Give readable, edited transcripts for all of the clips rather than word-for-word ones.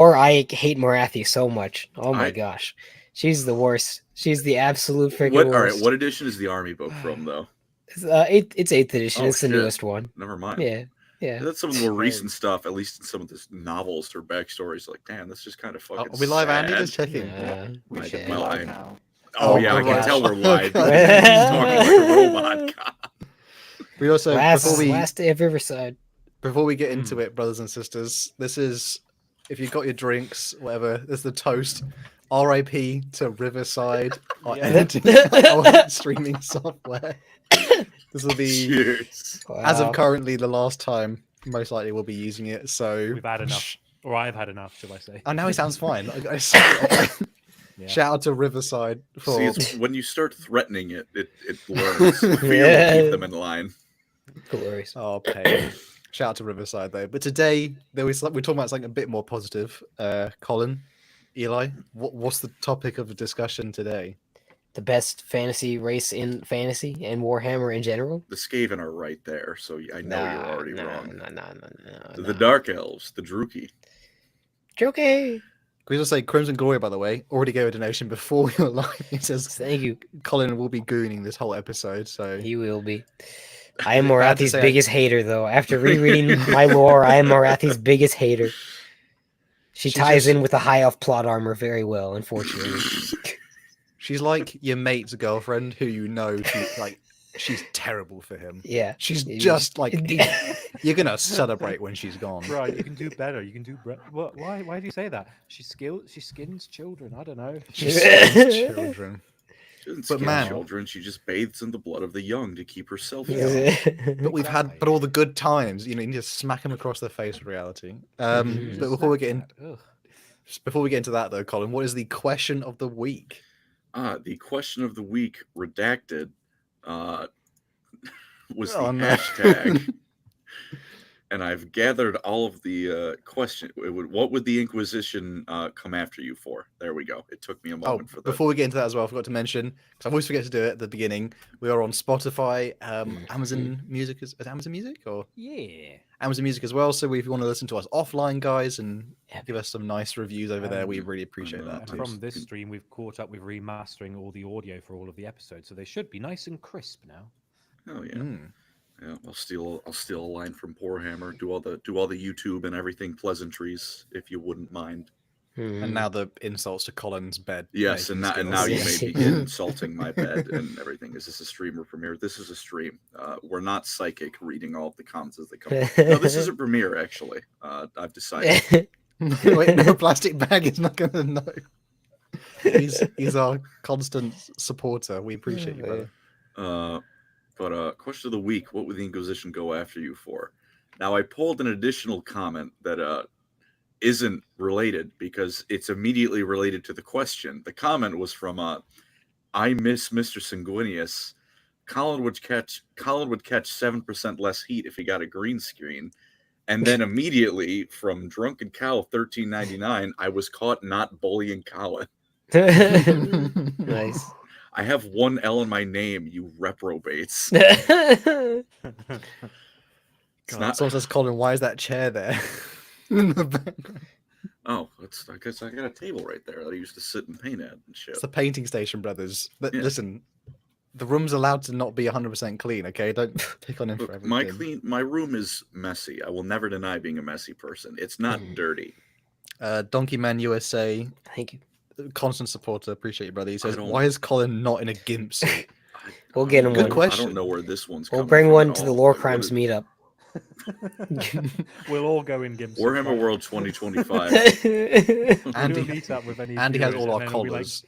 Or I hate Morathi so much. Oh my I- gosh. She's the worst. She's the absolute freaking What? All right. worst. What edition is the army book from, though? It's 8th edition. Oh, It's the shit. newest one. Never mind. Yeah. Yeah. That's some of the more Very- recent stuff. At least in some of the novels, her backstories. Like, damn, that's just kind of Are fucking. we live, sad. Andy? Just checking. We should be well, live I- now. Oh, Oh, yeah, I oh can gosh. tell we're live. Okay. He's talking like a robot. God. We also last day of Riverside. before we get into it, brothers and sisters, this is if you've got your drinks, whatever. This is the toast. R.I.P. to Riverside, our Yeah. editing, our streaming software. This will be, Cheers. as of Wow. currently, the last time. Most likely, we'll be using it. So, We've had enough, or I've had enough, shall I say? oh, now he sounds fine. Yeah. Shout out to Riverside for. See, it's when you start threatening it, it learns. We Yeah. will keep them in line. Glorious. Oh, pain. Shout out to Riverside though. But today we're talking about something a bit more positive. Colin, Eli, what's the topic of the discussion today? The best fantasy race in fantasy and Warhammer in general. The Skaven are right there, so I know you're already wrong. No. The Dark Elves, the Druki. Okay. Can we just say Crimson Glory, by the way, already gave a donation before we were live. He says Thank you. Colin will be gooning this whole episode. So He will be. I am I have to Morathi's say, biggest hater, though. After rereading my lore, I am Morathi's biggest hater. She She's ties just- in with the high elf plot armor very well, unfortunately. she's like your mate's girlfriend who you know she's terrible for him. Yeah. She's You- just like you're gonna celebrate when she's gone. Right, you can do better. You can do. What? Why do you say that? She skins children. I don't know. She scares children. She doesn't But skin man- children. She just bathes in the blood of the young to keep herself young. But we've had, but all the good times, you need to smack him across the face with reality. But before we get into that, though, Colin, what is the question of the week? The question of the week, redacted, was the Oh, no. hashtag. And I've gathered all of the question. What would the Inquisition come after you for? There we go. It took me a Oh, moment for that. before we get into that as well, I forgot to mention because I always forget to do it at the beginning. We are on Spotify, Amazon Music is Amazon Music or Yeah. Amazon Music as well. So if you want to listen to us offline, guys, and give us some nice reviews over there, we really appreciate that. And Too. from this stream, we've caught up with remastering all the audio for all of the episodes, so they should be nice and crisp now. Oh yeah. Mm. Yeah, I'll steal a line from Warhammer. Do all the YouTube and everything pleasantries, if you wouldn't mind. And now the insults to Colin's bed. Yes, making and now you skills. may begin insulting my bed and everything. Is this a stream or premiere? This is a stream. We're not psychic reading all of the comments as they come. No, this is a premiere actually. I've decided. Wait, no plastic bag is not going to know. He's our constant supporter. We appreciate you, brother. But question of the week: what would the Inquisition go after you for? Now, I pulled an additional comment that isn't related because it's immediately related to the question. The comment was from I miss Mr. Sanguinius. Colin would catch 7% less heat if he got a green screen. And then immediately from Drunken Cow 1399, I was caught not bullying Colin. Nice. I have one L in my name, you reprobates. God, not- someone says, Colin, why is that chair there? In the background. Oh, I guess I got a table right there that I used to sit and paint at and shit. It's the painting station, brothers. Yeah. Listen, the room's allowed to not be 100% clean, okay? Don't pick on him for Look, everything. my room is messy. I will never deny being a messy person. It's not dirty. Donkey Man USA, Thank you. constant supporter. Appreciate you, brother. He says, don't- why is Colin not in a GIMP suit? We'll get him Good one. question. I don't know where this one's We'll coming bring from one at to the all. Lore What Crimes is- meetup. We'll all go in Gimps. Warhammer World 2025. Andy- Andy has all our collars.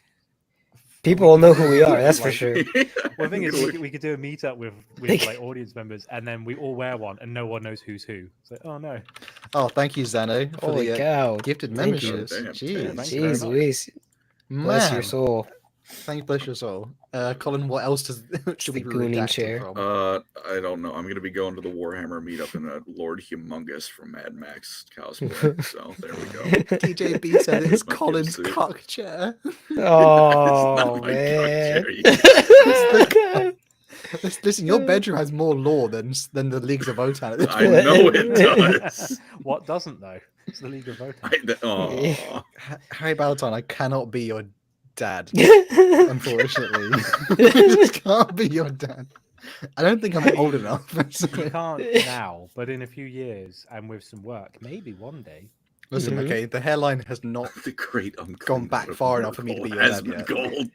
People will know who we are, that's for sure. Well, the thing is, we could do a meetup with like audience members, and then we all wear one, and no one knows who's who. It's like, oh no. Oh, thank you, Zano, for Holy the cow. gifted Thank you. memberships. Damn, Jeez. thank you very Jeez much. Louise. Bless your Man. soul. Thank you, bless your soul. Colin, what else should we the be gooning redacted chair. from? I don't know. I'm gonna be going to the Warhammer meetup in a Lord Humongous from Mad Max cosplay. So there we go. TJB said it's My Colin's GIMP suit. cock chair. Oh, Not my man. cock Listen, your bedroom has more lore than the Leagues of Otan at this I point. know it does. What doesn't though? It's the League of Voting. Harry Valentine, I cannot be your dad. Unfortunately, I just can't be your dad. I don't think I'm old enough. You can't now, but in a few years and with some work, maybe one day. Listen, okay, the hairline has not The great gone back far enough for me to be your has dad been yet. gold.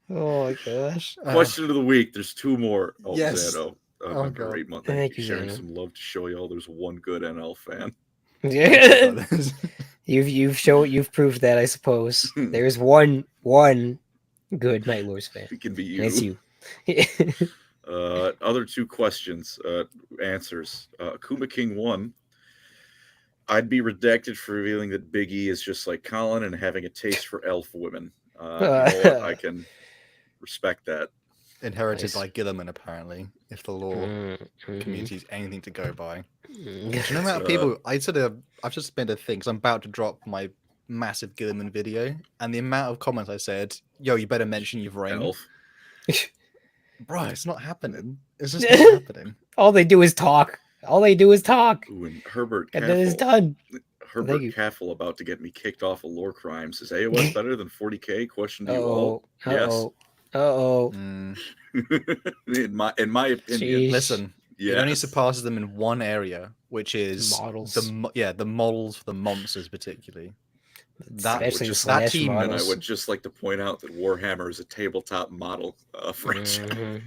Oh my gosh. Question of the week. There's two more. Oh, Yes. Xano. Oh, my God. great month. Thank you, sharing Xano. some love to show y'all there's one good NL fan. You've proved that, I suppose. There's one good Night Lords fan. It can be you. And it's you. Other two questions, answers. Akuma King 1. I'd be redacted for revealing that Big E is just like Colin and having a taste for elf women. You know what? I can respect that. Inherited by Gilliman, apparently, if the lore community is anything to go by. Do you know the amount of people? I've just been a thing because I'm about to drop my massive Gilliman video, and the amount of comments I said, "Yo, you better mention you've reigned." Elf. Bro, it's not happening. It's just not happening. All they do is talk. All they do is talk. Ooh, and Herbert And then it's Caffel. done. Herbert Caffel about to get me kicked off of Lorecrimes. Is AOS better than 40k? Question to you all. Yes. In my opinion. Jeez. Listen, it only surpasses them in one area, which is Models. the models for the monsters, particularly. Especially the that Slaanesh team, And I models. would just like to point out that Warhammer is a tabletop model franchise.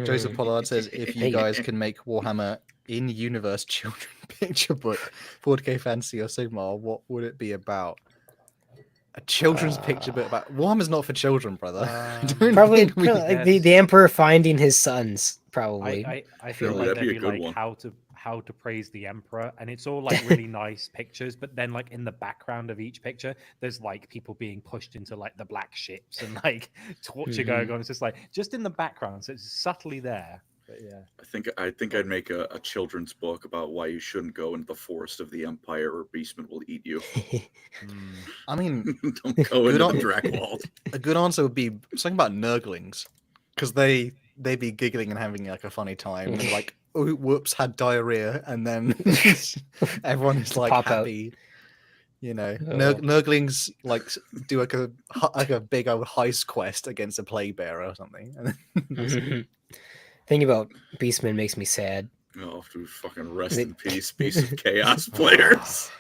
Joseph Pollard says, if you guys can make Warhammer in-universe children picture book, 40k Fantasy or Sigmar, what would it be about? A children's picture book about Warhammer's not for children, brother. Probably like the Emperor finding his sons. Probably. I feel Ooh, like that'd there'd be be a good like one. how to praise the Emperor, and it's all like really nice pictures, but then like in the background of each picture, there's like people being pushed into like the black ships and like torture going on. It's just like just in the background, so it's subtly there. But yeah, I think I'd make a children's book about why you shouldn't go into the forest of the Empire or Beastmen will eat you. I mean, Don't go into the Drakewald. a good answer would be something about Nurglings, because they'd be giggling and having like a funny time, and like, oh, whoops, had diarrhea, and then everyone is like Pop out. happy. You know, Nurglings like do like a big old heist quest against a plague bearer or something. And then Thinking about Beastmen makes me sad. Oh, dude, fucking rest in peace, piece of chaos players.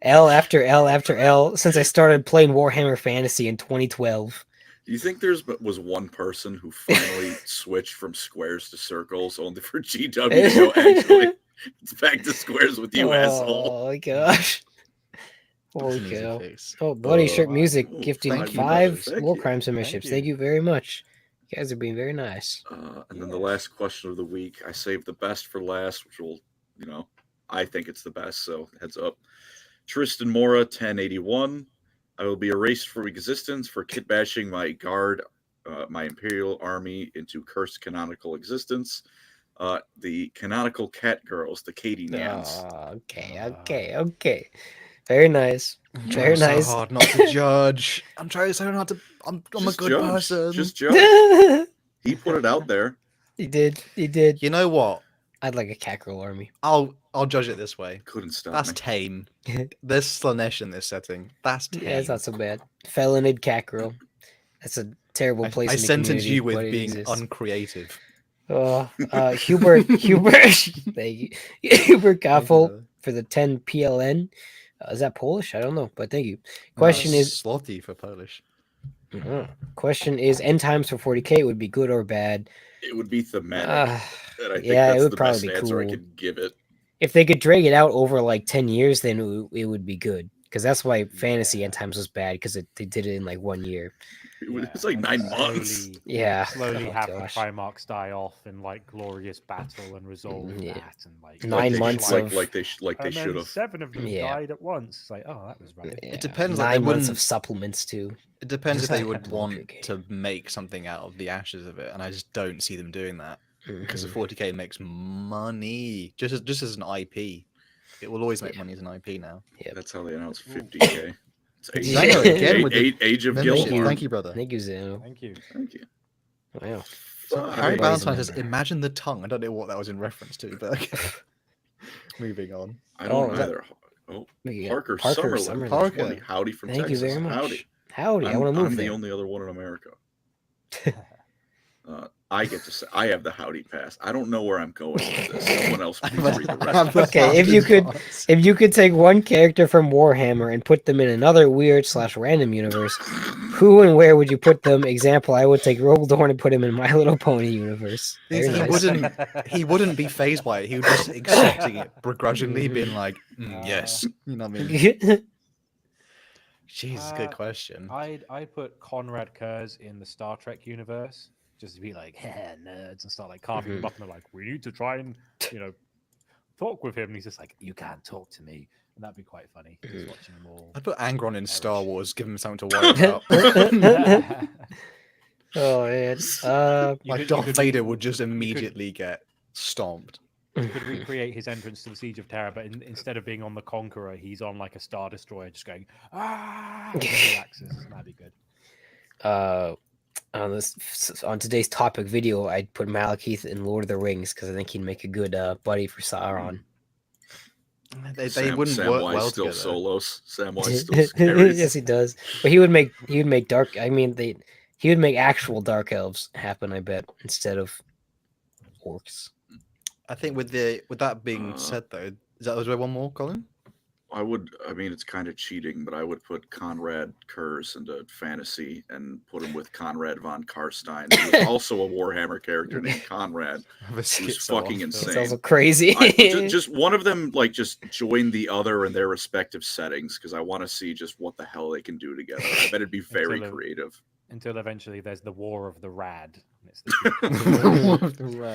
L after L after L since I started playing Warhammer Fantasy in 2012. Do you think was one person who finally switched from squares to circles only for GW to go, actually, it's back to squares with you, asshole? Oh my gosh. Holy Easy cow. fix. Oh, Bloody Shirt wow. Music Oh, gifting thank you, 5 brothers. Thank War you. Crimes memberships. Thank you very much. You guys are being very nice. And then the last question of the week, I saved the best for last, which will, I think it's the best, so heads up. Tristan Mora, 1081. I will be erased from existence for kit bashing my guard, my Imperial army into cursed canonical existence. The canonical cat girls, the Katie Nans. Okay. Very nice. Very nice. So hard not to judge. I'm trying so hard to. I'm a good person. Just judge. He put it out there. He did. You know what? I'd like a cat girl army. I'll judge it this way. Couldn't stop That's me. tame. There's Slaanesh in this setting. That's tame. Yeah, it's not so bad. Felonid cat girl. That's a terrible place. I in the sentence community, you with but it being exists. uncreative. Hubert, thank you. Hubert Gaffel brother. for the 10 PLN. Is that Polish? I don't know, but thank you. Question is Slotty for Polish. Question is end times for 40k would be good or bad? It would be thematic. And I think yeah, that's it would the probably best be answer I cool. could give it. If they could drag it out over like 10 years, then it would be good. Because that's why fantasy end times was bad, because they did it in like 1 year. It's like 9 months. Yeah. Slowly Oh, have gosh. the Primarchs die off in like glorious battle and resolve Yeah. that, and like 9 they months should- of like they and should then have. 7 of them Yeah. died at once. It's like, oh, that was right. Yeah. It depends. Like, 9 they months of wouldn't. supplements too. It depends if they would Like, want okay. to make something out of the ashes of it, and I just don't see them doing that because the Mhm. 40k makes money just as an IP. It will always make money as an IP now. That's how they announced 50k. It's Xano again with the Age of membership. Guild. Thank you, brother. Thank you, Zeno. Thank you. Thank you. Wow. So Fuck. Harry Everybody's a Valentine says, member. "Imagine the tongue." I don't know what that was in reference to, but okay. Moving on. I don't Oh, is that- either. Oh, We got Parker Parker Summerlin. Parker. 20. Howdy from Thank Texas. you very much. Howdy. Howdy. I want to move I'm the there. only other one in America. I get to say I have the howdy pass. I don't know where I'm going with this. Someone else please read the rest. Okay, if you could take one character from Warhammer and put them in another weird/random universe, who and where would you put them? Example: I would take Rogaldorn and put him in My Little Pony universe. Very nice. He wouldn't be phased by it. He would just accepting it begrudgingly, being like, yes. You know what I mean? Jesus, good question. I'd put Conrad Kurz in the Star Trek universe, just to be like, nerds, and start like carving him up, and they're like, we need to try and talk with him, and he's just like, you can't talk to me, and that'd be quite funny. Just watching them all. I'd put Angron in Star Wars, give him something to worry about. Oh man, Darth Vader would just immediately get stomped. You could recreate his entrance to the Siege of Terror, but instead of being on the Conqueror, he's on like a Star Destroyer, just going with the axes, and that'd be good. On today's topic video, I'd put Malekith in Lord of the Rings because I think he'd make a good buddy for Sauron. They wouldn't work well still together. Solos. Samwise still scary. Yes, he does. But he would make dark. I mean, he would make actual Dark Elves happen. I bet instead of orcs. I think with that being said, though, was there one more, Colin? I mean, it's kind of cheating, but I would put Conrad Kurz into fantasy and put him with Conrad von Karstein, who's also a Warhammer character named Conrad, who's fucking insane. It's also crazy. Just one of them, like, just join the other in their respective settings, because I want to see just what the hell they can do together. I bet it'd be very creative. Until eventually there's the War of the Rad. And it's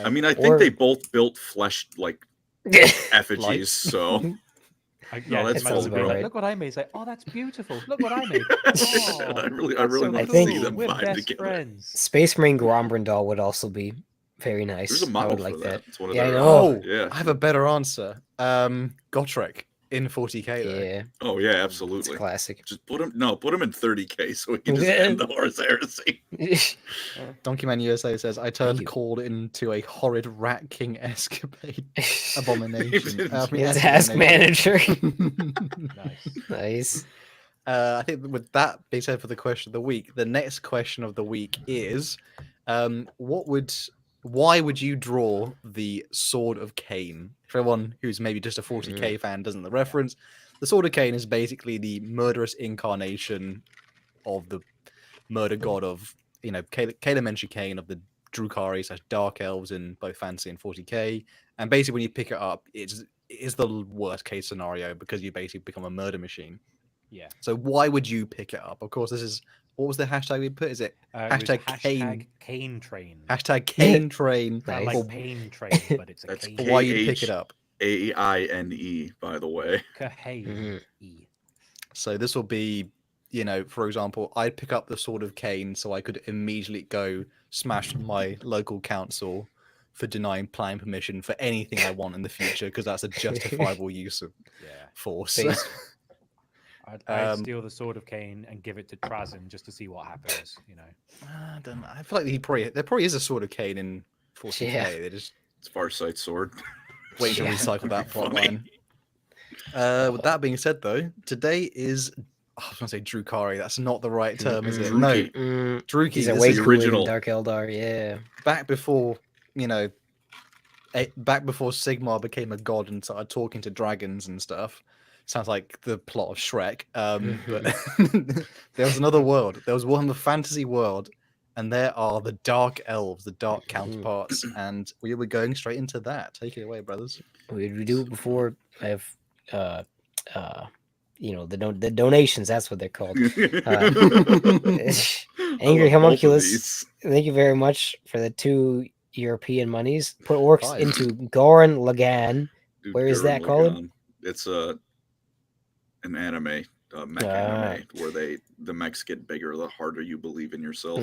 I mean, I think they both built flesh, like, effigies, so... that's full grown. Like, look what I made. It's like, oh, that's beautiful. Look what I made. Oh, I really want to see them we're vibe best together. friends. Space Marine Grombrindal would also be very nice. There's a model I would like for that. It's one of Yeah, I their- know. Yeah. I have a better answer. Gotrek in 40k though. Yeah, Oh yeah, it's absolutely. classic. Just put him in 30k so we can just end the Horus Heresy. Donkey Man USA says, I turned you. Call into a horrid Rat King escapade abomination. Task manager. Nice. Nice. I think with that being said for the question of the week, the next question of the week is, why would you draw the Sword of Cain? For everyone who's maybe just a 40k fan doesn't know the reference, the Sword of Cain is basically the murderous incarnation of the murder god of, Kayla Menshi Cain of the Drukhari / Dark Elves in both fantasy and 40k. And basically when you pick it up, it is the worst case scenario because you basically become a murder machine. Yeah. So why would you pick it up? Of course, this is... What was the hashtag we put? Is it hashtag Cain? Cane Train. Hashtag Cain Train. Not Nice. like Pain Train, but it's a That's cane. Why you pick it up? AINE, by the way. Cain. So this will be, for example, I'd pick up the Sword of Cain so I could immediately go smash my local council for denying planning permission for anything I want in the future because that's a justifiable use of force. Based. I'd steal the Sword of Cain and give it to Trazyn just to see what happens. I don't know. I feel like there probably is a Sword of Cain in 40k. Yeah. They're just It's Farsight Sword. waiting to recycle that plot line. With that being said, though, today is I was going to say Drukhari. That's not the right term, is it? Druki. No, Druki. He's This a way is cooler original. than Dark Eldar. Yeah. back before back before Sigmar became a god and started talking to dragons and stuff. Sounds like the plot of Shrek. But there was another world. There was one, the fantasy world, and there are the Dark Elves, the dark counterparts, and we were going straight into that. Take it away, brothers. We do it before I have the donations. That's what they're called. Angry Homunculus, thank you very much for the 2 European monies. Put orcs 5. into Goran Lagan. Dude, Where is Gurren that called? Lagann. It's an anime, mech anime, where the mechs get bigger the harder you believe in yourself.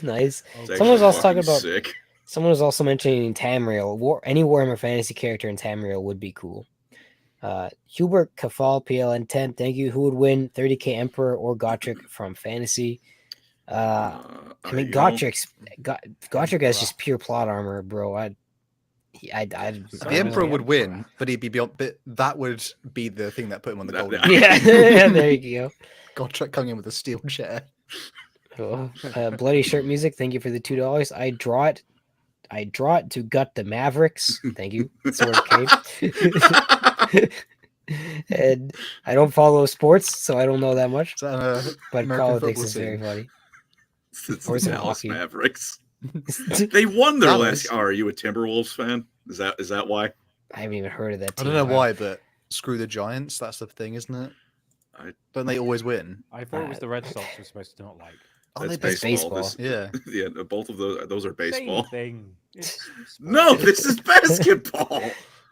Nice. It's Someone was actually also talking fucking about. sick. Someone was also mentioning Tamriel. Any Warhammer Fantasy character in Tamriel would be cool. Hubert Kafal PLN 10. Thank you. Who would win, 30k Emperor or Gotrek from Fantasy? I mean, Gotrek has just pure plot armor, bro. The Emperor would win, but he'd be beyond. But that would be the thing that put him on the golden. Yeah, there you go. Gotrek coming in with a steel chair. Cool. Bloody shirt music. Thank you for the $2. I draw it to gut the Mavericks. Thank you. Sword Cape. And I don't follow sports, so I don't know that much. So, But American politics football is very team. funny. It's Or the some Dallas hockey. Mavericks. They won their Dallas. last. Oh, are you a Timberwolves fan? Is that why? I haven't even heard of that I team. don't know why, but screw the Giants. That's the thing, isn't it? Don't they always win? I thought it was the Red Sox were supposed to not like. Oh, That's they baseball. baseball. Yeah. Yeah, both of those are baseball. Same thing. It's No, this is basketball.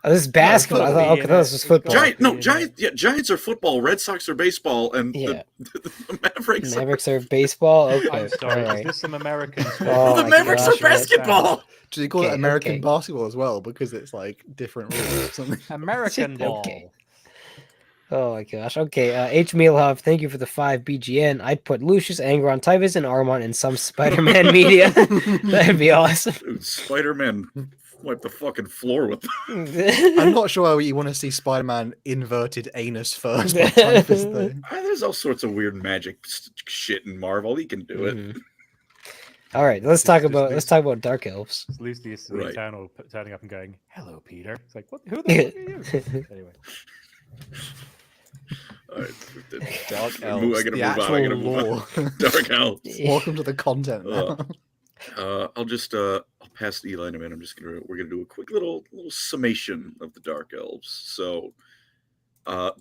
Oh, this is basketball. I thought, okay, this was football. Giants are football. Red Sox are baseball, and Yeah. the Mavericks. Mavericks are baseball. Okay, I'm sorry. all Is right. this some American? Oh the my Mavericks gosh, are man. basketball. Do you call Okay, it American okay. basketball as well? Because it's like different rules or something. American ball. Okay. Oh my gosh. Okay. H. Mealhoff, thank you for the 5 BGN. I'd put Lucius, Angron, Tyvis, and Armon in some Spider-Man media. That'd be awesome. Dude, Spider-Man wiped the fucking floor with them. I'm not sure how you want to see Spider-Man inverted anus first. By Typhus, though. There's all sorts of weird magic shit in Marvel. He can do it. Mhm. All right, let's talk about Dark Elves. It's Lucius the Right. Eternal turning up and going, "Hello, Peter." It's like, what? Who the fuck are you? Anyway, All right. Dark I Elves, gotta the move on. I actual gotta move on. lore. Dark Elves. Welcome to the content now. I'll just I'll pass the Eli in a minute. We're gonna do a quick little summation of the Dark Elves. So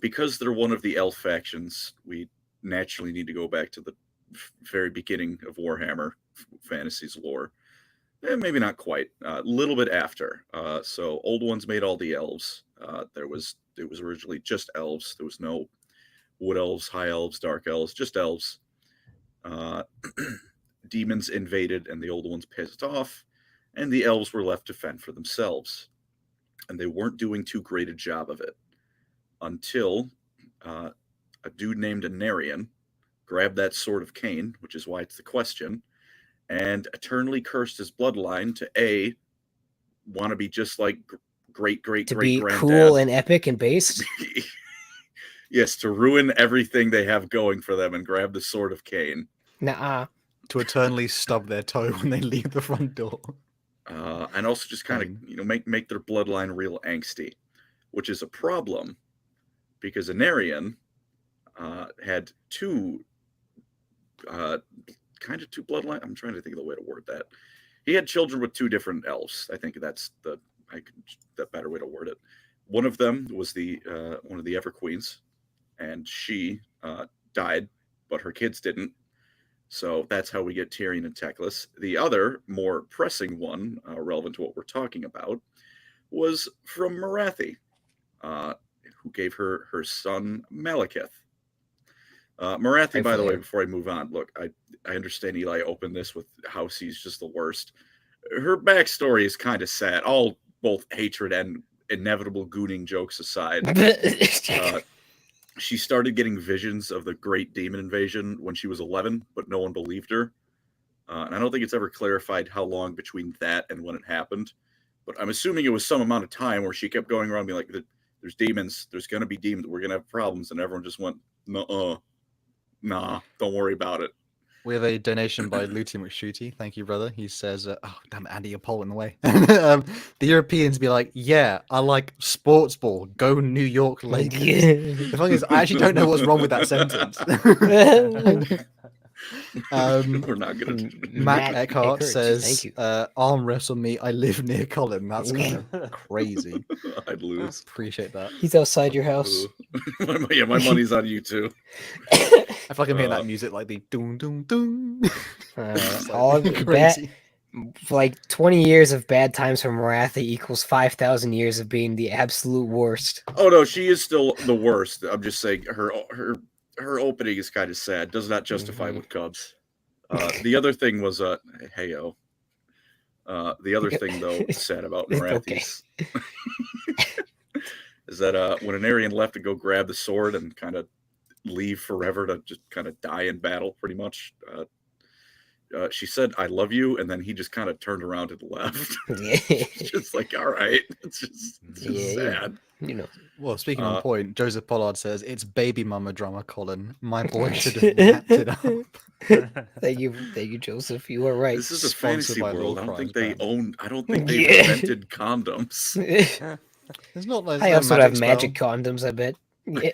because they're one of the elf factions, we naturally need to go back to the very beginning of Warhammer Fantasy's lore. Maybe not quite. A little bit after. So Old Ones made all the elves. It was originally just elves. There was no wood elves, high elves, dark elves, just elves. Demons invaded, and the Old Ones pissed off, and the elves were left to fend for themselves. And they weren't doing too great a job of it until a dude named Anarion grabbed that sword of Cain, which is why it's the question, and eternally cursed his bloodline to want to be just like great To be granddad. cool and epic and based. Yes, to ruin everything they have going for them and grab the sword of Cain. Nuh-uh. To eternally stub their toe when they leave the front door. And also just kind of make their bloodline real angsty, which is a problem because Anarion had two bloodlines. I'm trying to think of the way to word that. He had children with two different elves. I think that's the better way to word it. One of them was one of the Ever Queens, and she died, but her kids didn't. So that's how we get Tyrion and Teclis. The other, more pressing one, relevant to what we're talking about, was from Marathi, who gave her son Malekith. Marathi, by the way, before I move on, look, I understand Eli opened this with how she's just the worst. Her backstory is kind of sad. Both hatred and inevitable gooning jokes aside. She started getting visions of the Great Demon Invasion when she was 11, but no one believed her. And I don't think it's ever clarified how long between that and when it happened. But I'm assuming it was some amount of time where she kept going around being like, there's demons, there's going to be demons, we're going to have problems. And everyone just went, nah, don't worry about it. We have a donation by Luty McShooty. Thank you, brother. He says, oh, damn it, Andy, you're Pole in the way. The Europeans be like, yeah, I like sports ball. Go New York Lakers. The thing is, I actually don't know what's wrong with that sentence. We're not going to. Matt Eckhart says, thank you. arm wrestle me. I live near Colin. That's kind of crazy. I'd lose. Appreciate that. He's outside your house. Yeah, my money's on you too. I feel like I'm hearing that music like the doom doom doom. All Crazy. like 20 years of bad times from Marathi equals 5,000 years of being the absolute worst. Oh no, she is still the worst. I'm just saying her opening is kind of sad. Does not justify with Cubs. The other thing was heyo. The other thing though sad about Marathis is that when Anarion left to go grab the sword and kind of leave forever to just kind of die in battle, pretty much. she said, "I love you," and then he just kind of turned around and left. Yeah, It's just like, all right, it's just yeah, sad. you know. Well, speaking on Uh, point, Joseph Pollard says it's baby mama drama, Colin. My boy should have wrapped it up. Thank you, Joseph. You are right. This is a Sponsored fantasy by world. I don't think Lorecrimes, they apparently. own. I don't think they've Yeah. invented condoms. There's not like I no also have spell. magic condoms. I bet. Yeah.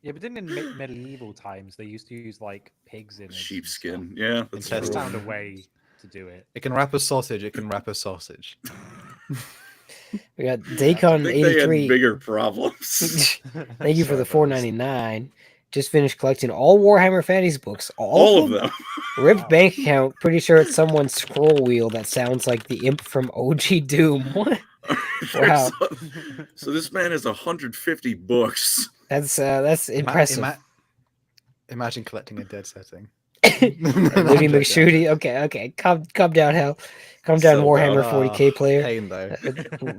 Yeah, but then in medieval times they used to use like pigs in Sheepskin. Yeah, that's They Intestine. true. found a way to do it. It can wrap a sausage. It can wrap a sausage. We got I Dacon think they had 83. bigger problems. Thank you for the Sorry, fellas. $4.99. Just finished collecting all Warhammer Fantasy books. All of them. Rip Wow. bank account. Pretty sure it's someone's scroll wheel that sounds like the imp from OG Doom. What? Wow. So this man has 150 books. That's Ima- impressive. Imagine collecting a dead setting. Moody McShooty. Okay. Calm down, Hal. Calm down, So, Warhammer 40k player. Pain though.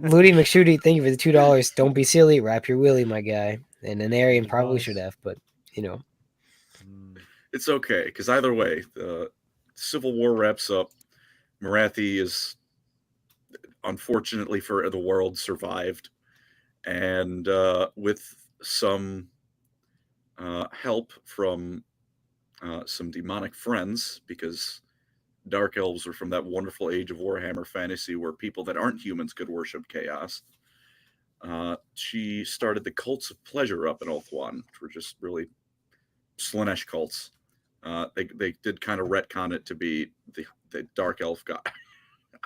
Moody McShooty, thank you for the $2. Don't be silly. Wrap your willy, my guy. And an Aryan He probably was. should have, but you know. It's okay, because either way, the Civil War wraps up. Marathi is, unfortunately for the world, survived. And with some help from some demonic friends, because Dark Elves are from that wonderful age of Warhammer fantasy where people that aren't humans could worship chaos. She started the cults of pleasure up in Ulthuan, which were just really Slaanesh cults. They did kind of retcon it to be the Dark Elf guy.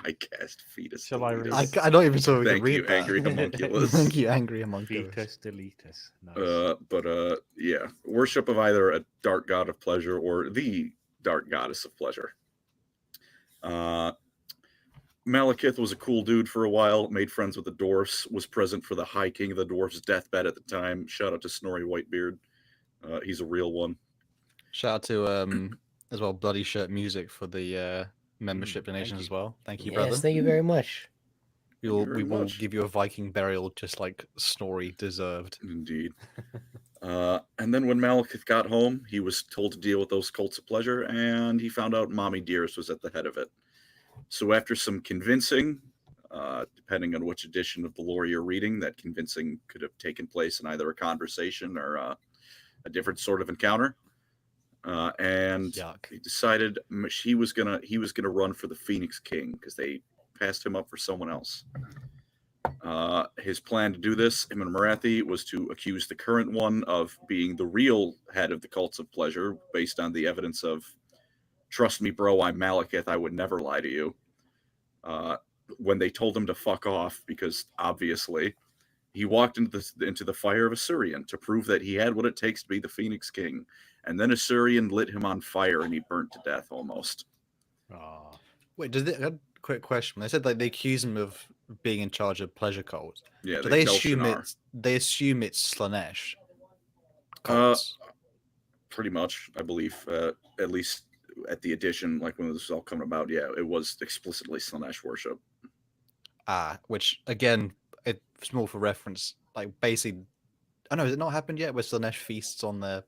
I cast fetus. Shall I deletus. read? I don't even saw we Thank could read you, that. angry homunculus. Thank you, angry homunculus. Fetus deletus. Nice. But yeah, worship of either a dark god of pleasure or the dark goddess of pleasure. Malekith was a cool dude for a while, made friends with the dwarfs, was present for the High King of the Dwarfs' deathbed at the time. Shout out to Snorri Whitebeard. He's a real one. Shout out to as well Bloody Shirt Music for the membership donation thank as you. well. Thank you, Yes, brother. thank you very much. We Thank you will very we will much. give you a Viking burial just like Snorri deserved. Indeed. And then when Malekith got home, he was told to deal with those cults of pleasure, and he found out Mommy Dearest was at the head of it. So after some convincing, depending on which edition of the lore you're reading, that convincing could have taken place in either a conversation or a different sort of encounter. And Yuck. he decided he was gonna run for the Phoenix King because they passed him up for someone else. His plan to do this, him and Marathi, was to accuse the current one of being the real head of the cults of pleasure based on the evidence of, trust me, bro, I'm Malekith, I would never lie to you. When they told him to fuck off, because obviously he walked into the fire of Assyrian to prove that he had what it takes to be the Phoenix King. And then Assyrian lit him on fire and he burnt to death almost. Aw. Wait, does it? A quick question. They said like they accuse him of being in charge of pleasure cults. Yeah, Do they tell assume Shannara. they assume it's Slaanesh cults? Pretty much, I believe, at least at the edition, like when this was all coming about, yeah, it was explicitly Slaanesh worship. Which again, it's more for reference. Like basically, I know, has it not happened yet? Where Slaanesh feasts on their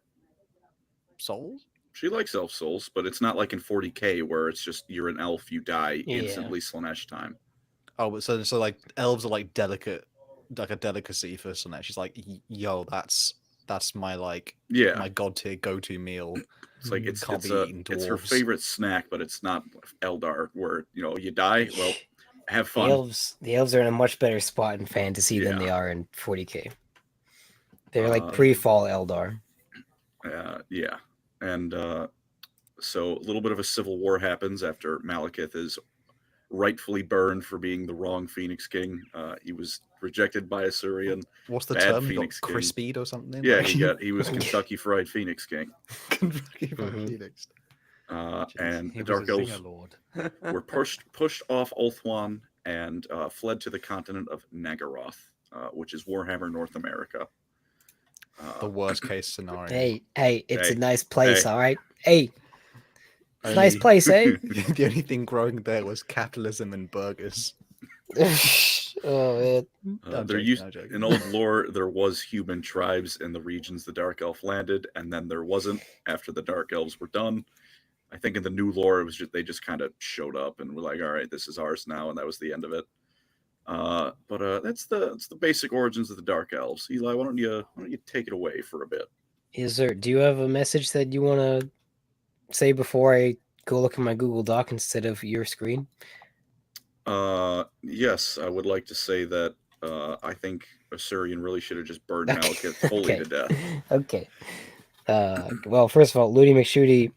souls? She likes elf souls, but it's not like in 40k where it's just you're an elf, you die Yeah. instantly Slaanesh time. Oh, but so like elves are like delicate, like a delicacy for Slaanesh. She's like, yo, that's my like Yeah, my god tier go to meal. it's like it's Can't it's, be a, eating it's her dwarves. favorite snack, but it's not Eldar where you die. Well, have The fun. elves are in a much better spot in fantasy than Yeah. they are in 40k. They're like Uh, pre-fall Eldar. Yeah, and so a little bit of a civil war happens after Malekith is rightfully burned for being the wrong Phoenix King. He was rejected by Assyrian. What's the Bad term? He got Phoenix King. crispied or something? Yeah, Like- he was Kentucky Fried Phoenix King. Kentucky Fried Mhm. Phoenix. And He the was Dark a Elves zinger lord. were pushed off Ulthuan and fled to the continent of Nagaroth, which is Warhammer North America. The worst case scenario. Hey, it's Hey, a nice place, hey. all right? Hey, it's a nice Only- place, eh? The only thing growing there was capitalism and burgers. Oh man. I'm There joking, used I'm joking. in old lore there was human tribes in the regions the Dark Elf landed, and then there wasn't after the Dark Elves were done. I think in the new lore, it was just they just kind of showed up and were like, "All right, this is ours now," and that was the end of it. But that's the basic origins of the Dark Elves. Eli, why don't you take it away for a bit? Do you have a message that you want to say before I go look at my Google Doc instead of your screen? Yes, I would like to say that I think Assyrian really should have just burned Okay. Malekith fully to death. Okay. Well, first of all, Ludi McShooty,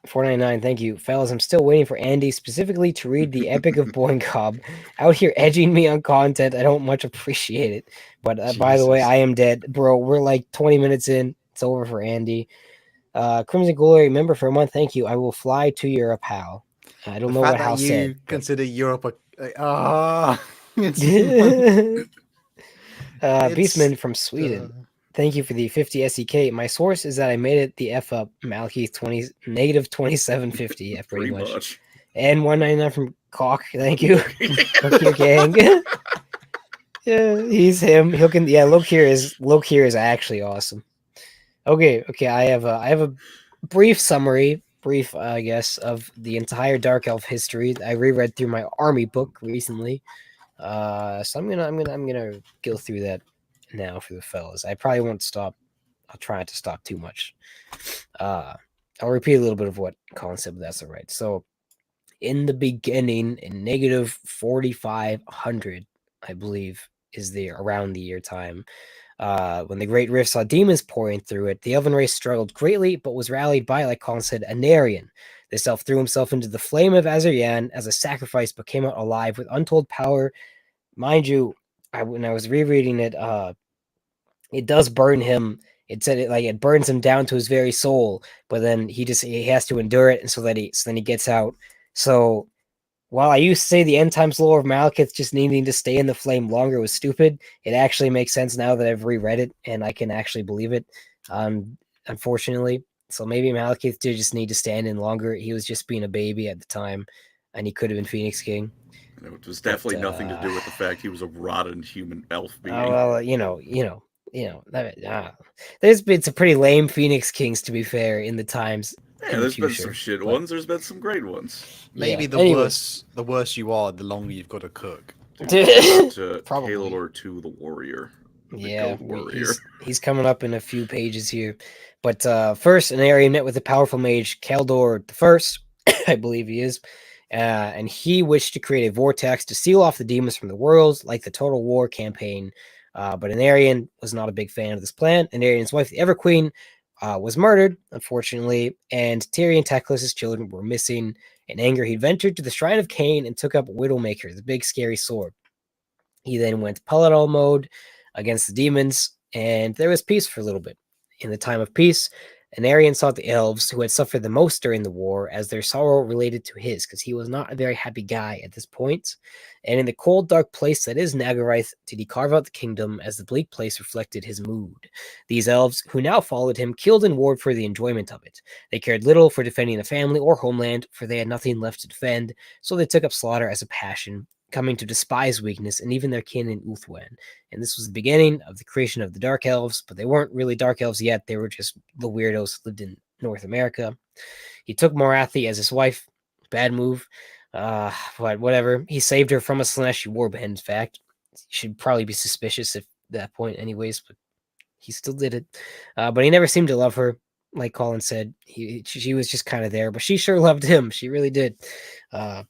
499, thank you. Fellas, I'm still waiting for Andy specifically to read the Epic of Boingob. Out here edging me on content. I don't much appreciate it. But by the way, Jesus. I am dead. Bro, we're like 20 minutes in. It's over for Andy. Crimson Glory, member for a month, thank you. I will fly to Europe, pal. I don't The know fact what that Hal you said. consider Europe it's Beastman from Sweden. Thank you for the 50 SEK. My source is that I made it the F up Malkeith 20 negative 2750. Yeah, pretty much. And 199 from Cock. Thank you. Look here, gang. Yeah, he's him. Look here is actually awesome. Okay. I have a brief summary, I guess, of the entire Dark Elf history. I reread through my army book recently. So I'm gonna go through that now for the fellas. I probably won't stop. I'll try not to stop too much. I'll repeat a little bit of what Colin said, but that's all right. So in the beginning, in negative 4500, I believe, is the around the year time. When the Great Rift saw demons pouring through it, the elven race struggled greatly, but was rallied by, like Colin said, a Narian. This elf threw himself into the flame of Azeryan as a sacrifice, but came out alive with untold power. Mind you, when I was rereading it, it does burn him. It said it burns him down to his very soul, but then he has to endure it, and so then he gets out. So while I used to say the end times lore of Malekith just needing to stay in the flame longer was stupid, it actually makes sense now that I've reread it and I can actually believe it. Unfortunately, so maybe Malekith did just need to stand in longer. He was just being a baby at the time, and he could have been Phoenix King. It was definitely nothing to do with the fact he was a rotten human elf being. Well, there's been some pretty lame Phoenix Kings, to be fair, in the times. Yeah, there's been some shit ones. There's been some great ones. Maybe the worse you are, the longer you've got to cook. Probably. Halo 2, the warrior. Yeah, he's coming up in a few pages here. But first, an area met with the powerful mage Keldor the First, I believe he is, and he wished to create a vortex to seal off the demons from the worlds, like the Total War campaign. But Anarian was not a big fan of this plan. Anarian's wife, the Everqueen, was murdered, unfortunately, and Tyrion Teclis' children were missing. In anger, he ventured to the Shrine of Cain and took up Widowmaker, the big scary sword. He then went Paladol mode against the demons, and there was peace for a little bit. In the time of peace, Anarian sought the elves, who had suffered the most during the war, as their sorrow related to his, because he was not a very happy guy at this point. And in the cold, dark place that is Nagarythe, did he carve out the kingdom, as the bleak place reflected his mood. These elves, who now followed him, killed and warred for the enjoyment of it. They cared little for defending a family or homeland, for they had nothing left to defend, so they took up slaughter as a passion, coming to despise weakness and even their kin in Ulthuan. And this was the beginning of the creation of the Dark Elves, but they weren't really Dark Elves yet. They were just the weirdos who lived in North America. He took Morathi as his wife. Bad move. But whatever. He saved her from a Slaanesh warband, in fact. You should probably be suspicious at that point anyways, but he still did it. But he never seemed to love her. Like Colin said, she was just kind of there, but she sure loved him. She really did. And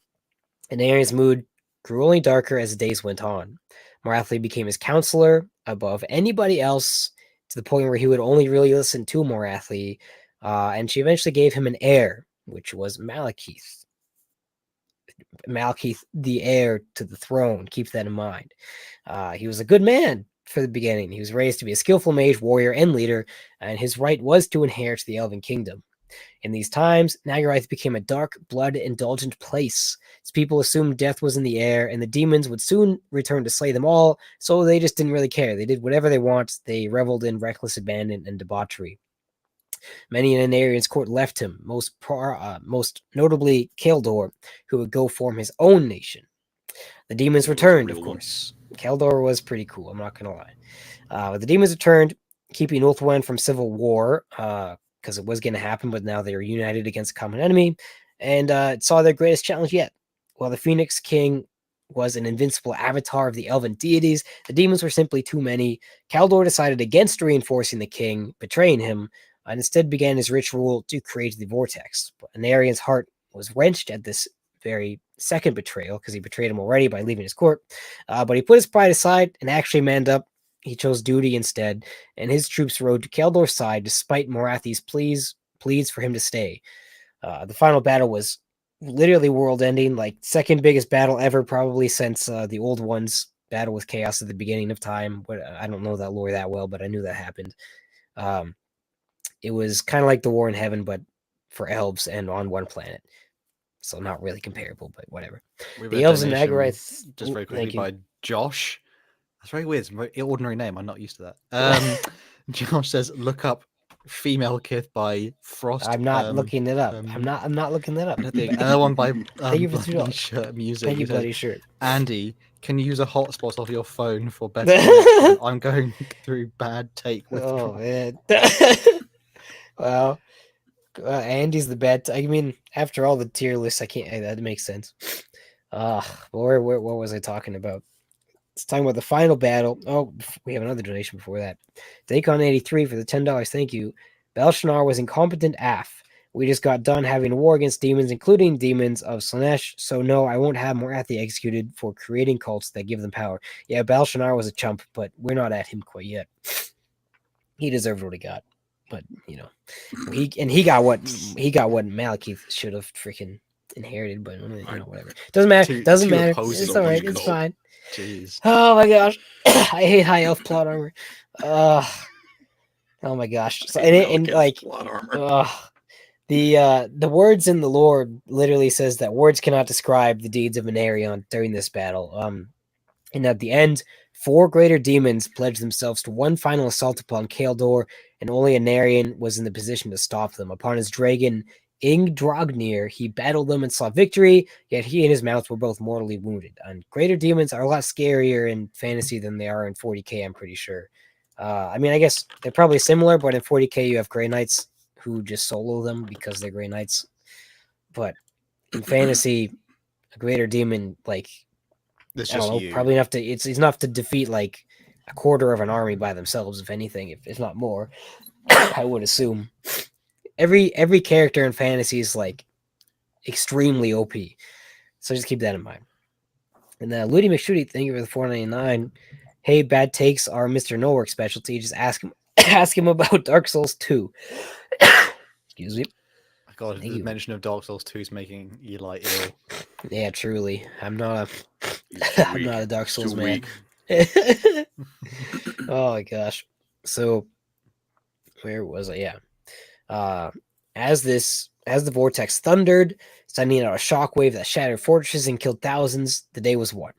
Aaron's mood grew only darker as the days went on. Morathi became his counselor above anybody else, to the point where he would only really listen to Morathi, and she eventually gave him an heir, which was Malekith. Malekith, the heir to the throne. Keep that in mind. He was a good man for the beginning. He was raised to be a skillful mage, warrior, and leader, and his right was to inherit the Elven Kingdom. In these times, Nagarythe became a dark, blood-indulgent place. Its people assumed death was in the air, and the demons would soon return to slay them all, so they just didn't really care. They did whatever they want. They reveled in reckless abandon and debauchery. Many in Anarian's court left him, most notably Keldor, who would go form his own nation. The demons returned, of course. Keldor was pretty cool, I'm not going to lie. But the demons returned, keeping Ulthuan from civil war. because it was going to happen, but now they were united against a common enemy, and it saw their greatest challenge yet. While the Phoenix King was an invincible avatar of the elven deities, the demons were simply too many. Kaldor decided against reinforcing the king, betraying him, and instead began his ritual to create the vortex. But Anarian's heart was wrenched at this very second betrayal, because he betrayed him already by leaving his court. But he put his pride aside and actually manned up. He chose duty instead, and his troops rode to Kaldor's side despite Morathi's pleas for him to stay. The final battle was literally world-ending, like second biggest battle ever, probably since the old ones battle with chaos at the beginning of time. But I don't know that lore that well, but I knew that happened. It was kind of like the War in Heaven, but for elves and on one planet. So not really comparable, but whatever. The elves and Nagarites, just very quickly by Josh. That's very weird. It's a very ordinary name. I'm not used to that. Josh says, "Look up female kith by Frost." I'm not looking it up. I'm not looking that up. Another one by Thank you for Bloody Shirt Music. Thank you, Bloody Shirt. Andy, can you use a hotspot off your phone for better connection? I'm going through bad take with. Oh man. Well, Andy's the bad. I mean, after all the tier lists, I can't. That makes sense. Where what was I talking about? It's talking about the final battle. Oh, we have another donation before that. Dacon83 for the $10. Thank you. Belshazzar was incompetent AF. We just got done having a war against demons, including demons of Slaanesh. So no, I won't have Morathi executed for creating cults that give them power. Yeah, Belshazzar was a chump, but we're not at him quite yet. He deserved what he got. But he got what Malekith should have freaking inherited, but whatever. Doesn't matter. Doesn't matter. It's all right. It's fine. Jeez. Oh my gosh. I hate high elf plot armor. Oh my gosh. So, and like plot armor. The words in the lore literally says that words cannot describe the deeds of Anarion during this battle. And at the end, 4 greater demons pledged themselves to one final assault upon Kaldor, and only Anarion was in the position to stop them. Upon his dragon Ingdragnir, he battled them and saw victory, yet he and his mounts were both mortally wounded. And greater demons are a lot scarier in fantasy than they are in 40k, I'm pretty sure. I mean, I guess they're probably similar, but in 40k you have Grey Knights who just solo them because they're Grey Knights. But in fantasy, a greater demon, like, That's I don't just know, you. probably enough to it's enough to defeat like a quarter of an army by themselves, if anything, if not more. I would assume. Every character in fantasy is like extremely OP. So just keep that in mind. And Ludi McShooty, thank you for the $4.99. Hey, bad takes are Mr. No Work specialty. Just ask him about Dark Souls 2. Excuse me. God, the mention of Dark Souls 2 is making Eli ill. Yeah, truly. I'm not a Dark Souls man. Oh my gosh. So where was I? Yeah. As the vortex thundered, sending out a shockwave that shattered fortresses and killed thousands, the day was won.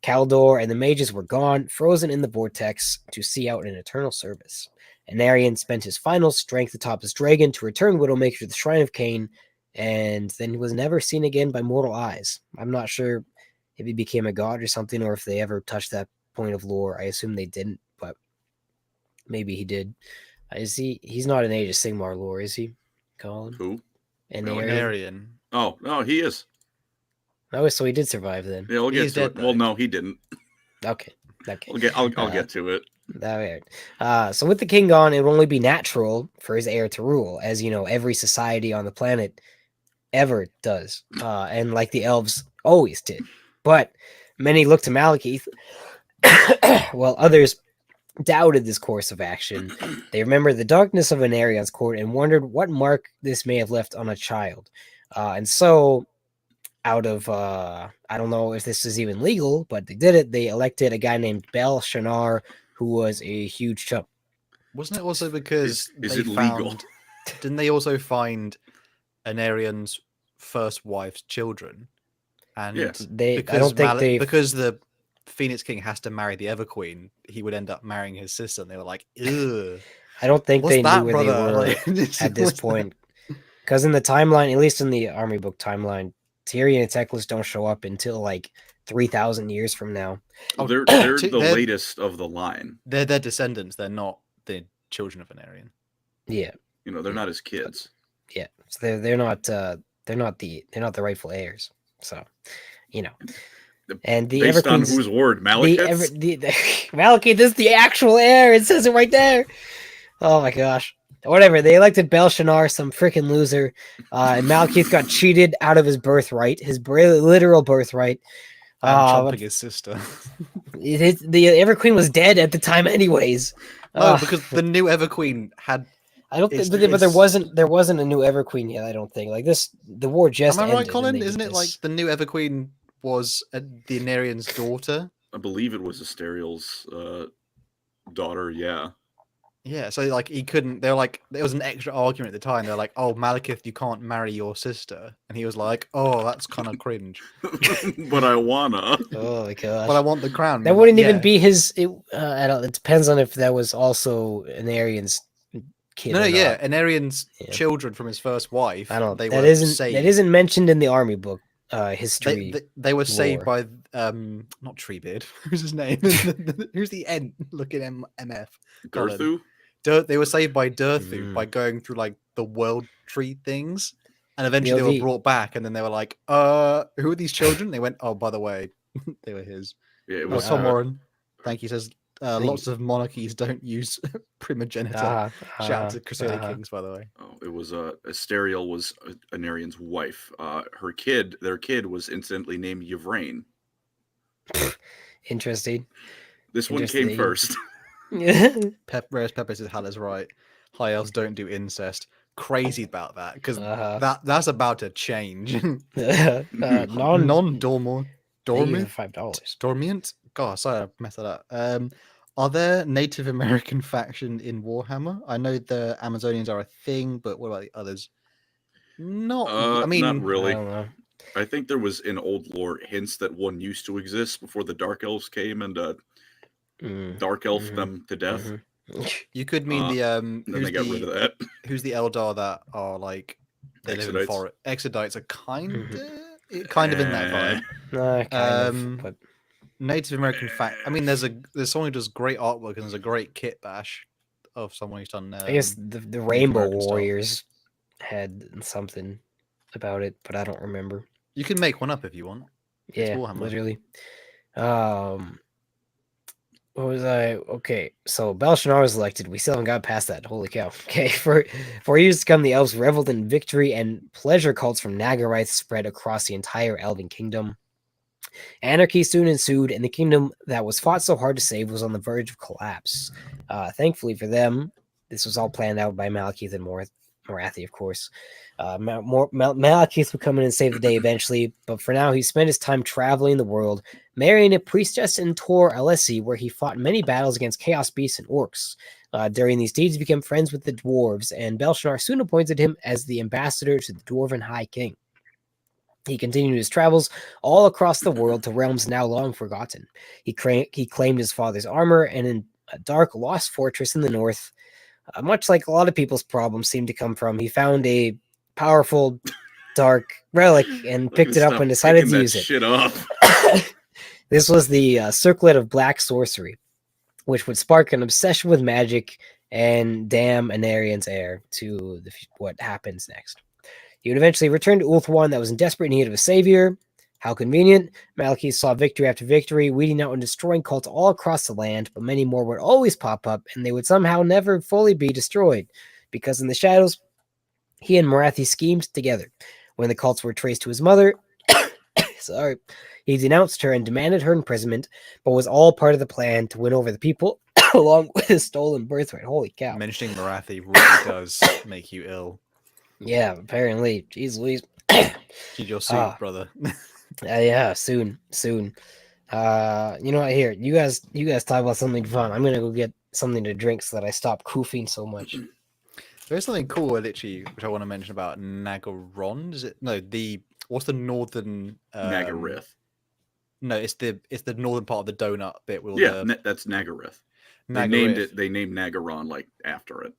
Kaldor and the mages were gone, frozen in the vortex to see out an eternal service. Anarion spent his final strength atop his dragon to return Widowmaker to the Shrine of Cain, and then he was never seen again by mortal eyes. I'm not sure if he became a god or something, or if they ever touched that point of lore. I assume they didn't, but maybe he did. Is he? He's not an Age of Sigmar lore, is he? Colin? Who? Anarion. Oh no, he is. Oh, so he did survive then. Yeah, we'll get to it. Well, no, he didn't. Okay. I'll get to it. So with the king gone, it would only be natural for his heir to rule, as you know, every society on the planet ever does, and like the elves always did. But many looked to Malekith, while others doubted this course of action. They remembered the darkness of Anarion's court and wondered what mark this may have left on a child. And so, out of I don't know if this is even legal, but they did it. They elected a guy named Belshazzar, who was a huge chump. Wasn't it also because is it legal? Didn't they also find Anarion's first wife's children? And yes. because the Phoenix King has to marry the Ever Queen, he would end up marrying his sister, and they were like, ugh. I don't think they knew where they were at this point. Because in the timeline, at least in the Army Book timeline, Tyrion and Teclis don't show up until like 3,000 years from now. Oh, they're the latest of the line. They're their descendants. They're not the children of Anarion. Yeah. You know, they're not his kids. Yeah, so they're not the rightful heirs. So, you know, and the Based on Everqueen's whose word? the ever Malekith's? the Malekith is the actual heir. It says it right there. Oh my gosh. Whatever. They elected Belshazzar, some freaking loser, and Malekith got cheated out of his birthright, his literal birthright. And But chopping his sister. the Everqueen was dead at the time, anyways. No, because the new Everqueen had. I don't think, it's- but there it's- wasn't a new Everqueen yet. I don't think. Like this, the war just Am I right, ended. Colin? and they Isn't did it like this. the new Everqueen was the Anarian's daughter? I believe it was Asteriel's daughter. Yeah. Yeah, so like he couldn't. They were like, there was an extra argument at the time. They're like, "Oh, Malekith, you can't marry your sister," and he was like, "Oh, that's kind of cringe." But I wanna. Oh my gosh. But I want the crown. That You're wouldn't like, even "Yeah." be his. I don't. It depends on if that was also an Arian's kid. No, or yeah, not. Anarian's Yeah. children from his first wife. I don't. They That were isn't. saved. That isn't mentioned in the army book history. They were saved lore. by not Treebeard. Who's his name? Who's the N looking MF? Colin. Durthu? They were saved by Durthu Mm. by going through like the world tree things, and eventually they The- were brought back. And then they were like, "Who are these children?" They went, "Oh, by the way, they were his." Yeah, it Oh, was. Tom Warren, thank you. Says Thank lots of monarchies don't use primogeniture. Shout out to Crusader Kings, by the way. Oh, it was Asteriel was Anarian's wife. Their kid was incidentally named Yvraine. Interesting. This one came Interesting. first. Reyes Pepe says Hal is right. High elves don't do incest. Crazy about that because that's about to change. Non-dormant. Dormant? $5. Dormant? God, sorry, I messed that up. Are there Native American faction in Warhammer? I know the Amazonians are a thing, but what about the others? Not. I mean, not I really. don't know. I think there was in old lore hints that one used to exist before the Dark Elves came and Dark Elf Mhm. them to death. you could mean the Then they got rid of that. who's the Eldar that are like they live in Exodites. forest. Exodites are kind of in that vibe. Kind of, but Native American fact. I mean, there's someone who does great artwork and there's a great kit bash of someone who's done. I guess the Rainbow American stuff. Warriors had something about it, but I don't remember. You can make one up if you want. Yeah, Warhammer. literally. What was I? Okay, so Belshazzar was elected. We still haven't got past that. Holy cow. Okay, for years to come, the elves reveled in victory, and pleasure cults from Nagarites spread across the entire elven kingdom. Anarchy soon ensued, and the kingdom that was fought so hard to save was on the verge of collapse. Thankfully for them, this was all planned out by Malekith and Morathi, of course. Malekith would come in and save the day eventually, but for now, he spent his time traveling the world, marrying a priestess in Tor Alessi, where he fought many battles against chaos beasts and orcs. During these deeds, he became friends with the dwarves, and Belshazzar soon appointed him as the ambassador to the Dwarven High King. He continued his travels all across the world to realms now long forgotten. He claimed his father's armor, and in a dark, lost fortress in the north, much like a lot of people's problems seem to come from, he found a powerful, dark relic and picked it up and decided to use it. Shit up. This was the circlet of black sorcery, which would spark an obsession with magic and damn Anarian's heir to what happens next. He would eventually return to Ulthuan that was in desperate need of a savior. How convenient. Malekith saw victory after victory, weeding out and destroying cults all across the land, but many more would always pop up, and they would somehow never fully be destroyed, because in the shadows, he and Morathi schemed together. When the cults were traced to his mother, he denounced her and demanded her imprisonment, but was all part of the plan to win over the people, along with his stolen birthright. Holy cow. Mentioning Morathi really does make you ill. Yeah, apparently. Jeez Louise. Keep your suit, brother. Yeah, soon. You know what? Here, you guys talk about something fun. I'm gonna go get something to drink so that I stop koofing so much. There's something cool, literally, which I want to mention about Nagaron. Is it what's the northern Nagarith. No, it's the northern part of the donut bit. With That's Nagarith. Nagarith. They named Nagaron like after it.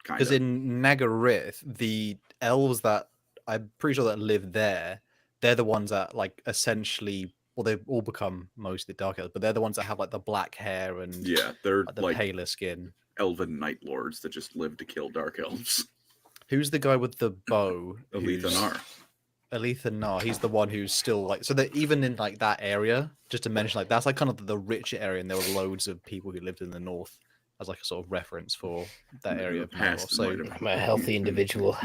Because in Nagarith, the elves that I'm pretty sure that live there, they're the ones that like essentially, well, they all become mostly dark elves, but they're the ones that have like the black hair and they're like, the like paler skin. elven night lords that just live to kill dark elves. Who's the guy with the bow? Alethanar. Alethanar. He's the one who's still like. So that even in like that area, just to mention, like that's like kind of the richer area, and there were loads of people who lived in the north as like a sort of reference for that area of Mordor. So I'm a healthy individual.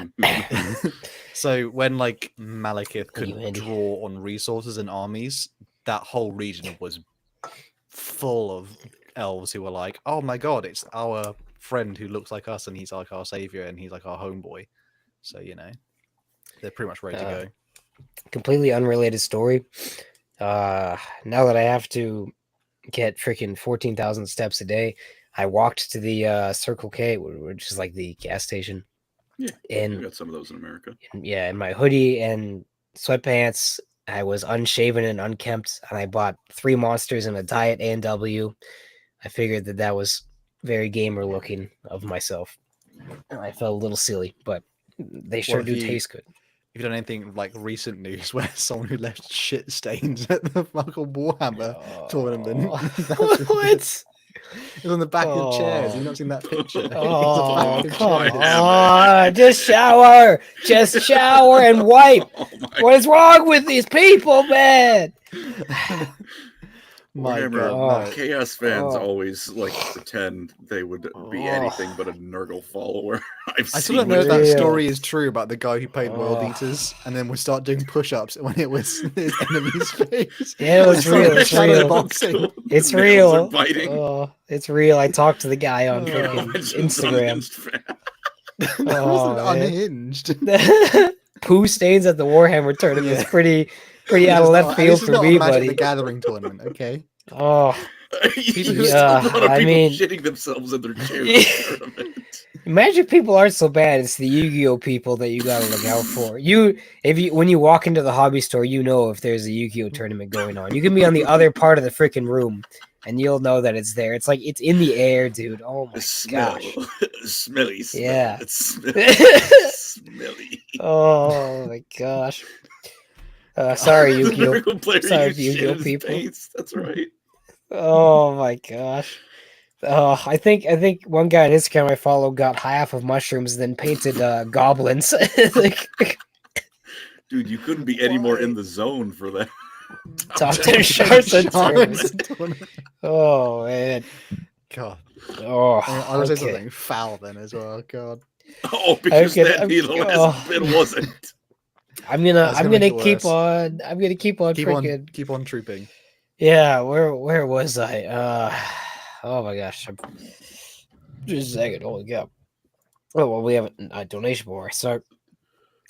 So when like Malekith could You, Andy. draw on resources and armies, that whole region was full of elves who were like, "Oh my god, it's our friend who looks like us, and he's like our savior, and he's like our homeboy." So you know, they're pretty much ready to go. Completely unrelated story. Now that I have to get freaking 14,000 steps a day, I walked to the Circle K, which is like the gas station. Yeah, and we got some of those in America. In my hoodie and sweatpants. I was unshaven and unkempt, and I bought 3 monsters and a diet A&W. I figured that was very gamer looking of myself. And I felt a little silly, but they sure do taste good. Have you done anything like recent news where someone who left shit stains at the fucking Warhammer tournament? What? It was on the back of chairs. You've not seen that picture. Oh, come on. Just shower. Just shower and wipe. What is wrong with these people, man? My Warhammer, God, no. Chaos fans always like to pretend they would be anything but a Nurgle follower. I still don't know if that story is true about the guy who played World Eaters and then would start doing push-ups when it was his enemy's face. Yeah, it was real. It's real. Boxing. It's real. It's real. I talked to the guy on Instagram. That wasn't unhinged. Poo stains at the Warhammer tournament is pretty out of left field for me, buddy. The Gathering tournament, okay? Oh, yeah. I mean, shitting themselves in their chairs. Imagine people aren't so bad. It's the Yu-Gi-Oh people that you gotta look out for. When you walk into the hobby store, you know if there's a Yu-Gi-Oh tournament going on. You can be on the other part of the freaking room, and you'll know that it's there. It's like it's in the air, dude. Oh my gosh, smelly. Yeah, it's smelly. Oh my gosh. Sorry, Yu-Gi-Oh. Sorry, Yu-Gi-Oh people. That's right. Oh my gosh. I think one guy on Instagram I follow got half of mushrooms, then painted goblins. Dude, you couldn't be any more in the zone for that. Top 10 sharks and Oh man. God. Oh, I was saying something foul then as well. God. Oh, because that the last bit wasn't. I'm gonna keep on keep on trooping. Yeah, where was I? Oh my gosh. Just a second. Holy cow. Oh well, we have a donation before I start.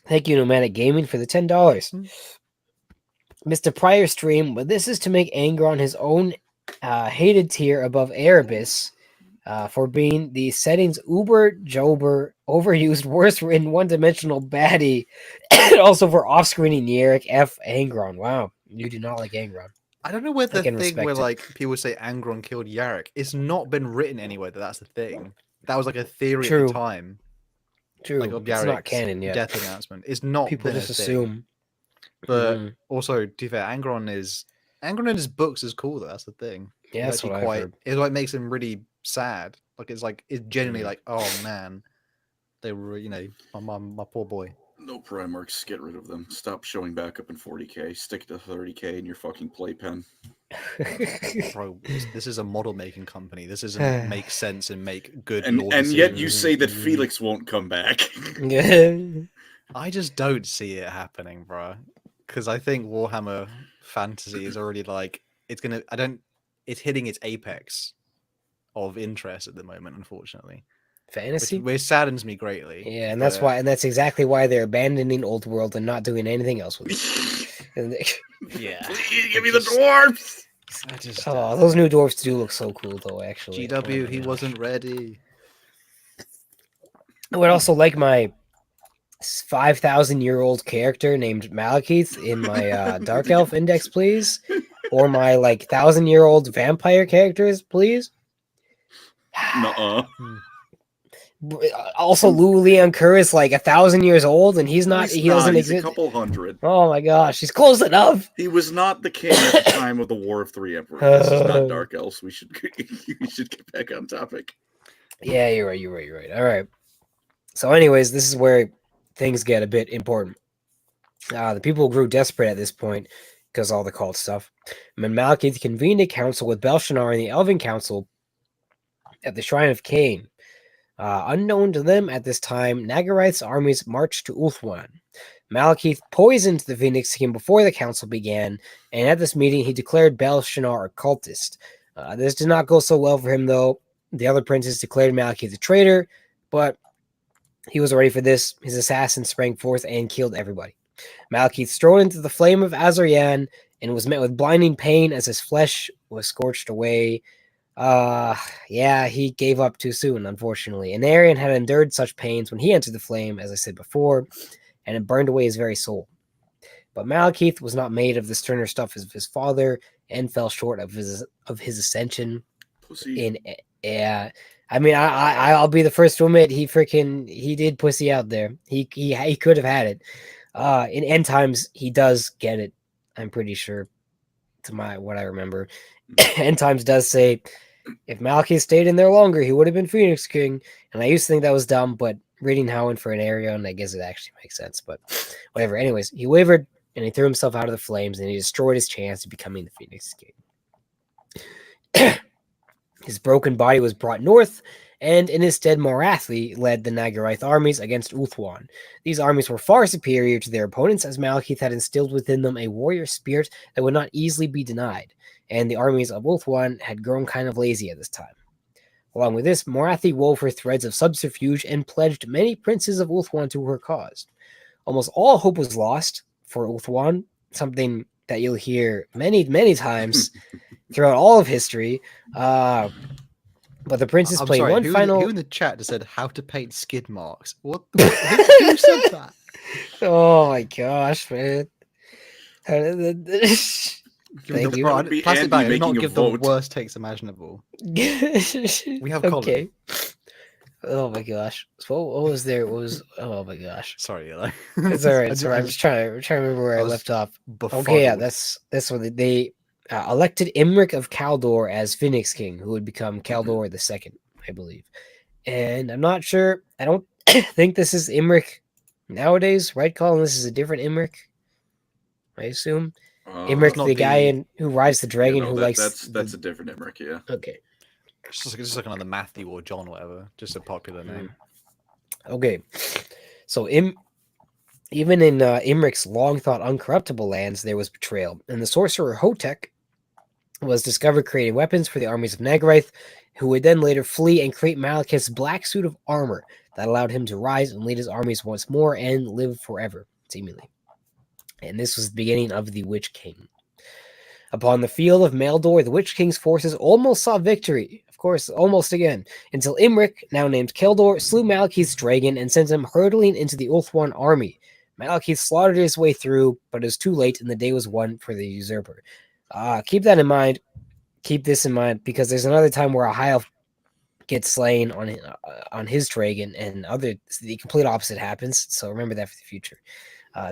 Thank you, Nomadic Gaming, for the $10. Mr. Prior stream, but this is to make Angron his own hated tier above Erebus for being the settings uber jober overused worst written one-dimensional baddie and also for off-screening Yerick F Angron. Wow, you do not like Angron. I don't know where the thing where like people say Angron killed Yarick. It's not been written anywhere that that's the thing. That was like a theory at the time. True, like, it's not canon yet. Death announcement. It's not. People just assume. But also, to be fair, Angron in his books is cool though. That's the thing. Yeah, that's what I've heard. It's like makes him really sad. Like it's genuinely like, oh man, they were my poor boy. No Primarchs, get rid of them. Stop showing back up in 40k. Stick to 30k in your fucking playpen. Bro, this is a model making company. This isn't make sense and make good. And yet you say that Felix won't come back. I just don't see it happening, bro. Because I think Warhammer Fantasy is already like it's hitting its apex of interest at the moment, unfortunately. Fantasy, which saddens me greatly. Yeah, and that's exactly why they're abandoning Old World and not doing anything else with it. Yeah, please give me the dwarves. Those new dwarves do look so cool, though. Actually, GW, he wasn't ready. I would also like my 5,000-year-old character named Malekith in my Dark Elf index, please, or my 1,000-year-old vampire characters, please. Nuh-uh. Also, Lou Leon Kerr is 1,000 years old, and he doesn't exist. A couple hundred. Oh my gosh, he's close enough. He was not the king at the time of the War of Three Emperors. This is not Dark Elves. We should get back on topic. Yeah, you're right. All right. So, anyways, this is where things get a bit important. The people grew desperate at this point because all the cult stuff. When Malekith convened a council with Belshazzar and the Elven Council at the Shrine of Cain. Unknown to them at this time, Nagaraith's armies marched to Ulthuan. Malekith poisoned the Phoenix King before the council began, and at this meeting he declared Belshazzar a cultist. This did not go so well for him, though. The other princes declared Malekith a traitor, but he was ready for this. His assassins sprang forth and killed everybody. Malekith strode into the flame of Azaryan and was met with blinding pain as his flesh was scorched away. Yeah, he gave up too soon, unfortunately. And Arian had endured such pains when he entered the flame, as I said before, and it burned away his very soul. But Malekith was not made of the sterner stuff as his father and fell short of his ascension. Pussy. I mean, I'll be the first to admit he did pussy out there. He could have had it. In end times, he does get it. I'm pretty sure, to what I remember. End times does say if Malekith stayed in there longer, he would have been Phoenix King. And I used to think that was dumb, but reading Howin for an Arion, I guess it actually makes sense. But whatever. Anyways, he wavered and he threw himself out of the flames and he destroyed his chance of becoming the Phoenix King. His broken body was brought north, and in his stead Morathi led the Nagaraith armies against Ulthuan. These armies were far superior to their opponents, as Malekith had instilled within them a warrior spirit that would not easily be denied, and the armies of Ulthuan had grown kind of lazy at this time. Along with this, Morathi wove her threads of subterfuge and pledged many princes of Ulthuan to her cause. Almost all hope was lost for Ulthuan, something that you'll hear many, many times throughout all of history. But the princes played one final. Who in the chat just said how to paint skid marks? What? Who said that? Oh my gosh, man! Thank you. Plastic bag. Do not making a give the vote. worst takes imaginable. We have okay. Oh my gosh! So what was there? What was? Oh my gosh! Sorry, Eli. It's all right. Sorry, I'm just trying to remember where I left off. Okay, yeah, that's what they elected Imric of Kaldor as Phoenix King, who would become Kaldor II, I believe. And I'm not sure. I don't think this is Imric nowadays, right, Colin? This is a different Imric, I assume. Imric, the guy who rides the dragon, who likes. That's a different Imric, yeah. Okay. It's just like another Matthew or John or whatever. Just a popular name. Okay. So even in Imric's long-thought uncorruptible lands, there was betrayal. And the sorcerer Hotek was discovered creating weapons for the armies of Nagaraith, who would then later flee and create Malekith's black suit of armor that allowed him to rise and lead his armies once more and live forever, seemingly. And this was the beginning of the Witch King. Upon the field of Meldor, the Witch King's forces almost saw victory. Of course, almost again, until Imric, now named Keldor, slew Malekith's dragon and sent him hurtling into the Ulthuan army. Malekith slaughtered his way through, but it was too late and the day was won for the usurper. Keep that in mind. Keep this in mind, because there's another time where a high elf gets slain on his dragon, and the complete opposite happens. So remember that for the future.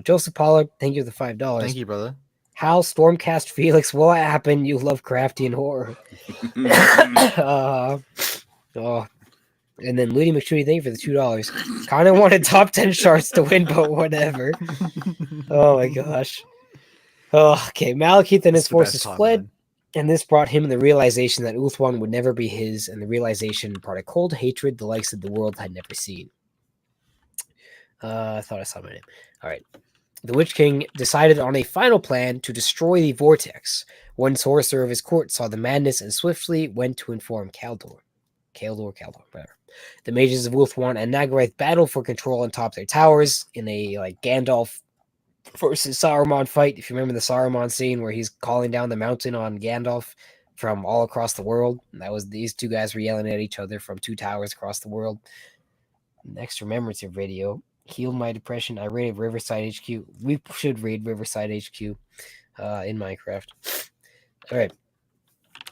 Joseph Pollard, thank you for the $5. Thank you, brother. How Stormcast Felix will it happen? You Lovecraftian horror. And then Ludi McShooney, thank you for the $2. Kind of wanted top 10 shards to win, but whatever. Oh my gosh. Oh, okay. Malekith and his forces fled, and this brought him the realization that Ulthuan would never be his, and the realization brought a cold hatred the likes of the world had never seen. I thought I saw my name. All right. The Witch King decided on a final plan to destroy the vortex. One sorcerer of his court saw the madness and swiftly went to inform Kaldor, whatever. The mages of Ulthuan and Nagaraith battled for control on top of their towers in a Gandalf versus Saruman fight. If you remember the Saruman scene where he's calling down the mountain on Gandalf from all across the world, and that was these two guys were yelling at each other from two towers across the world. Next Remembrancer video. Heal my depression. I rated Riverside HQ. We should raid Riverside HQ in Minecraft. All right.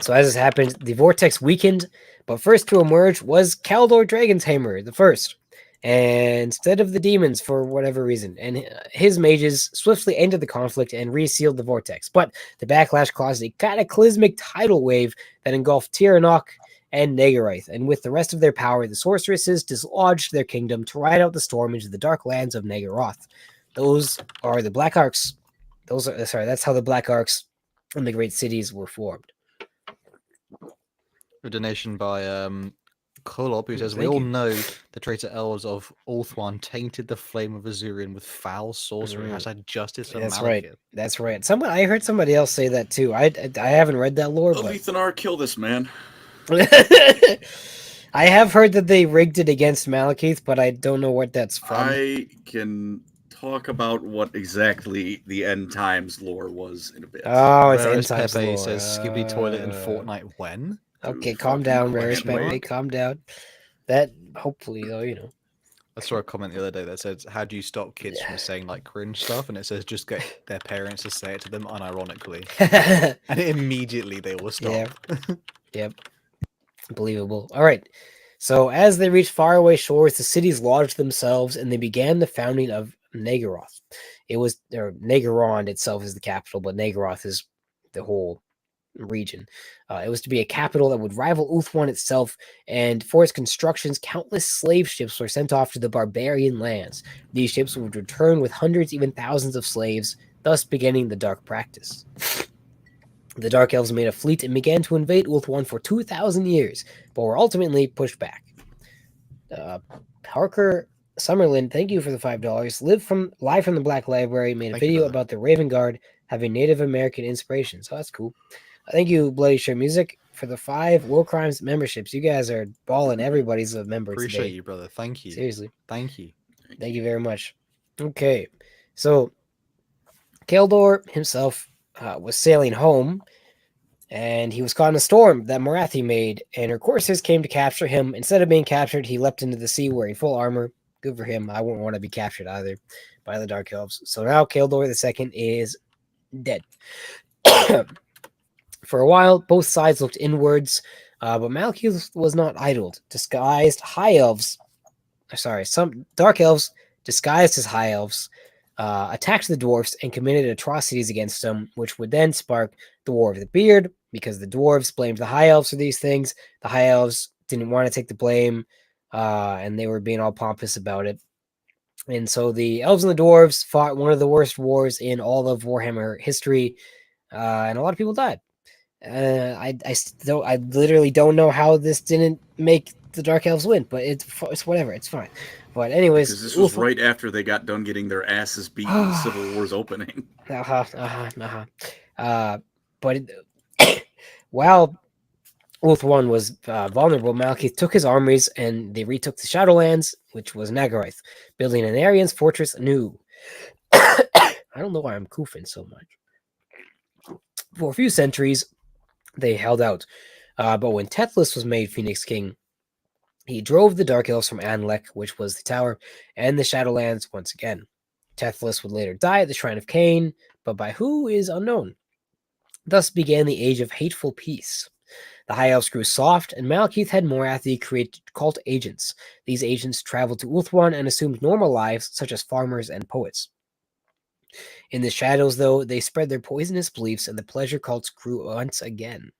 So as this happened, the vortex weakened, but first to emerge was Kaldor Dragonshammer, the first, and instead of the demons for whatever reason. And his mages swiftly ended the conflict and resealed the vortex. But the backlash caused a cataclysmic tidal wave that engulfed Tiranoc and Nagarath, and with the rest of their power, the sorceresses dislodged their kingdom to ride out the storm into the dark lands of Nagaroth. Those are the Black Arcs. That's how the Black Arcs and the Great Cities were formed. A donation by Kolop, who says, "We Thank all you. know the traitor elves of Ulthuan tainted the flame of Azurian with foul sorcery. Hashtag justice for That's Malekith." right. That's right. I heard somebody else say that too. I haven't read that lore, Oh, but Lethanar, kill this man. I have heard that they rigged it against Malekith, but I don't know what that's from. I can talk about what exactly the end times lore was in a bit. Oh, it's Rarest end times Pepe lore. says, "Skibbity toilet in Fortnite when?" Okay, Dude, calm fucking down, can't Rarest Pepe. wait. Calm down. That hopefully, though, you know. I saw a comment the other day that says, "How do you stop kids from saying like cringe stuff?" And it says, "Just get their parents to say it to them unironically," and immediately they will stop. Yeah. Yep. Believable. All right. So as they reached faraway shores, the cities lodged themselves, and they began the founding of Nagaroth. Nagaron itself is the capital, but Nagaroth is the whole region. It was to be a capital that would rival Ulthuan itself, and for its constructions, countless slave ships were sent off to the barbarian lands. These ships would return with hundreds, even thousands of slaves, thus beginning the dark practice. The Dark Elves made a fleet and began to invade Ulthuan for 2,000 years, but were ultimately pushed back. Parker Summerlin, thank you for the $5. Live from the Black Library, made a Thank you, video brother. about the Raven Guard having Native American inspiration, so that's cool. Thank you, Bloody Shirt Music, for the 5 Warcrimes memberships. You guys are balling. Everybody's a member Appreciate today. you, brother. Thank you. Seriously. Thank you. Thank you very much. Okay, so Keldor himself was sailing home, and he was caught in a storm that Morathi made, and her coursers came to capture him. Instead of being captured, he leapt into the sea wearing full armor. Good for him. I wouldn't want to be captured either by the Dark Elves. So now Keldor II is dead. For a while, both sides looked inwards, but Malekith was not idled. Some Dark Elves disguised as High Elves attacked the dwarfs and committed atrocities against them, which would then spark the War of the Beard, because the dwarves blamed the High Elves for these things. The High Elves didn't want to take the blame, and they were being all pompous about it. And so the elves and the dwarves fought one of the worst wars in all of Warhammer history, and a lot of people died. I literally don't know how this didn't make the Dark Elves win, but it's whatever, it's fine. But anyways, Because this was right after they got done getting their asses beat in Civil War's opening. But while Ulthuan was vulnerable, Malekith took his armies and they retook the Shadowlands, which was Nagaroth, building an Arian's fortress anew. I don't know why I'm koofing so much. For a few centuries, they held out. But when Tethlis was made Phoenix King, he drove the Dark Elves from Anlek, which was the tower, and the Shadowlands once again. Tethlis would later die at the Shrine of Cain, but by who is unknown. Thus began the Age of Hateful Peace. The High Elves grew soft, and Malekith had Morathi create cult agents. These agents traveled to Ulthuan and assumed normal lives, such as farmers and poets. In the shadows, though, they spread their poisonous beliefs, and the pleasure cults grew once again.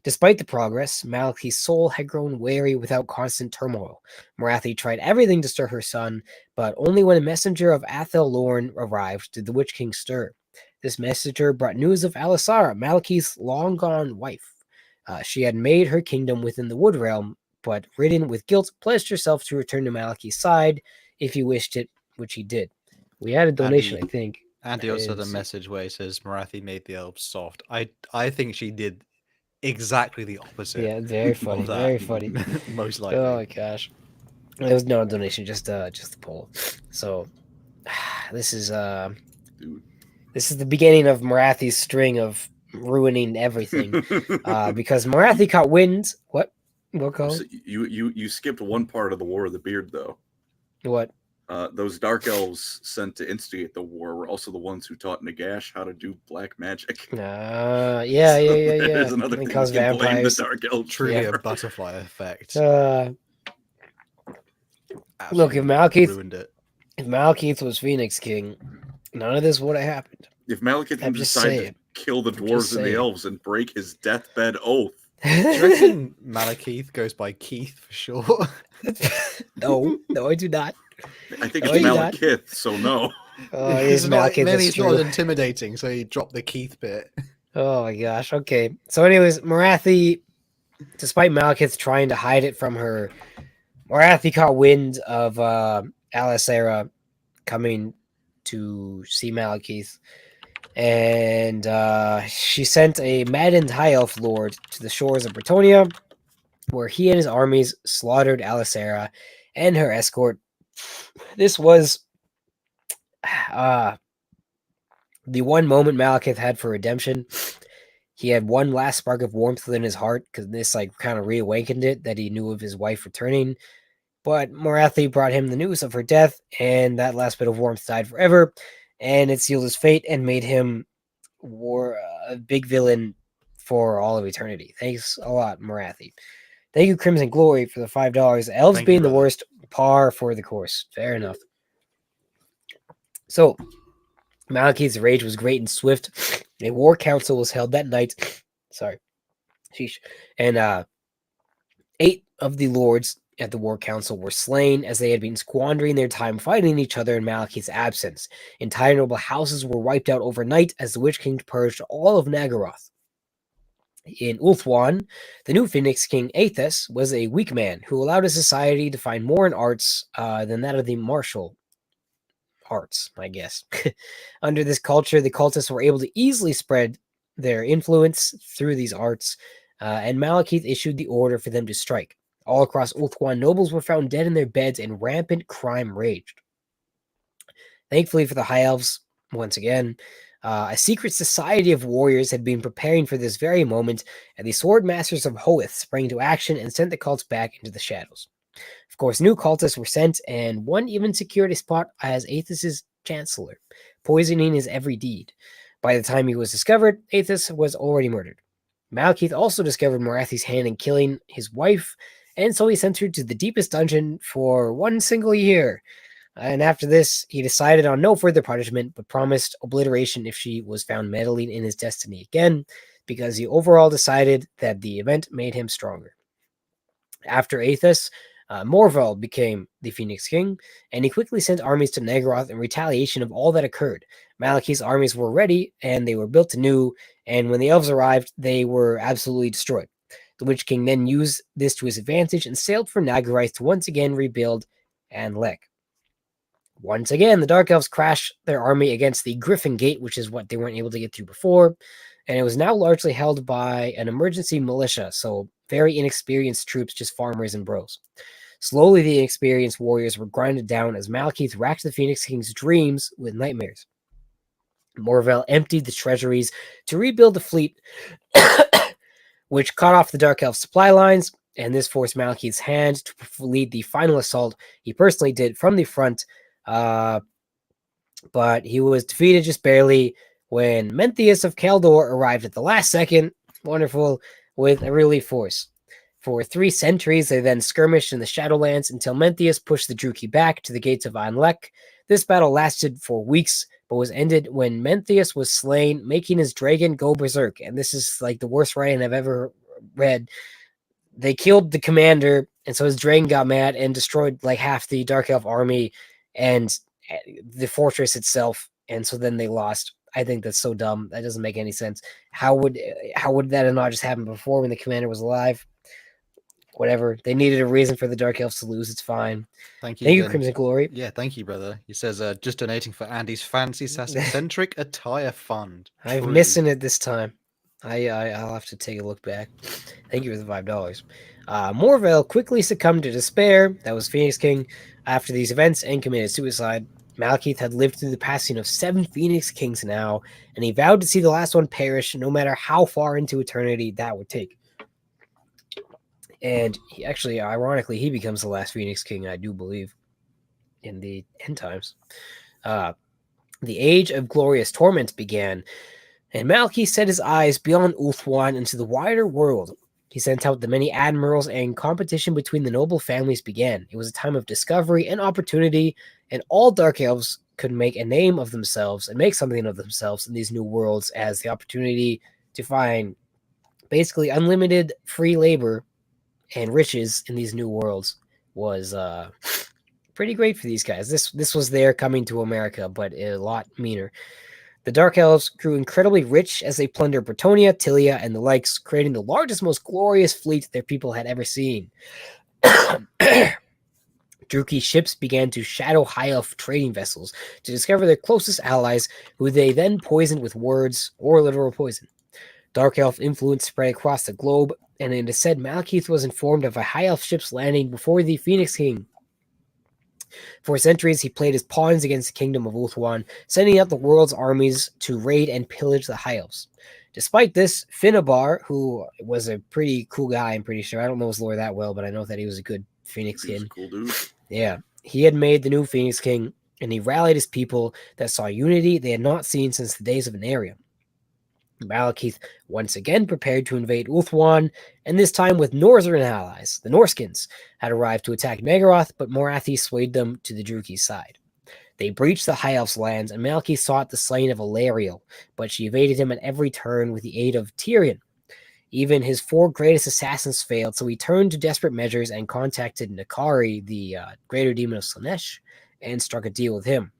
Despite the progress, Malekith's soul had grown wary without constant turmoil. Morathi tried everything to stir her son, but only when a messenger of Athel Lorn arrived did the Witch King stir. This messenger brought news of Alisara, Malekith's long-gone wife. She had made her kingdom within the Wood Realm, but ridden with guilt, pledged herself to return to Malekith's side if he wished it, which he did. We had a donation, I think. Andy also had a message where he says Morathi made the elves soft. I think she did exactly the opposite. Yeah, very funny. of that, Very funny. Most likely. Oh my gosh. There was no donation, just a poll. So this is the beginning of Morathi's string of ruining everything. Because Morathi caught wind. What? What called? You skipped one part of the War of the Beard, though. What? Those Dark Elves sent to instigate the war were also the ones who taught Nagash how to do black magic. Yeah. There's another thing Because we can blame the vampires. Dark Elves. Truly for. a butterfly effect. Look, if Malekith was Phoenix King, none of this would have happened. If Malekith had decided to kill the dwarves and the elves and break his deathbed oath, Do you reckon Malekith goes by Keith for short? No, I do not. I think No, it's I do not. Malekith, so no. Oh, it is Malekith. Maybe That's it's true. not as intimidating, so he dropped the Keith bit. Oh my gosh. Okay. So, anyways, Morathi, despite Malekith trying to hide it from her, Morathi caught wind of Alicera coming to see Malekith, and she sent a maddened high elf lord to the shores of Bretonia, where he and his armies slaughtered Alicera and her escort. This was the one moment Malekith had for redemption. He had one last spark of warmth within his heart, because this like kind of reawakened it, that he knew of his wife returning. But Morathi brought him the news of her death, and that last bit of warmth died forever, and it sealed his fate and made him a big villain for all of eternity. Thanks a lot, Morathi. Thank you, Crimson Glory, for the $5. Elves Thank you, being the brother. worst, par for the course. Fair enough. So, Malekith's rage was great and swift. A war council was held that night. Sorry. Sheesh. And 8 of the lords at the war council were slain, as they had been squandering their time fighting each other in Malekith's absence. Entire noble houses were wiped out overnight as the Witch King purged all of Nagaroth. In Ulthuan, the new Phoenix King Aethys was a weak man who allowed his society to find more in arts than that of the martial arts, I guess. Under this culture, the cultists were able to easily spread their influence through these arts, and Malekith issued the order for them to strike. All across Ulthuan, nobles were found dead in their beds, and rampant crime raged. Thankfully for the High Elves, once again, a secret society of warriors had been preparing for this very moment, and the Sword Masters of Hoeth sprang to action and sent the cults back into the shadows. Of course, new cultists were sent, and one even secured a spot as Aethys' chancellor, poisoning his every deed. By the time he was discovered, Aethys was already murdered. Malekith also discovered Morathi's hand in killing his wife, and so he sent her to the deepest dungeon for 1 single year. And after this, he decided on no further punishment, but promised obliteration if she was found meddling in his destiny again, because he overall decided that the event made him stronger. After Aethys, Morval became the Phoenix King, and he quickly sent armies to Nagaroth in retaliation of all that occurred. Malekith's armies were ready, and they were built anew, and when the elves arrived, they were absolutely destroyed. The Witch King then used this to his advantage and sailed for Nagaroth to once again rebuild Anlek. Once again, the Dark Elves crashed their army against the Griffin Gate, which is what they weren't able to get through before, and it was now largely held by an emergency militia, so very inexperienced troops, just farmers and bros. Slowly, the inexperienced warriors were grinded down as Malekith racked the Phoenix King's dreams with nightmares. Morval emptied the treasuries to rebuild the fleet, which cut off the Dark Elf supply lines, and this forced Malekith's hand to lead the final assault. He personally did from the front, but he was defeated just barely when Menthius of Keldor arrived at the last second, wonderful, with a relief force. For 3 centuries, they then skirmished in the Shadowlands until Menthius pushed the Druki back to the gates of Anlek. This battle lasted for weeks, but was ended when Menthius was slain, making his dragon go berserk. And this is like the worst writing I've ever read. They killed the commander, and so his dragon got mad and destroyed like half the Dark Elf army and the fortress itself, and so then they lost. I think that's so dumb. That doesn't make any sense. How would that not just happen before when the commander was alive? Whatever. They needed a reason for the Dark Elves to lose. It's fine. Thank you, Thank you, Ben. Crimson Glory. Yeah, thank you, brother. He says, just donating for Andy's fancy sassy-centric attire fund. I'm True. missing it this time. I'll have to take a look back. Thank you for the $5. Morval quickly succumbed to despair. That was Phoenix King after these events and committed suicide. Malekith had lived through the passing of 7 Phoenix Kings now, and he vowed to see the last one perish, no matter how far into eternity that would take. And he actually, ironically, he becomes the last Phoenix King, I do believe, in the end times. The age of glorious torment began, and Malekith set his eyes beyond Ulthuan into the wider world. He sent out the many admirals, and competition between the noble families began. It was a time of discovery and opportunity, and all Dark Elves could make a name of themselves and make something of themselves in these new worlds, as the opportunity to find Basically, unlimited free labor and riches in these new worlds was pretty great for these guys. This was their coming to America, but a lot meaner. The Dark Elves grew incredibly rich as they plundered Bretonia, Tilia, and the likes, creating the largest, most glorious fleet their people had ever seen. Druchii ships began to shadow high elf trading vessels to discover their closest allies, who they then poisoned with words or literal poison. Dark elf influence spread across the globe, and it is said Malekith was informed of a high elf ship's landing before the Phoenix King. For centuries, he played his pawns against the kingdom of Ulthuan, sending out the world's armies to raid and pillage the high elves. Despite this, Finnabar, who was a pretty cool guy, I'm pretty sure. I don't know his lore that well, but I know that he was a good Phoenix He's King. a cool dude. Yeah, he had made the new Phoenix King, and he rallied his people that saw unity they had not seen since the days of Veneria. Malekith once again prepared to invade Ulthuan, and this time with northern allies. The Norskins had arrived to attack Nagaroth, but Morathi swayed them to the Druchii side. They breached the High Elves' lands, and Malekith sought the slaying of Alariel, but she evaded him at every turn with the aid of Tyrion. Even his 4 greatest assassins failed, so he turned to desperate measures and contacted Nakari, the greater demon of Slaanesh, and struck a deal with him.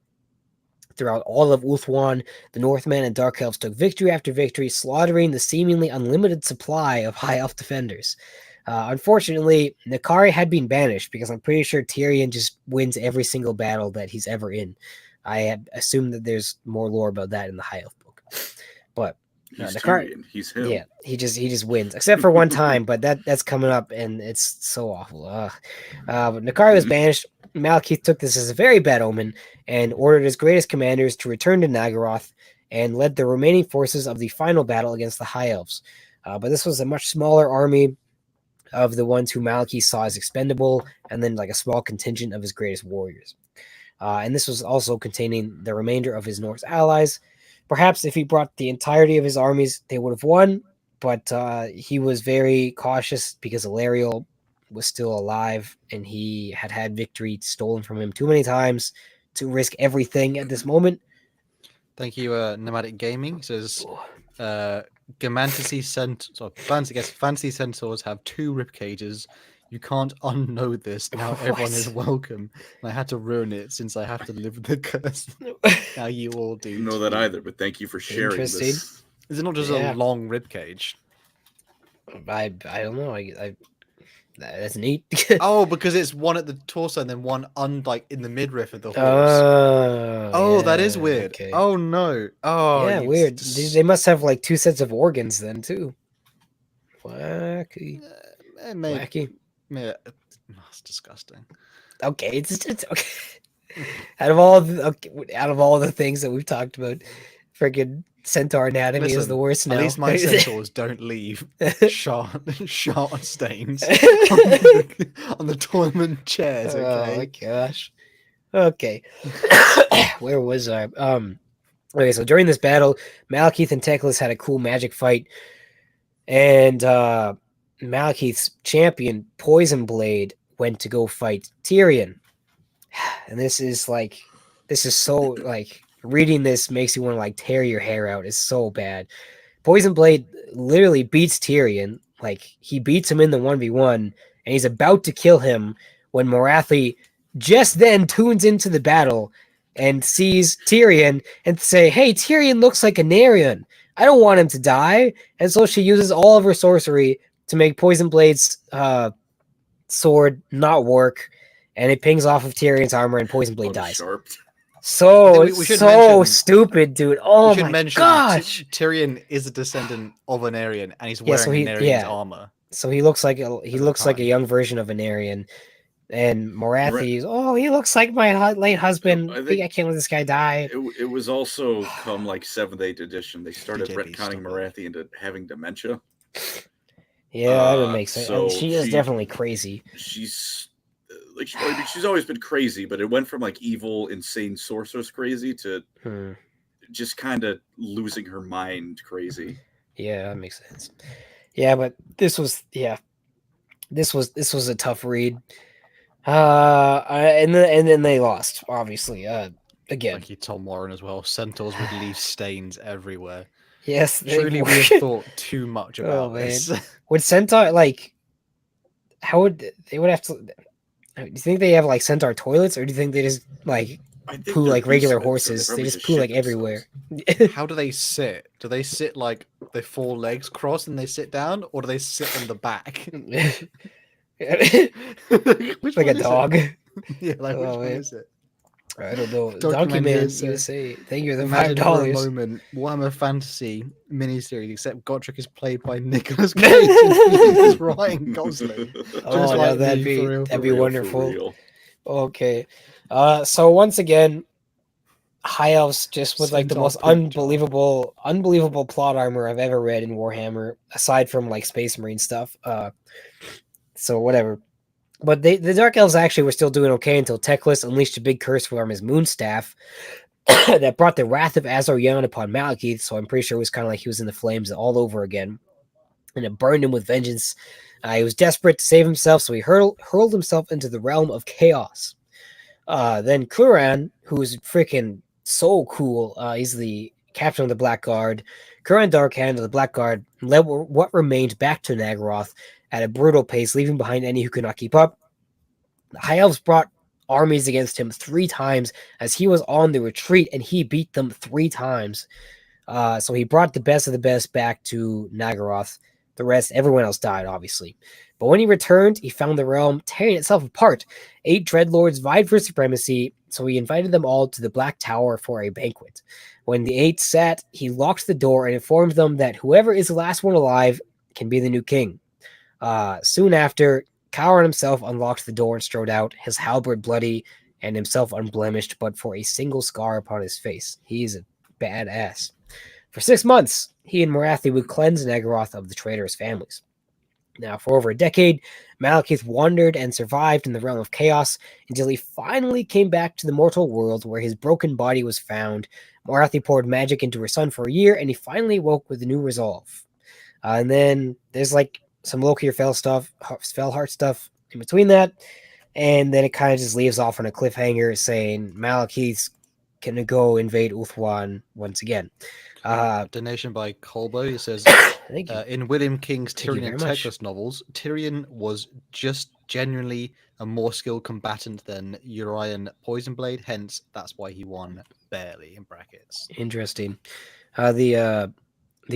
Throughout all of Ulthuan, the Northmen and Dark Elves took victory after victory, slaughtering the seemingly unlimited supply of High Elf defenders. Unfortunately, Nakari had been banished because I'm pretty sure Tyrion just wins every single battle that he's ever in. I had assumed that there's more lore about that in the High Elf book. But He's Nakari, Tyrion. He's him. yeah, he just wins, except for one time, but that's coming up, and it's so awful. But Nakari was banished. Malekith took this as a very bad omen and ordered his greatest commanders to return to Nagaroth and led the remaining forces of the final battle against the High Elves. But this was a much smaller army of the ones who Malekith saw as expendable, and then like a small contingent of his greatest warriors. And this was also containing the remainder of his Norse allies. Perhaps if he brought the entirety of his armies, they would have won, but he was very cautious because Alariel was still alive, and he had victory stolen from him too many times to risk everything at this moment. Thank you, Nomadic Gaming. It says, Fantasy centaurs have 2 rib cages. You can't unknow this. Now everyone is welcome. And I had to ruin it since I have to live with the curse. Now you all do. I don't know that either, but thank you for sharing Interesting. this. Is it not just Yeah. a long rib cage? I don't know. I that's neat. Oh, because it's one at the torso and then one like in the midriff of the horse. Oh, that is yeah, weird. okay. Oh no. Oh yeah, you weird. just- They must have like 2 sets of organs then too. Wacky. Maybe. Wacky. Yeah, that's disgusting. Okay, it's okay. Out of all the things that we've talked about, freaking centaur anatomy is Listen, the worst now. At least my centaurs don't leave shot stains on the tournament chairs. Okay. Oh my gosh. Okay. Where was I? Okay, so during this battle, Malekith and Teclis had a cool magic fight, and Malekith's champion, Poison Blade, went to go fight Tyrion. And this is so like reading this makes you want to like tear your hair out. It's so bad. Poison Blade literally beats Tyrion. Like he beats him in the 1v1, and he's about to kill him when Morathi just then tunes into the battle and sees Tyrion and say, "Hey, Tyrion looks like a Narian. I don't want him to die." And so she uses all of her sorcery to make Poison Blade's sword not work, and it pings off of Tyrion's armor, and Poison Blade dies. Sharp. So we should so mention- stupid, dude. Oh We should my mention gosh! Tyrion is a descendant of an Aryan, and he's Yeah, so wearing he- an Aryan's yeah. armor. So he looks like a time. young version of Venarian, and Morathi's. Oh, he looks like my late husband. I I think- can't let this guy die. It was also come like 7th, 8th edition. They started BJB, retconning stop it. Morathi into having dementia. Yeah, that would make sense. so she is she- definitely crazy. She's she's always been crazy, but it went from like evil, insane sorceress crazy to just kind of losing her mind crazy. Yeah, that makes sense. Yeah, but this was a tough read. And then they lost, obviously. Again. Thank you, Tom Warren, as well. Centaurs would leave stains everywhere. Yes, Truly, we have thought too much about man. this. Would Centaur like? How would they would have to? Do you think they have like Centaur toilets, or do you think they just like I think poo they're like regular used to it, so horses? They probably just poo like shit themselves. everywhere. How do they sit? Do they sit like their 4 legs crossed and they sit down, or do they sit on the back? Which Like a one is dog. it? Yeah, like which Oh, one man. is it? I don't know. Donkey Document Man here says, USA. Thank you for the imagine for a $5. moment Warhammer Fantasy miniseries, except Gotrek is played by Nicolas Cage and he is Ryan Gosling. Oh, Just now like that'd me, be for real, that'd for be real. wonderful. Okay. So once again, High Elves just with like the Centaur most poop jar. unbelievable plot armor I've ever read in Warhammer, aside from like Space Marine stuff. So whatever. But the Dark Elves actually were still doing okay until Teclis unleashed a big curse from his Moonstaff that brought the wrath of Azor Yon upon Malekith. So I'm pretty sure it was kind of like he was in the flames all over again, and it burned him with vengeance. He was desperate to save himself, so he hurled himself into the realm of chaos. Then Kuran, who's freaking so cool, he's the captain of the Black Guard. Kuran Darkhand of the Black Guard led what remained back to Nagaroth at a brutal pace, leaving behind any who could not keep up. The High Elves brought armies against him 3 times as he was on the retreat, and he beat them 3 times. So he brought the best of the best back to Nagaroth. The rest, everyone else died, obviously. But when he returned, he found the realm tearing itself apart. 8 dreadlords vied for supremacy, so he invited them all to the Black Tower for a banquet. When the 8 sat, he locked the door and informed them that whoever is the last one alive can be the new king. Soon after, Kauron himself unlocked the door and strode out, his halberd bloody and himself unblemished, but for a single scar upon his face. He's a badass. For 6 months, he and Morathi would cleanse Nagaroth of the traitorous families. Now, for over a decade, Malekith wandered and survived in the realm of chaos until he finally came back to the mortal world where his broken body was found. Morathi poured magic into her son for a year, and he finally woke with a new resolve. And then there's like some Loki Fellheart stuff in between that, and then it kind of just leaves off on a cliffhanger saying Malekith's gonna go invade Uthwan once again. Donation by Colbo. He says, Thank you. in William King's Thank you Tyrion and very much. Teclis novels, Tyrion was just genuinely a more skilled combatant than Urian Poisonblade, hence that's why he won barely, in brackets. Interesting. The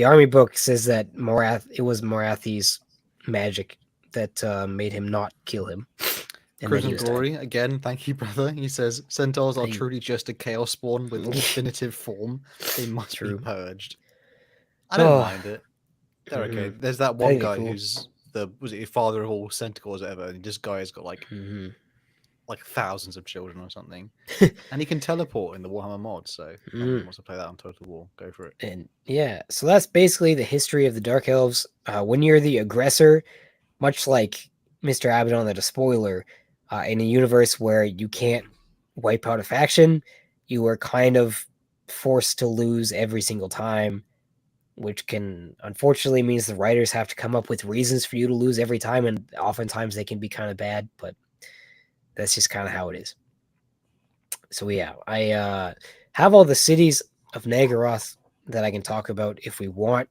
army book says that it was Morathi's magic that made him not kill him. And then he Crimson was Glory, again, thank you, brother. He says, Centaurs are Thank you. truly just a chaos spawn with definitive form. They must True. be purged. I don't Oh. mind it. They're okay. Mhm. There's that I one think they're guy cool. who's was it father of all centaurs or whatever, and this guy's got like thousands of children or something. And he can teleport in the Warhammer mod, so if anyone wants to play that on Total War, go for it. And yeah, so that's basically the history of the Dark Elves. When you're the aggressor, much like Mr. Abaddon, that a spoiler, in a universe where you can't wipe out a faction, you are kind of forced to lose every single time, which can unfortunately means the writers have to come up with reasons for you to lose every time, and oftentimes they can be kind of bad, but that's just kind of how it is. So yeah, I have all the cities of Nagaroth that I can talk about if we want,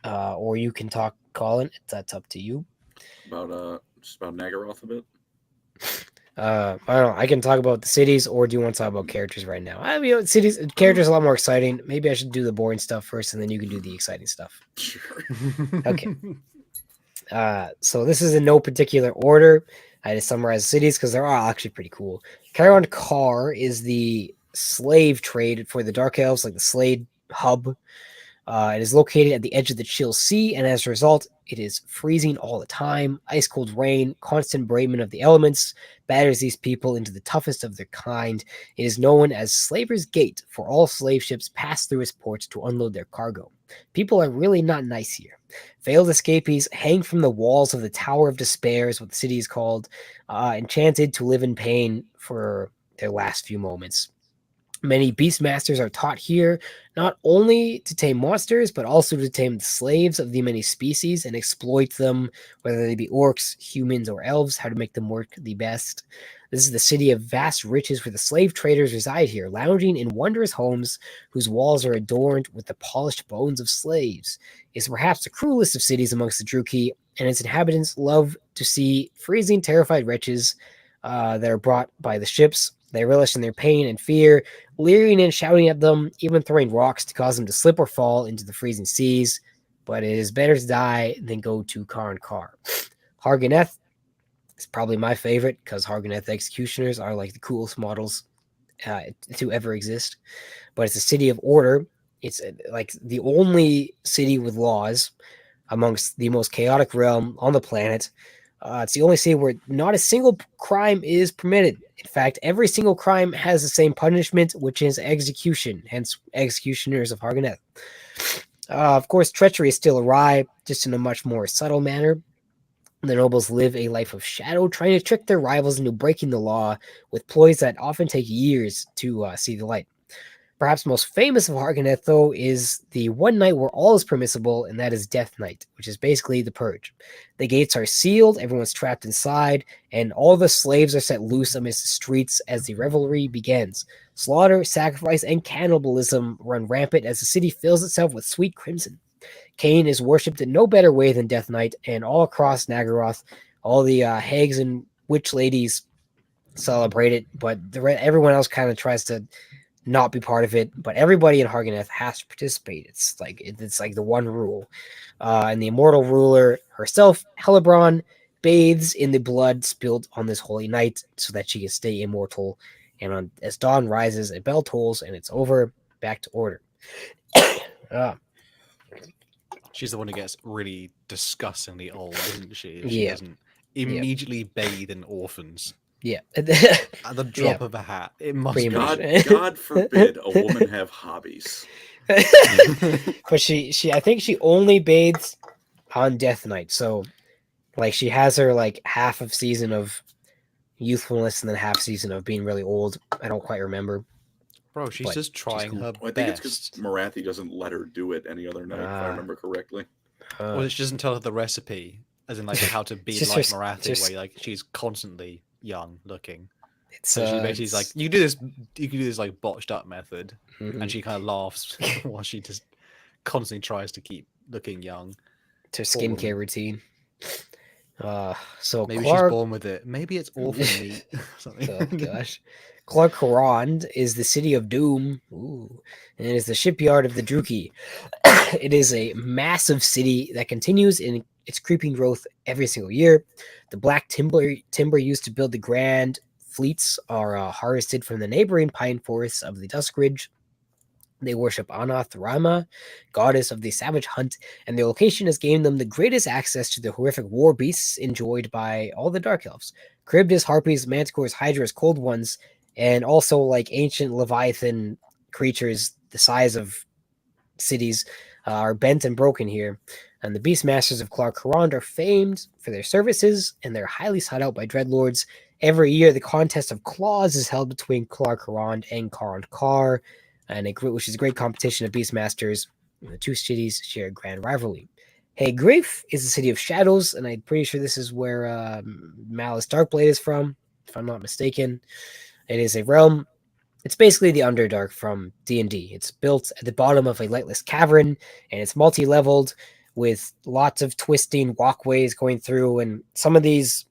or you can talk, Colin. That's up to you. About just about Nagaroth a bit. I don't know. I can talk about the cities, or do you want to talk about characters right now? I mean, characters are a lot more exciting. Maybe I should do the boring stuff first, and then you can do the exciting stuff. Sure. Okay. So this is in no particular order. I just summarize cities because they're all actually pretty cool. Chiron Kar is the slave trade for the Dark Elves, like the Slade hub. It is located at the edge of the Chill Sea, and as a result, it is freezing all the time. Ice cold rain, constant bereavement of the elements, batters these people into the toughest of their kind. It is known as Slaver's Gate, for all slave ships pass through its ports to unload their cargo. People are really not nice here. Veiled escapees hang from the walls of the Tower of Despair, is what the city is called, enchanted to live in pain for their last few moments. Many beastmasters are taught here not only to tame monsters, but also to tame the slaves of the many species and exploit them, whether they be orcs, humans, or elves, how to make them work the best. This is the city of vast riches where the slave traders reside here, lounging in wondrous homes whose walls are adorned with the polished bones of slaves. It's perhaps the cruelest of cities amongst the Druki, and its inhabitants love to see freezing, terrified wretches that are brought by the ships. They relish in their pain and fear, leering and shouting at them, even throwing rocks to cause them to slip or fall into the freezing seas. But it is better to die than go to Karn Kar. Harganeth is probably my favorite because Harganeth executioners are like the coolest models to ever exist. But it's a city of order. It's like the only city with laws amongst the most chaotic realm on the planet. It's the only city where not a single crime is permitted. In fact, every single crime has the same punishment, which is execution, hence executioners of Harganeth. Of course, treachery is still awry, just in a much more subtle manner. The nobles live a life of shadow, trying to trick their rivals into breaking the law with ploys that often take years to see the light. Perhaps most famous of Harganeth, though, is the one night where all is permissible, and that is Death Night, which is basically the purge. The gates are sealed, everyone's trapped inside, and all the slaves are set loose amidst the streets as the revelry begins. Slaughter, sacrifice, and cannibalism run rampant as the city fills itself with sweet crimson. Cain is worshipped in no better way than Death Night, and all across Nagaroth, all the hags and witch ladies celebrate it, but everyone else kind of tries to not be part of it, but everybody in Harganeth has to participate. It's like the one rule. And the immortal ruler herself, Helebron, bathes in the blood spilled on this holy night so that she can stay immortal. And as dawn rises, a bell tolls, and it's over. Back to order. She's the one who gets really disgustingly old, isn't she? If Yeah. she doesn't immediately bathe in orphans. Yeah. At the drop of a hat. It must Pretty be. much. God forbid a woman have hobbies. But she I think she only bathes on Death Night. So like she has her like half of season of youthfulness and then half season of being really old. I don't quite remember. Bro, she's But just trying cool. her Well, I think it's best. because Marathi doesn't let her do it any other night, if I remember correctly. Well, she doesn't tell her the recipe, as in like how to be just like her- Marathi, just- where like she's constantly young looking. It's So she basically is like, you can do this like botched up method, mhm. and she kind of laughs while she just constantly tries to keep looking young. It's her Poor skincare woman. routine. So Maybe Clark, she's born with it. Maybe it's orphan meat. or something. oh gosh, Clark Harand is the city of doom. Ooh, and it is the shipyard of the Druki. It is a massive city that continues in its creeping growth every single year. The black timber used to build the grand fleets are harvested from the neighboring pine forests of the Dusk Ridge. They worship Anath Rama, goddess of the savage hunt, and their location has gained them the greatest access to the horrific war beasts enjoyed by all the Dark Elves. Charybdis, Harpies, Manticores, Hydras, Cold Ones, and also like ancient Leviathan creatures the size of cities are bent and broken here. And the Beastmasters of Clark Harand are famed for their services, and they're highly sought out by dreadlords. Every year, the contest of claws is held between Clark Harand and Karn Kar, which is a great competition of Beastmasters. The two cities share a grand rivalry. Hey, Grief is the city of shadows, and I'm pretty sure this is where Malice Darkblade is from, if I'm not mistaken. It is a realm. It's basically the Underdark from D&D. It's built at the bottom of a lightless cavern, and it's multi-leveled with lots of twisting walkways going through, and some of these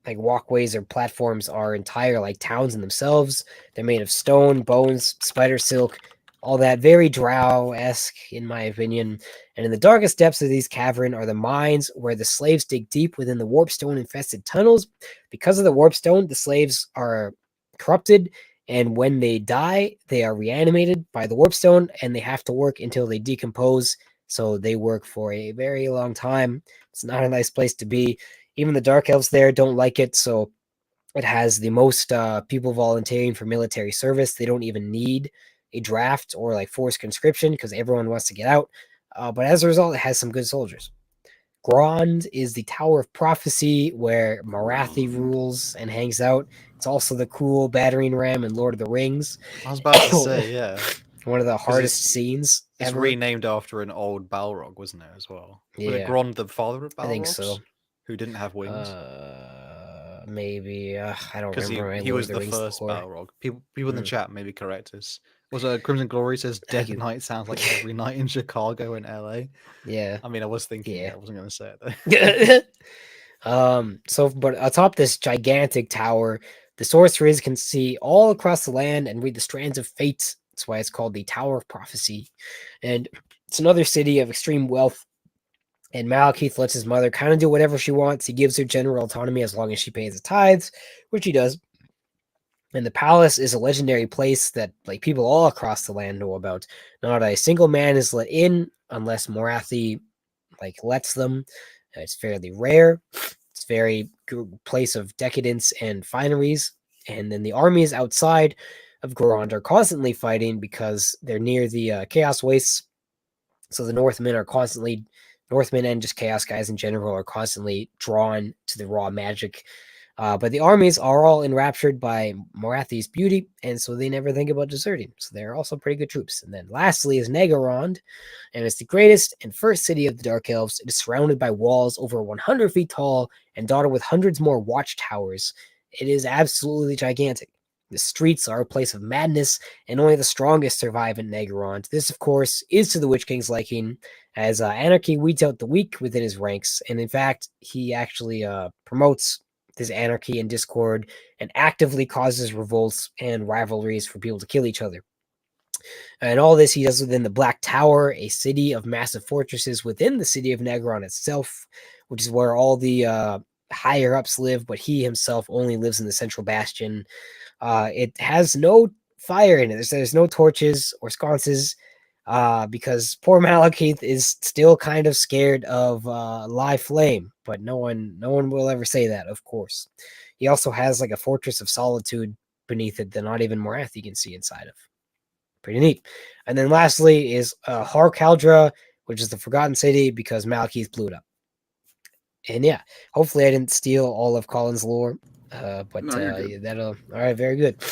like walkways or platforms are entire like towns in themselves. They're made of stone, bones, spider silk, all that. Very Drow-esque, in my opinion. And in the darkest depths of these caverns are the mines where the slaves dig deep within the warpstone-infested tunnels. Because of the warpstone, the slaves are corrupted, and when they die, they are reanimated by the warpstone, and they have to work until they decompose. So they work for a very long time. It's not a nice place to be. Even the Dark Elves there don't like it, so it has the most people volunteering for military service. They don't even need a draft or like forced conscription because everyone wants to get out. But as a result, it has some good soldiers. Grond is the Tower of Prophecy, where Morathi rules and hangs out. It's also the cool battering ram in Lord of the Rings. I was about to say, yeah. One of the 'Cause hardest scenes It's ever. renamed after an old Balrog, wasn't it, as well? Was it Yeah. Grond, the father of Balrogs? I think so. Who didn't have wings? Maybe. I don't Because remember. he Lord was of the Rings first lore. Balrog. People in the Mm. chat maybe correct us. Was Crimson Glory says Thank Dead you. Night sounds like every night in Chicago and LA. Yeah. I mean, I was thinking Yeah. it. I wasn't going to say it though. But atop this gigantic tower, the sorcerers can see all across the land and read the strands of fate. That's why it's called the Tower of Prophecy. And it's another city of extreme wealth. And Malekith lets his mother kind of do whatever she wants. He gives her general autonomy as long as she pays the tithes, which he does. And the palace is a legendary place that like people all across the land know about. Not a single man is let in unless Morathi like lets them. It's fairly rare. It's very good place of decadence and fineries. And then the armies outside of Gorond are constantly fighting because they're near the Chaos Wastes. So the Northmen and just Chaos guys in general are constantly drawn to the raw magic. But the armies are all enraptured by Morathi's beauty, and so they never think about deserting. So they're also pretty good troops. And then lastly is Negorond, and it's the greatest and first city of the Dark Elves. It is surrounded by walls over 100 feet tall and dotted with hundreds more watchtowers. It is absolutely gigantic. The streets are a place of madness, and only the strongest survive in Negorond. This, of course, is to the Witch King's liking, as anarchy weeds out the weak within his ranks. And in fact, he actually promotes this anarchy and discord and actively causes revolts and rivalries for people to kill each other. And all this he does within the Black Tower, a city of massive fortresses within the city of Negron itself, which is where all the higher ups live, but he himself only lives in the central bastion. It has no fire in it. There's no torches or sconces because poor Malekith is still kind of scared of live flame, but no one will ever say that, of course. He also has like a fortress of solitude beneath it that not even Morathi can see inside of. Pretty neat. And then lastly is Harkaldra, which is the Forgotten City because Malekith blew it up. And yeah, hopefully I didn't steal all of Colin's lore. But No, you're good. that'll all right, very good.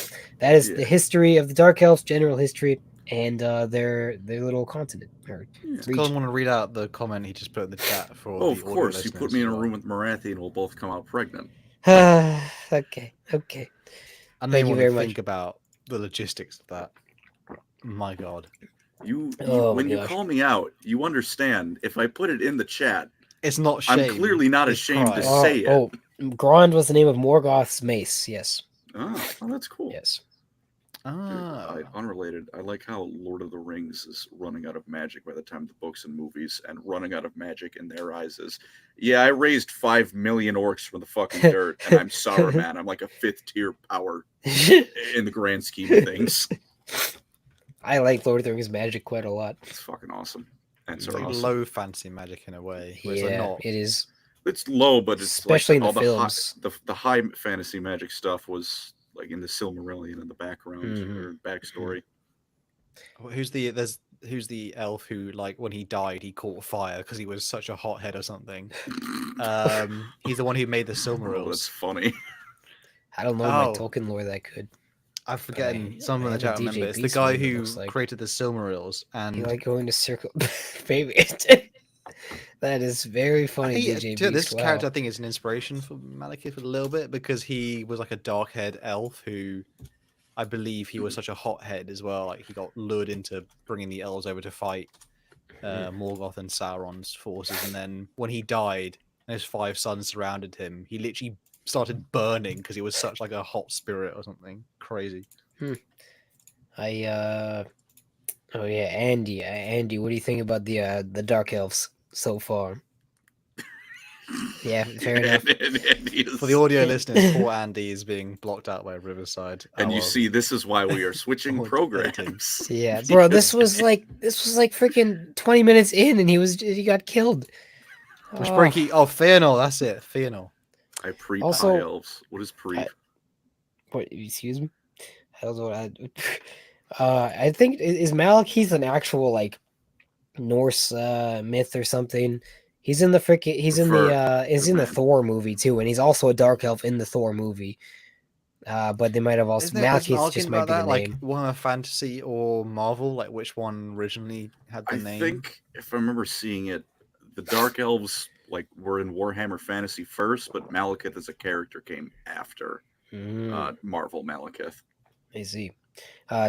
That is the history of the Dark Elves, general history, and their little continent. Or Does Colin want to read out the comment he just put in the chat for the of audio course. You put listeners me as in a well? room with Morathi and we'll both come out pregnant. Okay. I know Thank you you want very to much. think about the logistics of that. My God. When you call me out, you understand. If I put it in the chat, It's not shame. I'm clearly not it's ashamed pride. to say it. Grond was the name of Morgoth's mace. Yes. Oh, that's cool. Yes. Unrelated. I like how Lord of the Rings is running out of magic by the time the books and movies, and running out of magic in their eyes is, yeah, I raised 5 million orcs from the fucking dirt, and I'm sorry, man. I'm like a 5th tier power in the grand scheme of things. I like Lord of the Rings magic quite a lot. It's fucking awesome. It's like low fantasy magic in a way. Yeah, it is. It's low, but it's especially like in the films. The high fantasy magic stuff was like in the Silmarillion in the background or backstory. Who's the elf who, like, when he died he caught fire because he was such a hothead or something? He's the one who made the Silmarils. Oh, that's funny. I don't know my Tolkien lore that good. I'm forgetting. Someone in the chat remember. It's the guy who created the Silmarils, and you like going to circle, baby. That is very funny. DJ Beast. This character, I think, is an inspiration for Malekith a little bit because he was like a dark-haired elf who, I believe, he was such a hothead as well. Like, he got lured into bringing the elves over to fight Morgoth and Sauron's forces, and then when he died and his 5 sons surrounded him, he literally started burning because he was such like a hot spirit or something crazy. Oh yeah, Andy, what do you think about the Dark Elves so far? Yeah, fair enough. For the audio listeners, poor Andy is being blocked out by Riverside. And you see, this is why we are switching programs. Yeah, bro, this was like freaking 20 minutes in, and he got killed. Which breaky? Oh, Fëanor, that's it, Fëanor. I preep high elves. What is preep? What? Excuse me. I don't know. I think is Malekith an actual like Norse myth or something? He's in the freaking. He's in the. He's in the man. Thor movie too, and he's also a dark elf in the Thor movie. But they might have also Isn't there an Malekith just argument might about be the that? Like name. Warhammer Fantasy or Marvel? Like which one originally had the I name? think if I remember seeing it, the Dark Elves like were in Warhammer Fantasy first, but Malekith as a character came after Marvel Malekith. I see.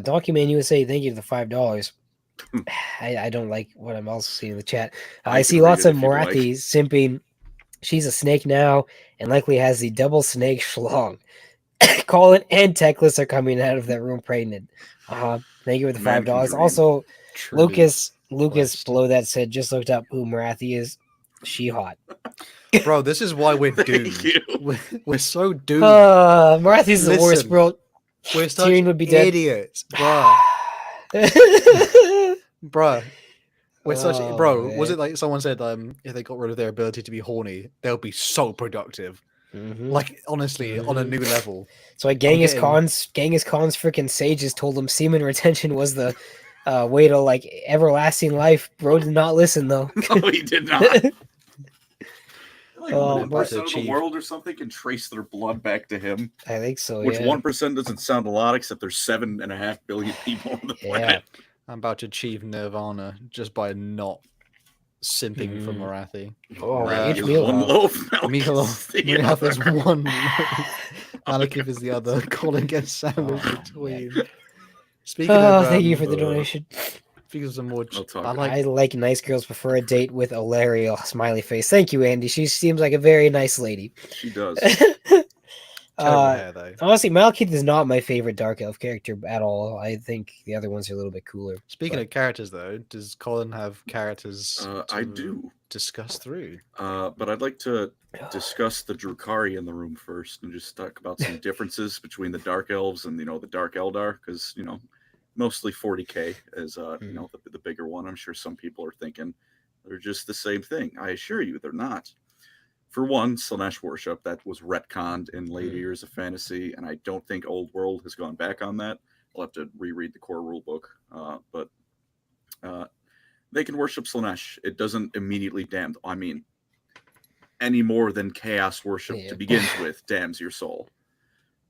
Documan USA, thank you for the $5. I don't like what I'm also seeing in the chat. I can see read lots it of if you'd like. Morathi simping. She's a snake now and likely has the double snake schlong. Colin and Techless are coming out of that room pregnant. Thank you for the Man can $5. dream. Also, Truly Lucas blessed. below that said, just looked up who Morathi is. She hot. Bro, this is why we're Thank doomed. you. We're so doomed. Morathi's the worst, Listen, bro. We're such Tyrion would be dead. idiots, bruh. Bruh. We're such Oh, bro. Was man. it like someone said, if they got rid of their ability to be horny, they'll be so productive. Mhm. Like honestly, on a new level. So like Genghis getting- Khan's freaking sages told him semen retention was the way to like everlasting life. Bro did not listen though. No, he did not. Like Oh, 1% but- of the world or something can trace their blood back to him. I think so. Which yeah. 1% doesn't sound a lot, except there's 7.5 billion people on the Yeah. planet. I'm about to achieve nirvana just by not simping for Morathi. Oh, Morathi H. is Meal. one loaf. Meatloaf is one. Malekith is the other. Colin gets sandwiched between. Speaking of, Thank you for the donation. Speaking of some more, I'll talk I about like. I like nice girls prefer a date with a Lariel smiley face. Thank you, Andy. She seems like a very nice lady. She does. Terrible hair though. Honestly, Malekith is not my favorite Dark Elf character at all. I think the other ones are a little bit cooler. Speaking but- of characters, though, does Colin have characters? I to do. discuss through. But I'd like to discuss the Drukhari in the room first and just talk about some differences between the Dark Elves and, the Dark Eldar, because, mostly 40k is, the bigger one. I'm sure some people are thinking they're just the same thing. I assure you they're not. For one, Slaanesh worship, that was retconned in later years of fantasy, and I don't think Old World has gone back on that. I'll have to reread the core rulebook, but they can worship Slaanesh. It doesn't immediately damn. I mean, any more than chaos worship to begin with damns your soul.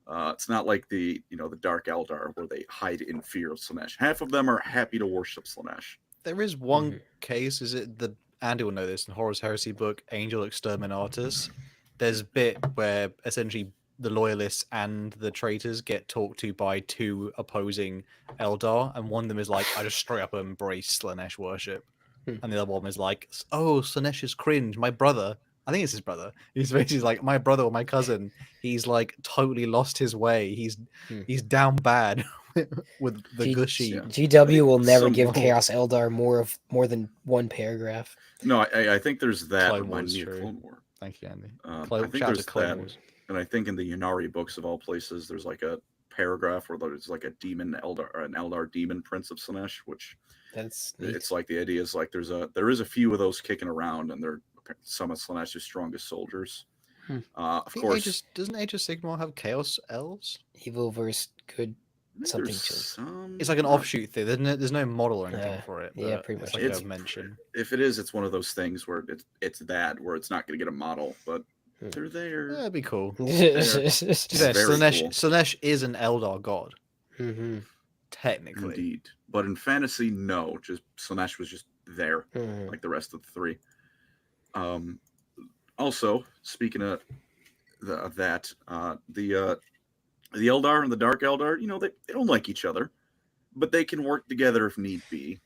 It's not like the Dark Eldar where they hide in fear of Slaanesh. Half of them are happy to worship Slaanesh. There is one case. Is it the Andy will know this in Horus Heresy book, Angel Exterminatus? There's a bit where essentially the loyalists and the traitors get talked to by two opposing Eldar, and one of them is like, I just straight up embrace Slaanesh worship. And the other one is like, oh, Slaanesh is cringe. My brother, I think it's his brother. He's basically like, my brother or my cousin, he's like totally lost his way. He's down bad with the gushy. GW will never Some- give Chaos Eldar more than one paragraph. No, I think there's that. Clone Remind Wars, me of true. Clone War. Thank you, Andy. I think Shout out there's to Clone that, Wars. and I think in the Yunari books of all places, there's like a paragraph where there's like a demon Eldar, or an Eldar demon prince of Slaanesh, which That's neat. it's like the idea is like there is a few of those kicking around, and they're some of Slaanesh's strongest soldiers. Of course, Doesn't Age of Sigmar have Chaos Elves? Evil versus good. I think something there's to it. some- It's like an offshoot thing. There's no model or anything Yeah. for it. Yeah, but pretty it's much. like It's- a mention. If it is, it's one of those things where it's that where it's not going to get a model, but they're there. Yeah, that'd be cool. Very Slaanesh, cool. Slaanesh is an Eldar god, Mhm. technically. Indeed, but in fantasy, no. Just Slaanesh was just there, Mhm. like the rest of the three. Also, speaking of that, the Eldar and the Dark Eldar, they don't like each other, but they can work together if need be.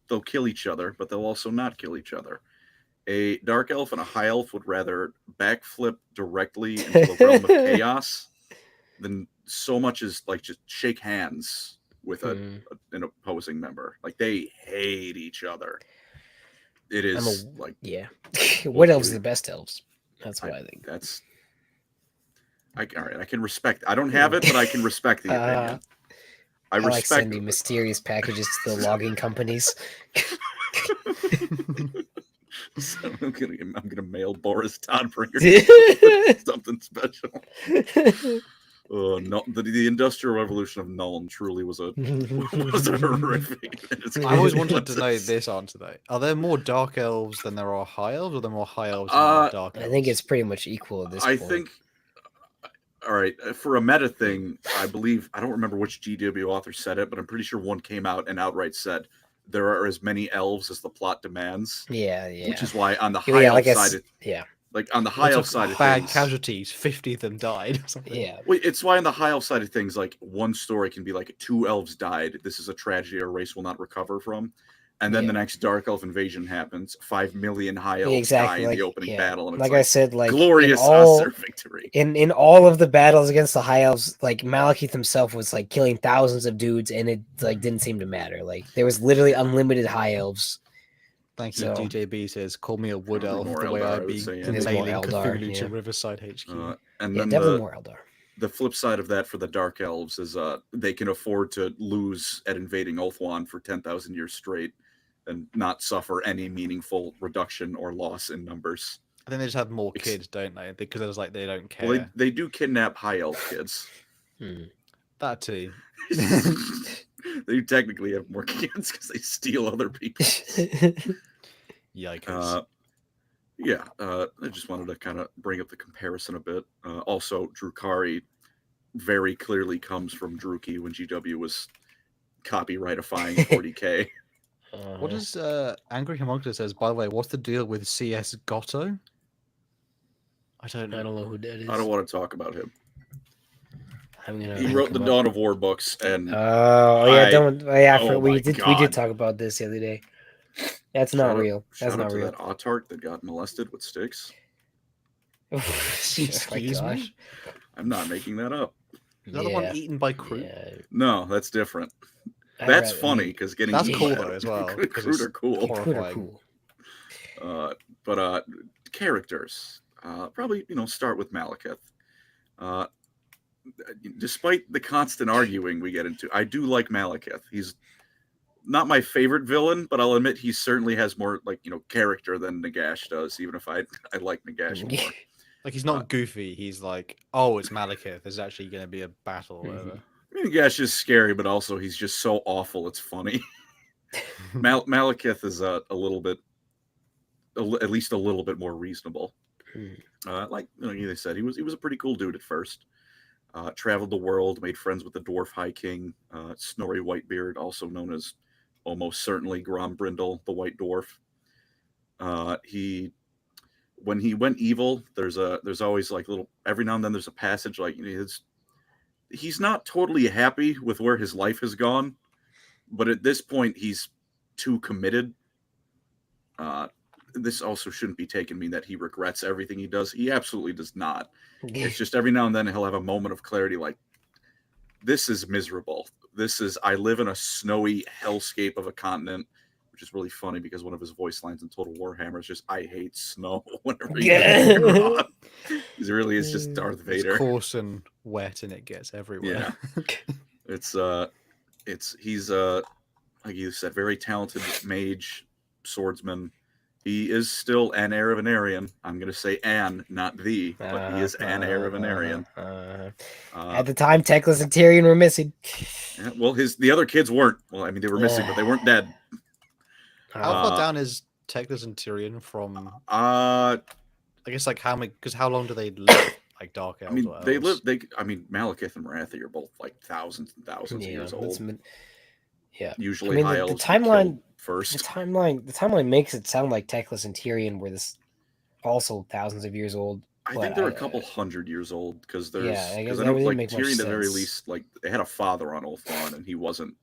They'll kill each other, but they'll also not kill each other. A Dark Elf and a High Elf would rather backflip directly into the realm of chaos than so much as like just shake hands with an opposing member. Like they hate each other. It is like Yeah. What elves are the best elves? That's what I think. that's. All right, I can respect. I don't have it, but I can respect the opinion. I like respect. sending mysterious packages to the logging companies. So I'm gonna mail Boris Todd for your something special. No, the Industrial Revolution of Nuln truly was a horrific. I always wanted to know this answer though. Are there more Dark Elves than there are High Elves, or are there more High Elves than there are Dark Elves? I think it's pretty much equal at this I point. think. All right, for a meta thing, I believe I don't remember which GW author said it, but I'm pretty sure one came out and outright said there are as many elves as the plot demands. Yeah. Which is why on the High Elf side, like on the High Elf side of bad things, casualties, 50 of them died. Or something. Yeah. Well, it's why on the High Elf side of things, like one story can be like 2 elves died. This is a tragedy our race will not recover from. And then the next Dark Elf invasion happens. 5 million High Elves die in the opening battle. And it's like I said, like glorious Aesir victory. In all of the battles against the High Elves, like Malekith himself was like killing thousands of dudes, and it like didn't seem to matter. Like there was literally unlimited High Elves. Thank you. DJB says, "Call me a wood elf the way Eldar, I be say, nailing Eldar, Cthulhu to Riverside HQ." And then definitely more Eldar. The flip side of that for the Dark Elves is they can afford to lose at invading Ulthuan for 10,000 years straight and not suffer any meaningful reduction or loss in numbers. I think they just have more kids, don't they? Because it's like they don't care. Well, they do kidnap High Elf kids. That too. They technically have more kids because they steal other people. Yikes. I just wanted to kind of bring up the comparison a bit. Also, Drukari very clearly comes from Druki when GW was copyrightifying 40k. What does Angry Homunculus says, by the way, what's the deal with CS Gotto? I don't know who that is. I don't want to talk about him. He wrote the Dawn of War books, and we did talk about this the other day. That's not real. That's not real. That Autarch that got molested with sticks. Excuse me? I'm not making that up. Is that the one eaten by Kroot? Yeah. No, that's different. That's funny because getting that's cool though as well. Kroot are cool. Horrifying. But characters. Probably start with Malekith. Despite the constant arguing we get into, I do like Malekith. He's not my favorite villain, but I'll admit he certainly has more character than Nagash does, even if I like Nagash more. Like he's not goofy. He's like, oh, it's Malekith. There's actually going to be a battle or whatever. I mean, Nagash is scary, but also he's just so awful. It's funny. Malekith is a little bit, at least a little bit more reasonable. Like they said, he was a pretty cool dude at first. Traveled the world, made friends with the Dwarf High King, Snorri Whitebeard, also known as almost certainly Grombrindle, the White Dwarf. When he went evil, there's always like little, every now and then there's a passage like he's not totally happy with where his life has gone, but at this point he's too committed. This also shouldn't be taken mean that he regrets everything he does. He absolutely does not. It's just every now and then he'll have a moment of clarity like, this is miserable. I live in a snowy hellscape of a continent, which is really funny because one of his voice lines in Total Warhammer is just, I hate snow whenever he gets on. He really is just Darth Vader. It's coarse and wet and it gets everywhere. Yeah. He's like you said, very talented mage, swordsman. He is still an heir of an Aryan. I'm going to say an, not the, but he is an heir of an Aryan. At the time, Teclis and Tyrion were missing. Yeah, well, the other kids weren't. Well, I mean, they were missing, but they weren't dead. How far down is Teclis and Tyrion from? I guess like how many? Because how long do they live? Like Dark Elves. I mean, Malekith and Marathi are both like thousands and thousands of years old. Yeah. Usually, High Elves the timeline first. The timeline makes it sound like Teclis and Tyrion were also thousands of years old. I think they're a couple hundred years old because I know Tyrion at the very least, like they had a father on Ulthuan and he wasn't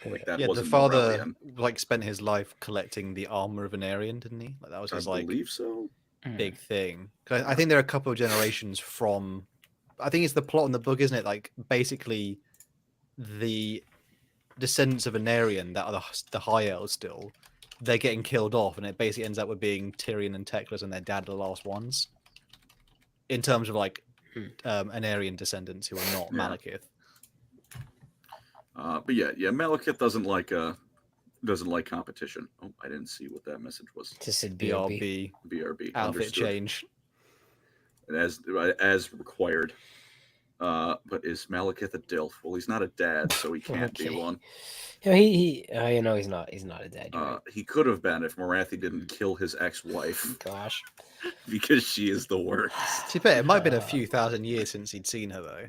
like that. Yeah, wasn't the father Morellian. like spent his life collecting the armor of an Aryan, didn't he? Like that was his I believe so. Big thing. I think there are a couple of generations from. I think it's the plot in the book, isn't it? Like basically, the descendants of an Aryan that are the High Elves still, they're getting killed off, and it basically ends up with being Tyrion and Teclis and their dad are the last ones. In terms of like an Aryan descendants who are not Malekith. But yeah, Malekith doesn't like competition. Oh, I didn't see what that message was. Just said BRB. BRB. Outfit Understood. change. As required. But is Malekith a DILF? Well, he's not a dad, so he can't be Okay. one. He's not a dad. You're right. He could have been if Morathi didn't kill his ex-wife Gosh. because she is the worst. To be fair, it might have been a few thousand years since he'd seen her, though.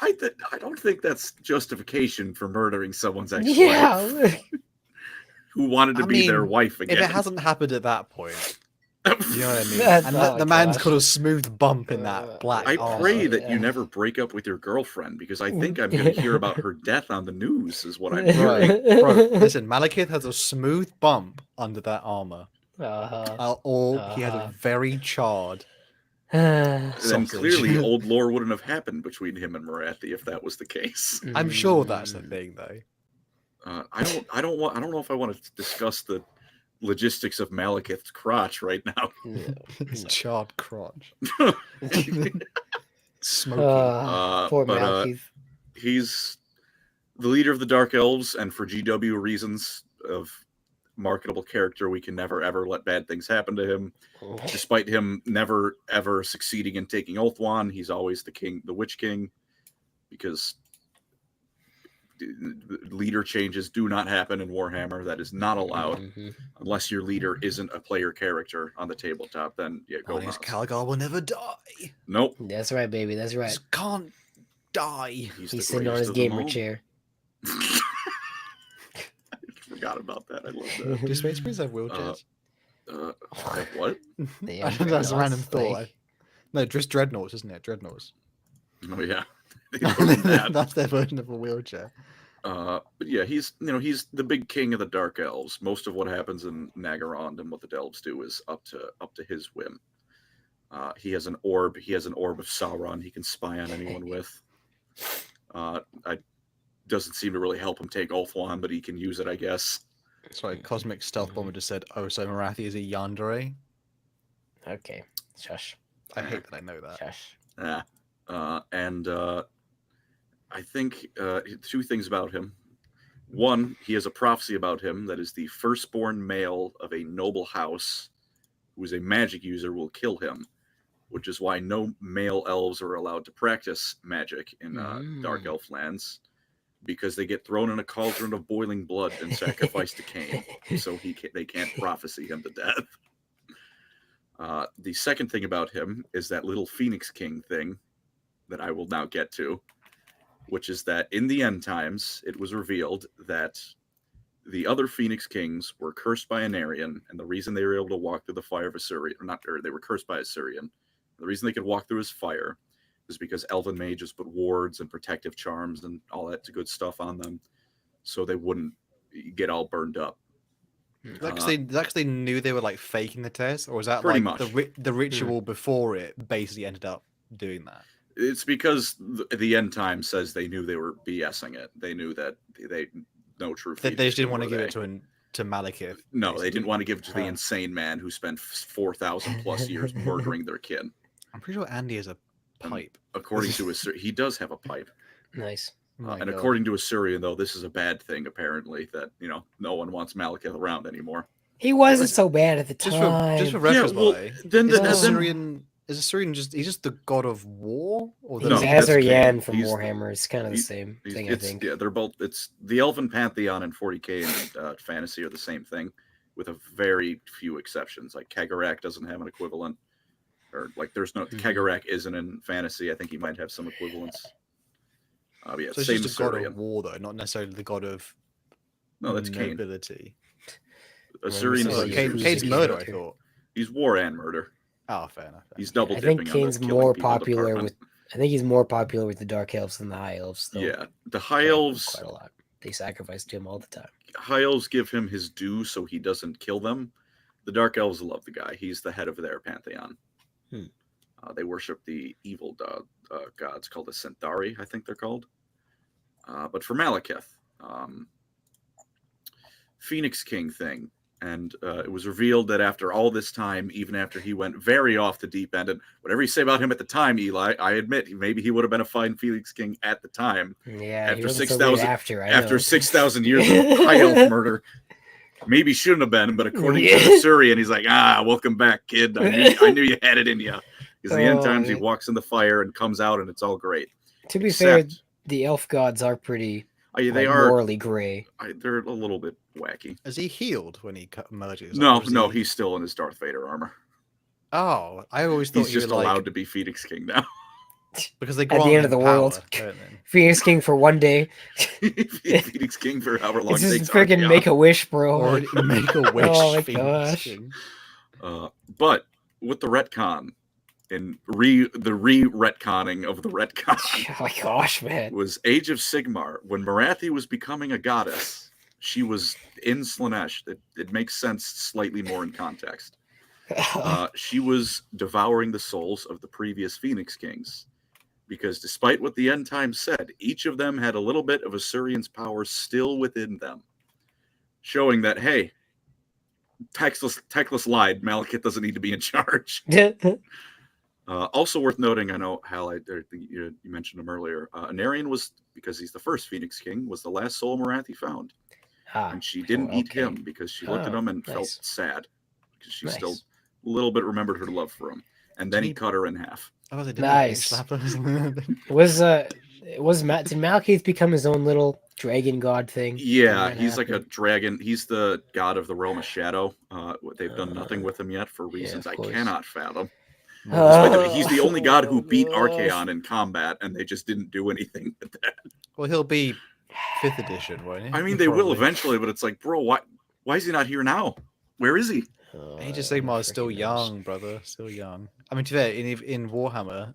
I don't think that's justification for murdering someone's ex-wife Yeah. who wanted to be their wife again. If it hasn't happened at that point, you know what I mean? That's- And oh, the man's gosh. got a smooth bump in that black I armor. pray that yeah. you never break up with your girlfriend because I think I'm going to hear about her death on the news is what I'm hearing. Right, bro. Listen, Malekith has a smooth bump under that armor. Or he has a very charred. Then Sausage. clearly old lore wouldn't have happened between him and Morathi if that was the case. I'm sure that's the thing, though. I don't know if I want to discuss the logistics of Malekith's crotch right now. His No. charred crotch. Smoky. Poor but, Malekith. He's the leader of the Dark Elves, and for GW reasons of marketable character, we can never ever let bad things happen to him. Despite him never ever succeeding in taking Ulthuan, he's always the king, the Witch King, because leader changes do not happen in Warhammer. That is not allowed unless your leader isn't a player character on the tabletop. Then yeah, go His nuts. Calgar will never die. Nope. That's right, baby. That's right. Just can't die. He's He's sitting on his gamer chair. I forgot about that. I love that. Do Space Marines have wheelchairs? What? Yeah, That's a random like- thought. No, just dreadnoughts, isn't it? Dreadnoughts. Oh yeah. They don't do that. That's their version of a wheelchair. But yeah, he's the big king of the Dark Elves. Most of what happens in Nagarond and what the Delves do is up to his whim. He has an orb. He has an orb of Sauron. He can spy on anyone with. Doesn't seem to really help him take Ulthuan, but he can use it, I guess. Sorry, Cosmic Stealth Bomber just said, "Oh, so Morathi is a yandere." Okay. Shush. I hate that I know that. Shush. Yeah. I think two things about him. One, he has a prophecy about him that is the firstborn male of a noble house who is a magic user will kill him, which is why no male elves are allowed to practice magic in Dark Elf lands, because they get thrown in a cauldron of boiling blood and sacrificed to Cain, so they can't prophecy him to death. The second thing about him is that little Phoenix King thing that I will now get to, which is that in the end times, it was revealed that the other Phoenix Kings were cursed by Anarion, and the reason they were able to walk through the fire of Assyrian, they were cursed by Assyrian. The reason they could walk through his fire is because elven mages put wards and protective charms and all that good stuff on them, so they wouldn't get all burned up. Because they knew they were like faking the test, or was that Pretty like much. the ritual before it basically ended up doing that? It's because the end time says they knew they were BSing it. They knew that they no truth. They just didn't want to give it to Malekith. No, basically. they didn't want to give it to the insane man who spent 4,000 plus years murdering their kin. I'm pretty sure Andy has a pipe. According to he does have a pipe. Nice. And according to Assyrian, though, this is a bad thing, apparently, that, no one wants Malekith around anymore. He wasn't so bad at the just time. for reference, well, by then is Assyrian he's just the god of war, or He's No, that's Azar-Yan Cain. from He's- Warhammer. It's kind of the same thing, I think. Yeah, they're both. It's the Elven Pantheon and 40k and fantasy are the same thing, with a very few exceptions. Like Kagarak doesn't have an equivalent, or like there's no Kagarak isn't in fantasy. I think he might have some equivalents. Yeah, so it's same just a god Assyrian. of war, though, not necessarily the god of No, that's Cain. nobility. Assyrian Oh, is Cain's murder, I thought. He's war and murder. Oh, fair enough. He's double I dipping think on Kane's the killing more people popular department. with. I think he's more popular with the Dark Elves than the High Elves. Though. Yeah, the High Elves. Quite a lot. They sacrifice to him all the time. High Elves give him his due so he doesn't kill them. The Dark Elves love the guy. He's the head of their pantheon. They worship the evil gods called the Centauri, I think they're called. But for Malekith, Phoenix King thing. And it was revealed that after all this time, even after he went very off the deep end, and whatever you say about him at the time, Eli, I admit maybe he would have been a fine Phoenix King at the time. Yeah, After he wasn't 6,000 after 6,000 years of high elf murder, maybe shouldn't have been. But according to Assyrian, he's like, welcome back, kid. I knew you had it in you. Because in the end times, he walks in the fire and comes out, and it's all great. To be fair, Except, the elf gods are pretty they like, are morally gray. they're a little bit wacky. Is he healed when he merges? No, or is no, he... he's still in his Darth Vader armor. Oh, I always thought He's he just was like allowed to be Phoenix King now. because they At grant the end of him the power, world. don't they? Phoenix King for one day. Phoenix King for however long It's it just takes freaking Archeon. make a wish, bro. Or make a wish. Oh my Phoenix gosh. King. But with the retcon and the retconning of the retcon Oh my gosh, man. was Age of Sigmar. When Marathi was becoming a goddess, she was in Slaanesh. It makes sense slightly more in context. She was devouring the souls of the previous Phoenix Kings. Because despite what the end times said, each of them had a little bit of Assyrian's power still within them. Showing that, hey, Teclis lied. Malekith doesn't need to be in charge. Also worth noting, I know, Hal, you mentioned him earlier. Anarion was, because he's the first Phoenix King, was the last soul Marathi found. And she didn't eat him because she looked at him and felt sad. Because she still a little bit remembered her love for him. And then he cut her in half. Oh, they did Nice. did Malekith become his own little dragon god thing? Yeah, he's like a dragon. He's the god of the realm of shadow. They've done nothing with him yet for reasons I cannot fathom. He's the only god who beat Archeon in combat, and they just didn't do anything with that. Well, he'll be 5th edition, won't he? I mean, they will eventually, but it's like, bro, why is he not here now? Where is he? Age of Sigmar is still young, brother. Still young. I mean, to be fair, in Warhammer,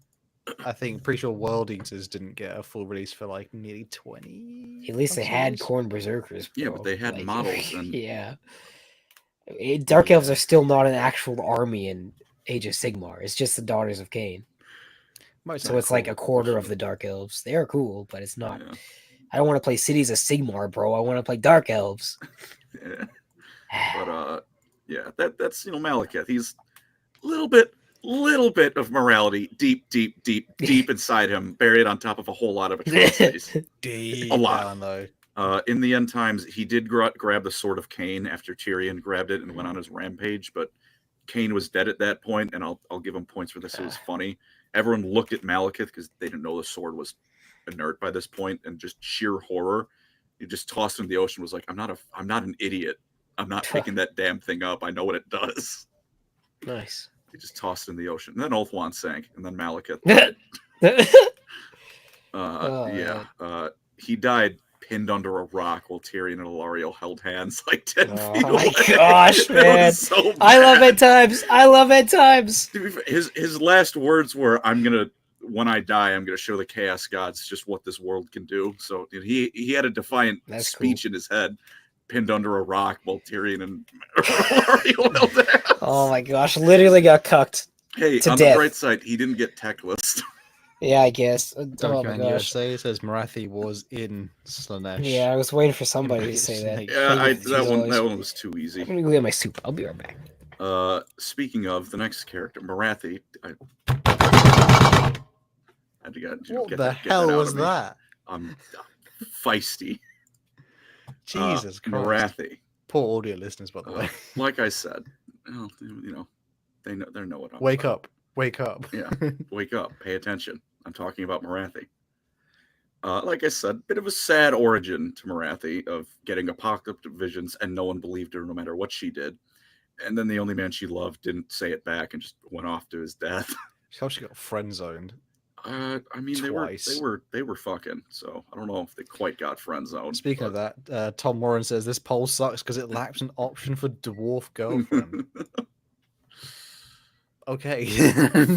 I think pretty sure World Eaters didn't get a full release for like nearly 20. At least they had Khorne Berserkers. Bro. Yeah, but they had models. And... yeah. Dark Elves are still not an actual army in Age of Sigmar. It's just the Daughters of Cain. So it's like a quarter of the Dark Elves. They are cool, but it's not. Yeah. I don't want to play Cities of Sigmar, bro. I want to play Dark Elves. Yeah. But yeah, that's Malekith. He's a little bit of morality deep inside him, buried on top of a whole lot of atrocities. A lot. Though. In the end times, he did grab the Sword of Cain after Tyrion grabbed it and went on his rampage, but Cain was dead at that point, and I'll give him points for this. It was funny. Everyone looked at Malekith because they didn't know the sword was inert by this point, and just sheer horror. He just tossed him in the ocean. Was like, I'm not an idiot. I'm not picking that damn thing up. I know what it does. Nice. He just tossed it in the ocean. And then Ulthuan sank, and then Malekith. He died pinned under a rock while Tyrion and Ilariel held hands like 10 feet away. Oh my gosh, man. So I love end times. His last words were, when I die, I'm going to show the Chaos Gods just what this world can do. So he had a defiant speech in his head, pinned under a rock while Tyrion and Ilariel held hands. Oh my gosh, literally got cucked. Hey, to on death. The bright side, he didn't get tech list. Yeah, I guess. Document USA says Marathi was in Slaanesh. Yeah, I was waiting for somebody to say that. Yeah, that one was too easy. I'm gonna go get my soup. I'll be right back. Speaking of the next character, Marathi. What the hell was that? I'm feisty. Jesus Christ. Marathi. Poor audio listeners, by the way. Like I said, they know what I'm Wake up. Wake up. Yeah, wake up. Pay attention. I'm talking about Marathi. Like I said, bit of a sad origin to Marathi of getting apocalyptic visions and no one believed her no matter what she did. And then the only man she loved didn't say it back and just went off to his death. How she got friend zoned. I mean, twice. they were fucking. So I don't know if they quite got friend zoned. Speaking of that, Tom Warren says this poll sucks because it lacks an option for dwarf girlfriend. Okay.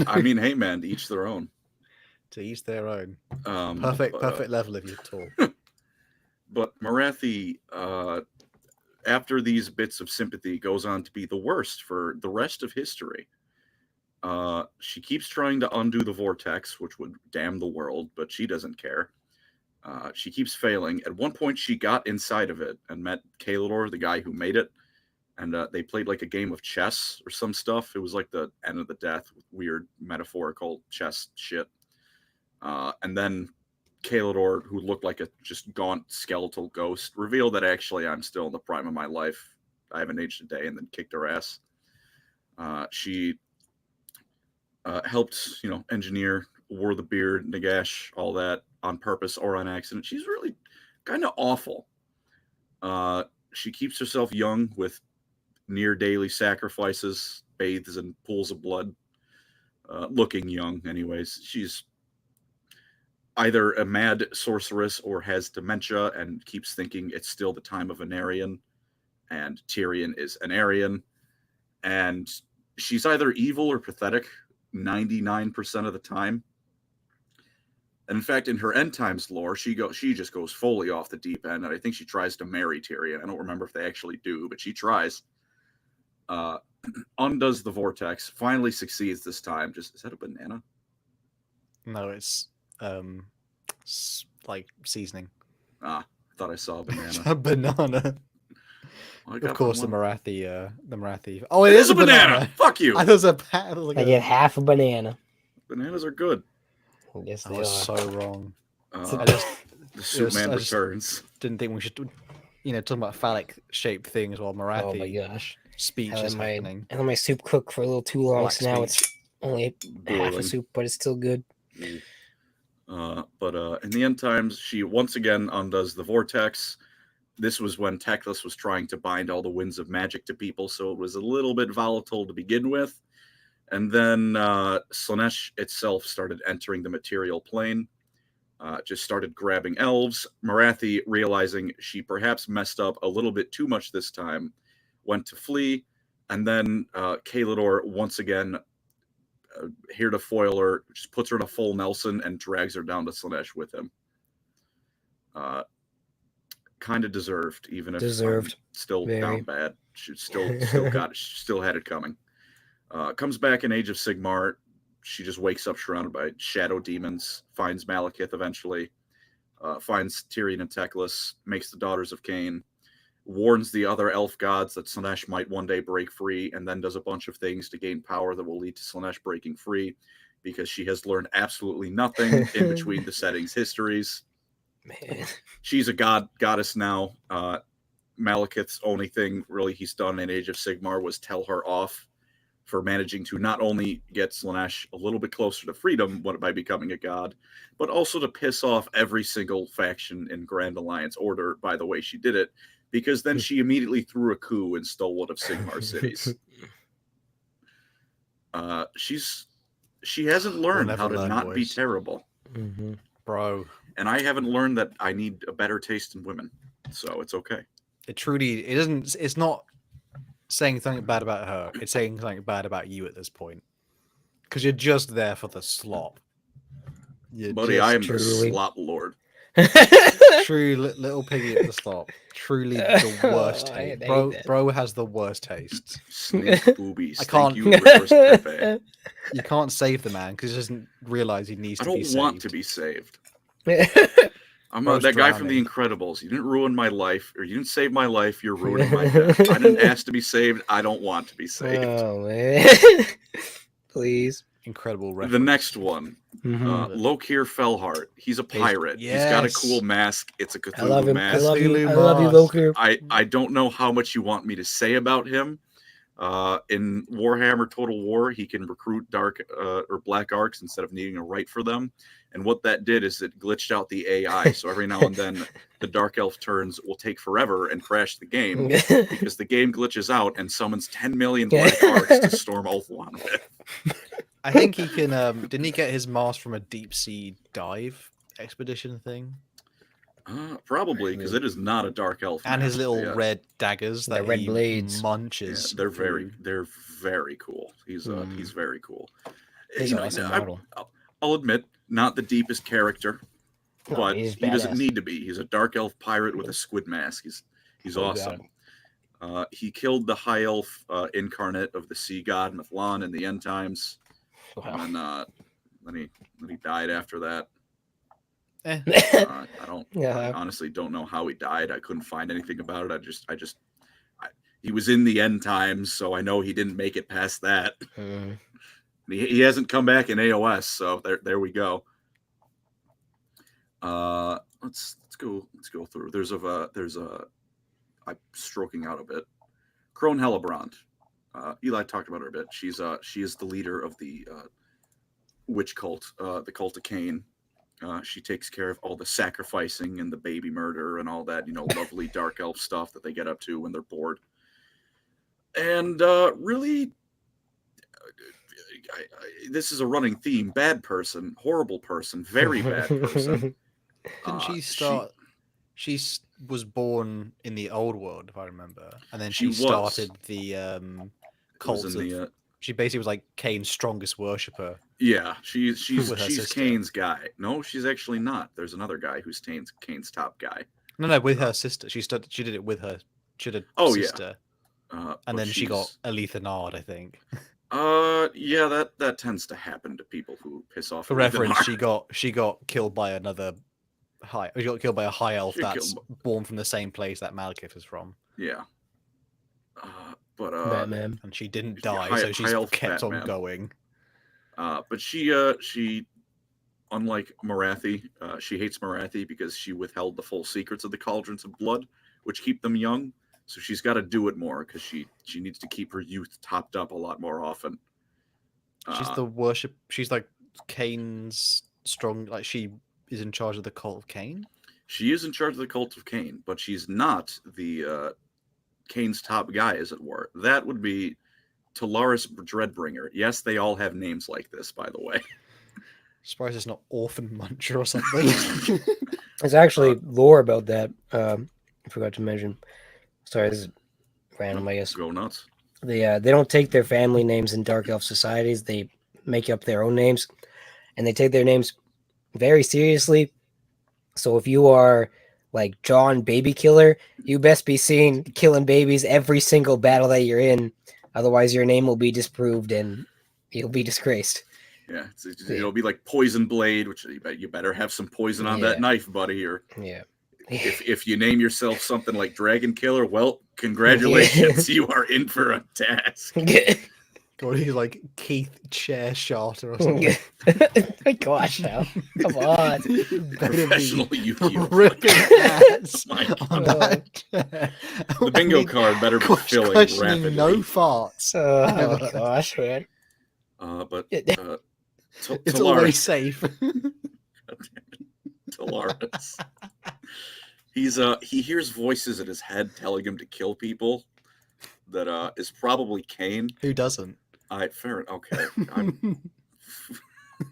I mean, hey man, to each their own. To each their own. Perfect level of your talk. But Marathi, after these bits of sympathy, goes on to be the worst for the rest of history. She keeps trying to undo the vortex, which would damn the world, but she doesn't care. She keeps failing. At one point, she got inside of it and met Kalor, the guy who made it. And they played like a game of chess or some stuff. It was like the end of the death with weird metaphorical chess shit. And then Kalor, who looked like a just gaunt skeletal ghost, revealed that actually I'm still in the prime of my life. I haven't aged a day, and then kicked her ass. She helped, engineer wore the beard, Nagash, all that on purpose or on accident. She's really kind of awful. She keeps herself young with near daily sacrifices, bathes in pools of blood, looking young, anyways. She's either a mad sorceress or has dementia and keeps thinking it's still the time of an Aryan, and Tyrion is an Aryan. And she's either evil or pathetic 99% of the time. And in fact, in her end times lore, she just goes fully off the deep end, and I think she tries to marry Tyrion. I don't remember if they actually do, but she tries. Undoes the vortex, finally succeeds this time. Is that a banana? No, it's like seasoning. I thought I saw a banana. A banana. Well, Of course, the Marathi. Oh, it is a banana. Fuck you. I thought it was I get half a banana. Bananas are good. Yes, I they was are. so wrong. The soup man returns. Didn't think we should, talking about phallic shaped things while Marathi Oh my gosh. speech is happening. And then my soup cooked for a little too long, so now it's only half Boiling. a soup, but it's still good. But in the end times, she once again undoes the vortex. This was when Teclis was trying to bind all the winds of magic to people, so it was a little bit volatile to begin with. And then Slaanesh itself started entering the material plane, just started grabbing elves. Marathi, realizing she perhaps messed up a little bit too much this time, went to flee. And then Kalidor, once again, here to foil her, just puts her in a full Nelson and drags her down to Slaanesh with him. Kind of deserved, even if still down bad. She still got it. She still had it coming. Comes back in Age of Sigmar. She just wakes up surrounded by shadow demons, finds Malekith eventually, finds Tyrion and Teclis, makes the Daughters of Cain, warns the other elf gods that Slaanesh might one day break free, and then does a bunch of things to gain power that will lead to Slaanesh breaking free, because she has learned absolutely nothing in between the settings' histories. Man. She's a goddess now. Malekith's only thing really he's done in Age of Sigmar was tell her off for managing to not only get Slaanesh a little bit closer to freedom by becoming a god, but also to piss off every single faction in Grand Alliance Order by the way she did it, because then she immediately threw a coup and stole one of Sigmar cities. She hasn't learned how to not be terrible. Mm-hmm. Bro. And I haven't learned that I need a better taste in women, so it's okay. It's not saying something bad about her. It's saying something bad about you at this point. Because you're just there for the slop. Buddy, I am the slop lord. True little piggy at the slop. Truly the worst taste. Bro has the worst taste. Snake boobies. I can't. Thank you, Reverse Pepe. You can't save the man because he doesn't realize he needs to be saved. I don't want to be saved. I'm that guy from The Incredibles. You didn't ruin my life, or you didn't save my life. You're ruining my death. I didn't ask to be saved. I don't want to be saved. Oh man, please. Incredible reference. The next one, Lokir Fellheart. He's a pirate. Yes. He's got a cool mask. It's a Cthulhu mask. I love you, Lokir. I don't know how much you want me to say about him. In Warhammer Total War, he can recruit dark or black arcs instead of needing to write for them. And what that did is it glitched out the AI. So every now and then, the Dark Elf turns will take forever and crash the game because the game glitches out and summons 10 million black arcs to storm Ulthuan with. I think he can. Didn't he get his mask from a deep sea dive expedition thing? Probably, because it is not a Dark Elf. And his little red daggers that red he blades munches. Yeah, they're very cool. He's very cool. He's an awesome model. I'll admit, not the deepest character, but he doesn't need to be. He's a Dark Elf pirate with a squid mask. He's awesome. He killed the High Elf incarnate of the sea god Mithlan in the end times. Wow. And then he died after that. I honestly don't know how he died. I couldn't find anything about it. He was in the end times, so I know he didn't make it past that. He hasn't come back in AOS, so there we go. Let's go through. I'm stroking out a bit. Crone Hellebrand. Eli talked about her a bit. She is the leader of the witch cult, the cult of Cain. She takes care of all the sacrificing and the baby murder and all that, lovely dark elf stuff that they get up to when they're bored. And really, this is a running theme. Bad person, horrible person, very bad person. Didn't she start? She was born in the old world, if I remember, and then she started the cult. She basically was like Cain's strongest worshipper. Yeah, she's Cain's guy. No, she's actually not. There's another guy who's Cain's top guy. No, with her sister. She did it with her. She had a sister. Yeah. And then she got Aletha Nard, I think. Yeah, that tends to happen to people who piss off. For reference, she got killed by another she got killed by a high elf that's born from the same place that Malekith is from. Yeah. But Batman. And she didn't die, so she's kept on going. But she unlike Morathi, she hates Morathi because she withheld the full secrets of the cauldrons of blood, which keep them young. So she's got to do it more because she needs to keep her youth topped up a lot more often. She's the worship. She's like Cain's strong. Like she is in charge of the cult of Cain. She is in charge of the cult of Cain, but she's not the Cain's top guy, as it were. That would be Talaris Dreadbringer. Yes, they all have names like this, by the way. Surprised it's not Orphan Muncher or something. There's actually lore about that. I forgot to mention. Sorry, this is random, I guess. Go nuts. They don't take their family names in Dark Elf societies. They make up their own names, and they take their names very seriously. So if you are like John Baby Killer, you best be seen killing babies every single battle that you're in. Otherwise, your name will be disproved and you'll be disgraced. Yeah, it'll be like Poison Blade, which you better have some poison on that knife, buddy. Or if you name yourself something like Dragon Killer, well, congratulations, you are in for a task. God, he's like Keith Chairshot or something. My gosh, now come on, professional Yu-Gi-Oh! Ripping ass on that. The bingo card better be filling rapidly. No farts. Oh my gosh, man. But it's always safe. Talaris. He hears voices in his head telling him to kill people. That is probably Cain. Who doesn't? Fair. Okay.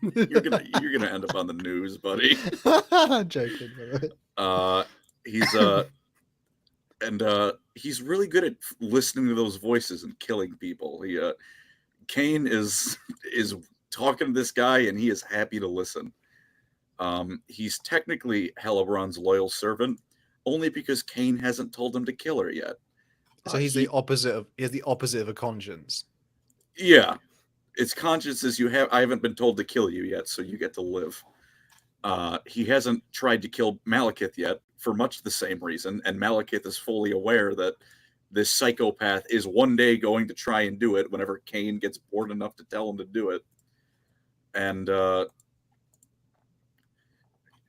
You're gonna end up on the news, buddy. I'm joking. He's really good at listening to those voices and killing people. Cain is talking to this guy, and he is happy to listen. He's technically Hellebron's loyal servant, only because Cain hasn't told him to kill her yet. So he has the opposite of a conscience. Yeah, its conscience is I haven't been told to kill you yet, so you get to live. He hasn't tried to kill Malekith yet for much the same reason, and Malekith is fully aware that this psychopath is one day going to try and do it whenever Cain gets bored enough to tell him to do it. And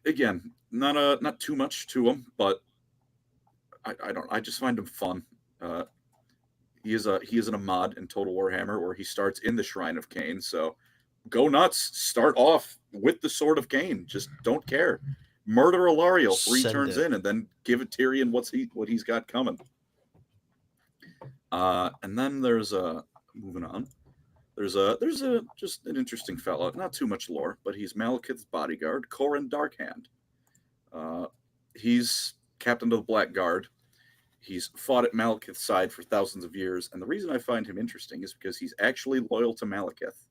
again, not too much to him, but I just find him fun. He is in a mod in Total Warhammer where he starts in the Shrine of Cain. So go nuts. Start off with the Sword of Cain. Just don't care. Murder Alariel 3 turns in, and then give it Tyrion what he's got coming. And then there's moving on. There's just an interesting fellow. Not too much lore, but he's Malekith's bodyguard, Corran Darkhand. He's captain of the Black Guard. He's fought at Malekith's side for thousands of years, and the reason I find him interesting is because he's actually loyal to Malekith.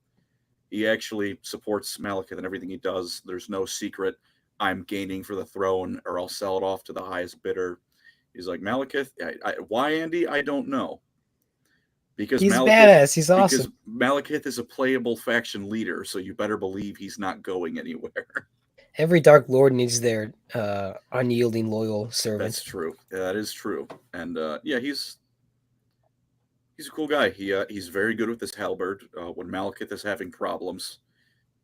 He actually supports Malekith in everything he does. There's no secret, I'm gaining for the throne, or I'll sell it off to the highest bidder. He's like, Malekith, why, Andy? I don't know. Because he's badass. He's awesome. Because Malekith is a playable faction leader, so you better believe he's not going anywhere. Every Dark Lord needs their unyielding, loyal servant. That's true. That is true. And he's a cool guy. He's very good with his halberd. When Malekith is having problems,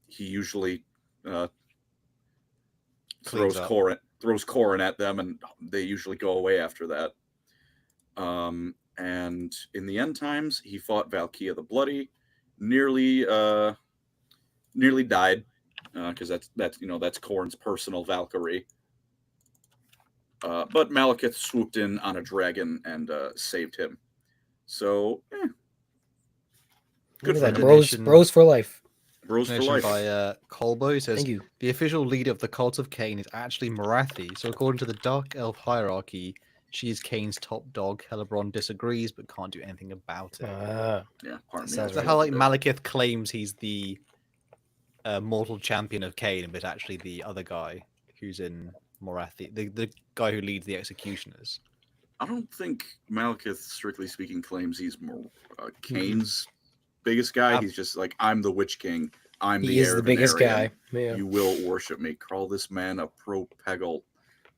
he usually throws Corran at them, and they usually go away after that. And in the end times, he fought Valkia the Bloody, nearly nearly died because that's Khorne's personal Valkyrie. But Malekith swooped in on a dragon and saved him. So, good Look for at that. him. Bros for life. Bros for Donation life. by Colbo says, Thank you. the official leader of the cult of Cain is actually Morathi. So according to the Dark Elf hierarchy, she is Cain's top dog. Helebron disagrees, but can't do anything about it. Yeah, pardon me. Sounds So right. how like Malekith claims he's the mortal champion of Cain, but actually the other guy who's in Morathi, the guy who leads the executioners. I don't think Malekith, strictly speaking, claims he's more Cain's biggest guy. He's just like, I'm the Witch King. I'm He the is heir the of an biggest Aryan. guy. Yeah. You will worship me. Call this man a pro-Peggle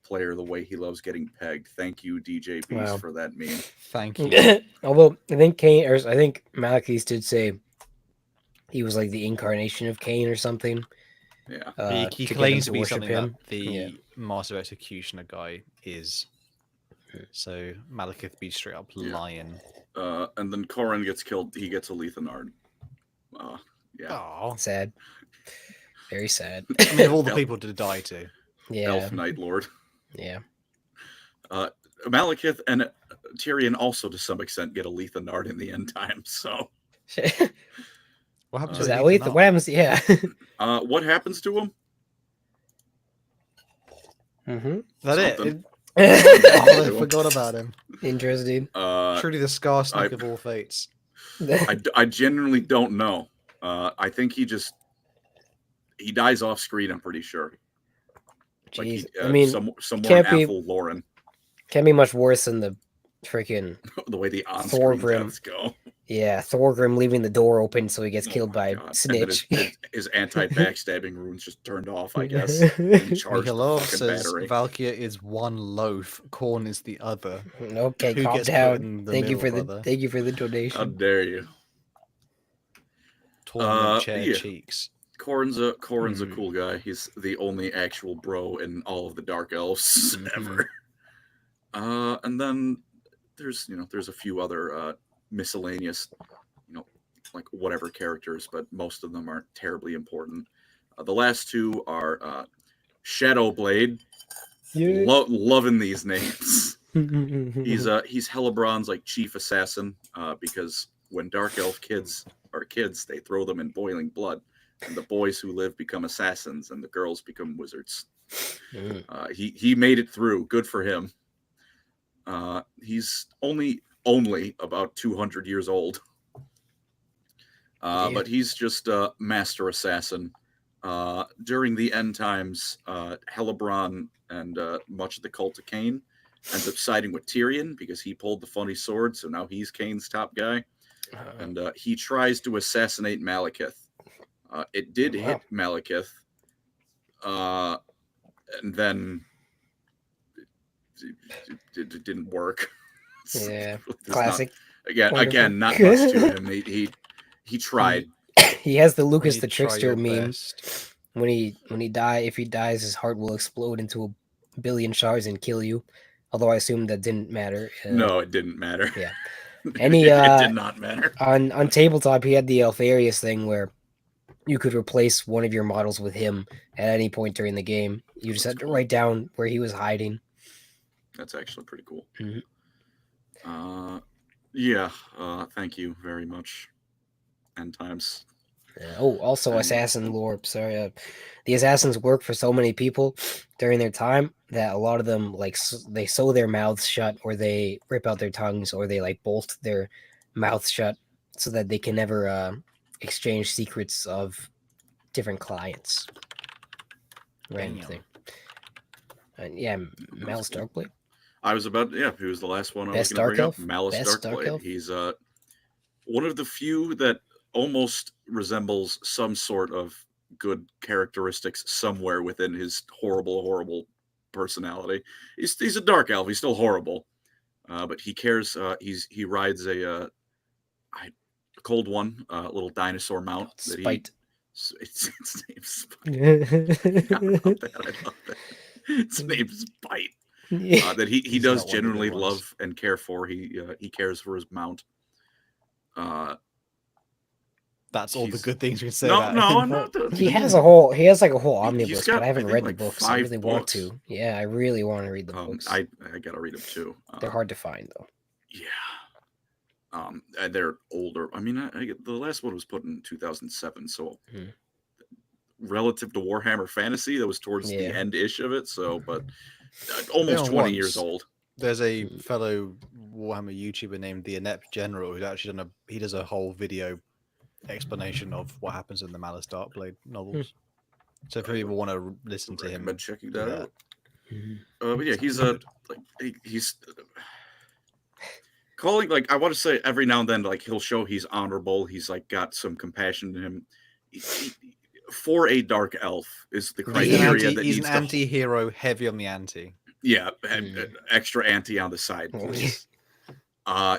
player the way he loves getting pegged. Thank you, DJ Beast, Wow. for that meme. Thank you. Although I think I think Malekith did say he was like the incarnation of Cain or something. Yeah. He to get them claims to to be worship something him. that the Yeah. Master Executioner guy is. So Malekith be straight up Yeah. lying. And then Khorne gets killed. He gets a Lethanard. Yeah. Oh, Sad. Very sad. I mean, of all the people to die to. Yeah. Elf Knight Lord. Yeah. Malekith and Tyrion also, to some extent, get a Lethanard in the end times. So, What happens Is to that the Letha? What happens? Yeah. what happens to him? Mm-hmm. That Something. Oh, I forgot about him. Interesting. Truly the scar snake I- of all fates. I genuinely don't know. I think he dies off screen. I'm pretty sure. Jeez. Like I mean, some more can't be- Athel Lauren. can't be much worse than the freaking The way the on-screen Thorgrim. deaths go. Thorgrim leaving the door open so he gets Oh killed my by God. Snitch. And then his anti-backstabbing runes just turned off, I guess. And charged the Mikhailov fucking says battery. Valkyr is one loaf, Khorne is the other. Okay, Who calm gets put down. in the Thank you middle, for brother? the How donation. dare you? Torn chair yeah. cheeks. Khorne's a cool guy. He's the only actual bro in all of the Dark Elves ever. And then there's a few other miscellaneous, like whatever characters, but most of them aren't terribly important. The last two are Shadowblade. Loving these names. He's Helebron's like chief assassin because when Dark Elf kids are kids, they throw them in boiling blood, and the boys who live become assassins, and the girls become wizards. He made it through. Good for him. He's only about 200 years old, but he's just a master assassin. During the end times, Helebron and much of the cult of Cain ends up siding with Tyrion because he pulled the funny sword, so now he's Cain's top guy. And he tries to assassinate Malekith. It did hit Malekith, and then it didn't work. Yeah, There's classic. Again, not much to him. He tried. He has the Lucas When the you try Trickster your meme. best. When he if he dies, his heart will explode into a billion shards and kill you. Although I assume that didn't matter. No, it didn't matter. Yeah. Any it did not matter. on tabletop, he had the Alfarius thing where you could replace one of your models with him at any point during the game. You just had to write down where he was hiding. That's actually pretty cool. Mhm. Thank you very much. End times. Also assassin lore. Sorry, the assassins work for so many people during their time that a lot of them they sew their mouths shut, or they rip out their tongues, or they bolt their mouths shut so that they can never exchange secrets of different clients. Random Damn. thing. And Malice cool. Darkblade. I was about he was the last one I was Best going to bring Dark up. Elf? Malice Best Dark Darkblade. Elf? He's one of the few that almost resembles some sort of good characteristics somewhere within his horrible personality. He's a dark elf. He's still horrible, but he cares. He rides a cold one, little dinosaur mount. Spite. Its name's Spite. I love that. Its name's Spite. That he He's does not one of the genuinely good ones. love and care for. He cares for his mount. That's all the He's- good things we can say No, about no, him. no. He has like a whole omnibus, got, but I haven't read the like books. I 5 really want books. to. Yeah, I really want to read the books. I gotta read them too. They're hard to find though. Yeah. And they're older. I mean, the last one was put in 2007, so relative to Warhammer Fantasy, that was towards the end-ish of it. So, but almost 20 years old. There's a fellow Warhammer YouTuber named the Inept General who's actually he does a whole video explanation of what happens in the Malice Darkblade novels. So if people want to listen to him, checking that out. Mm-hmm. But yeah, he's calling, like, I want to say every now and then, like, he'll show he's honorable. He's like got some compassion in him. For a dark elf is the criteria that he's needs an anti-hero, heavy on the anti. Yeah, extra anti on the side, please.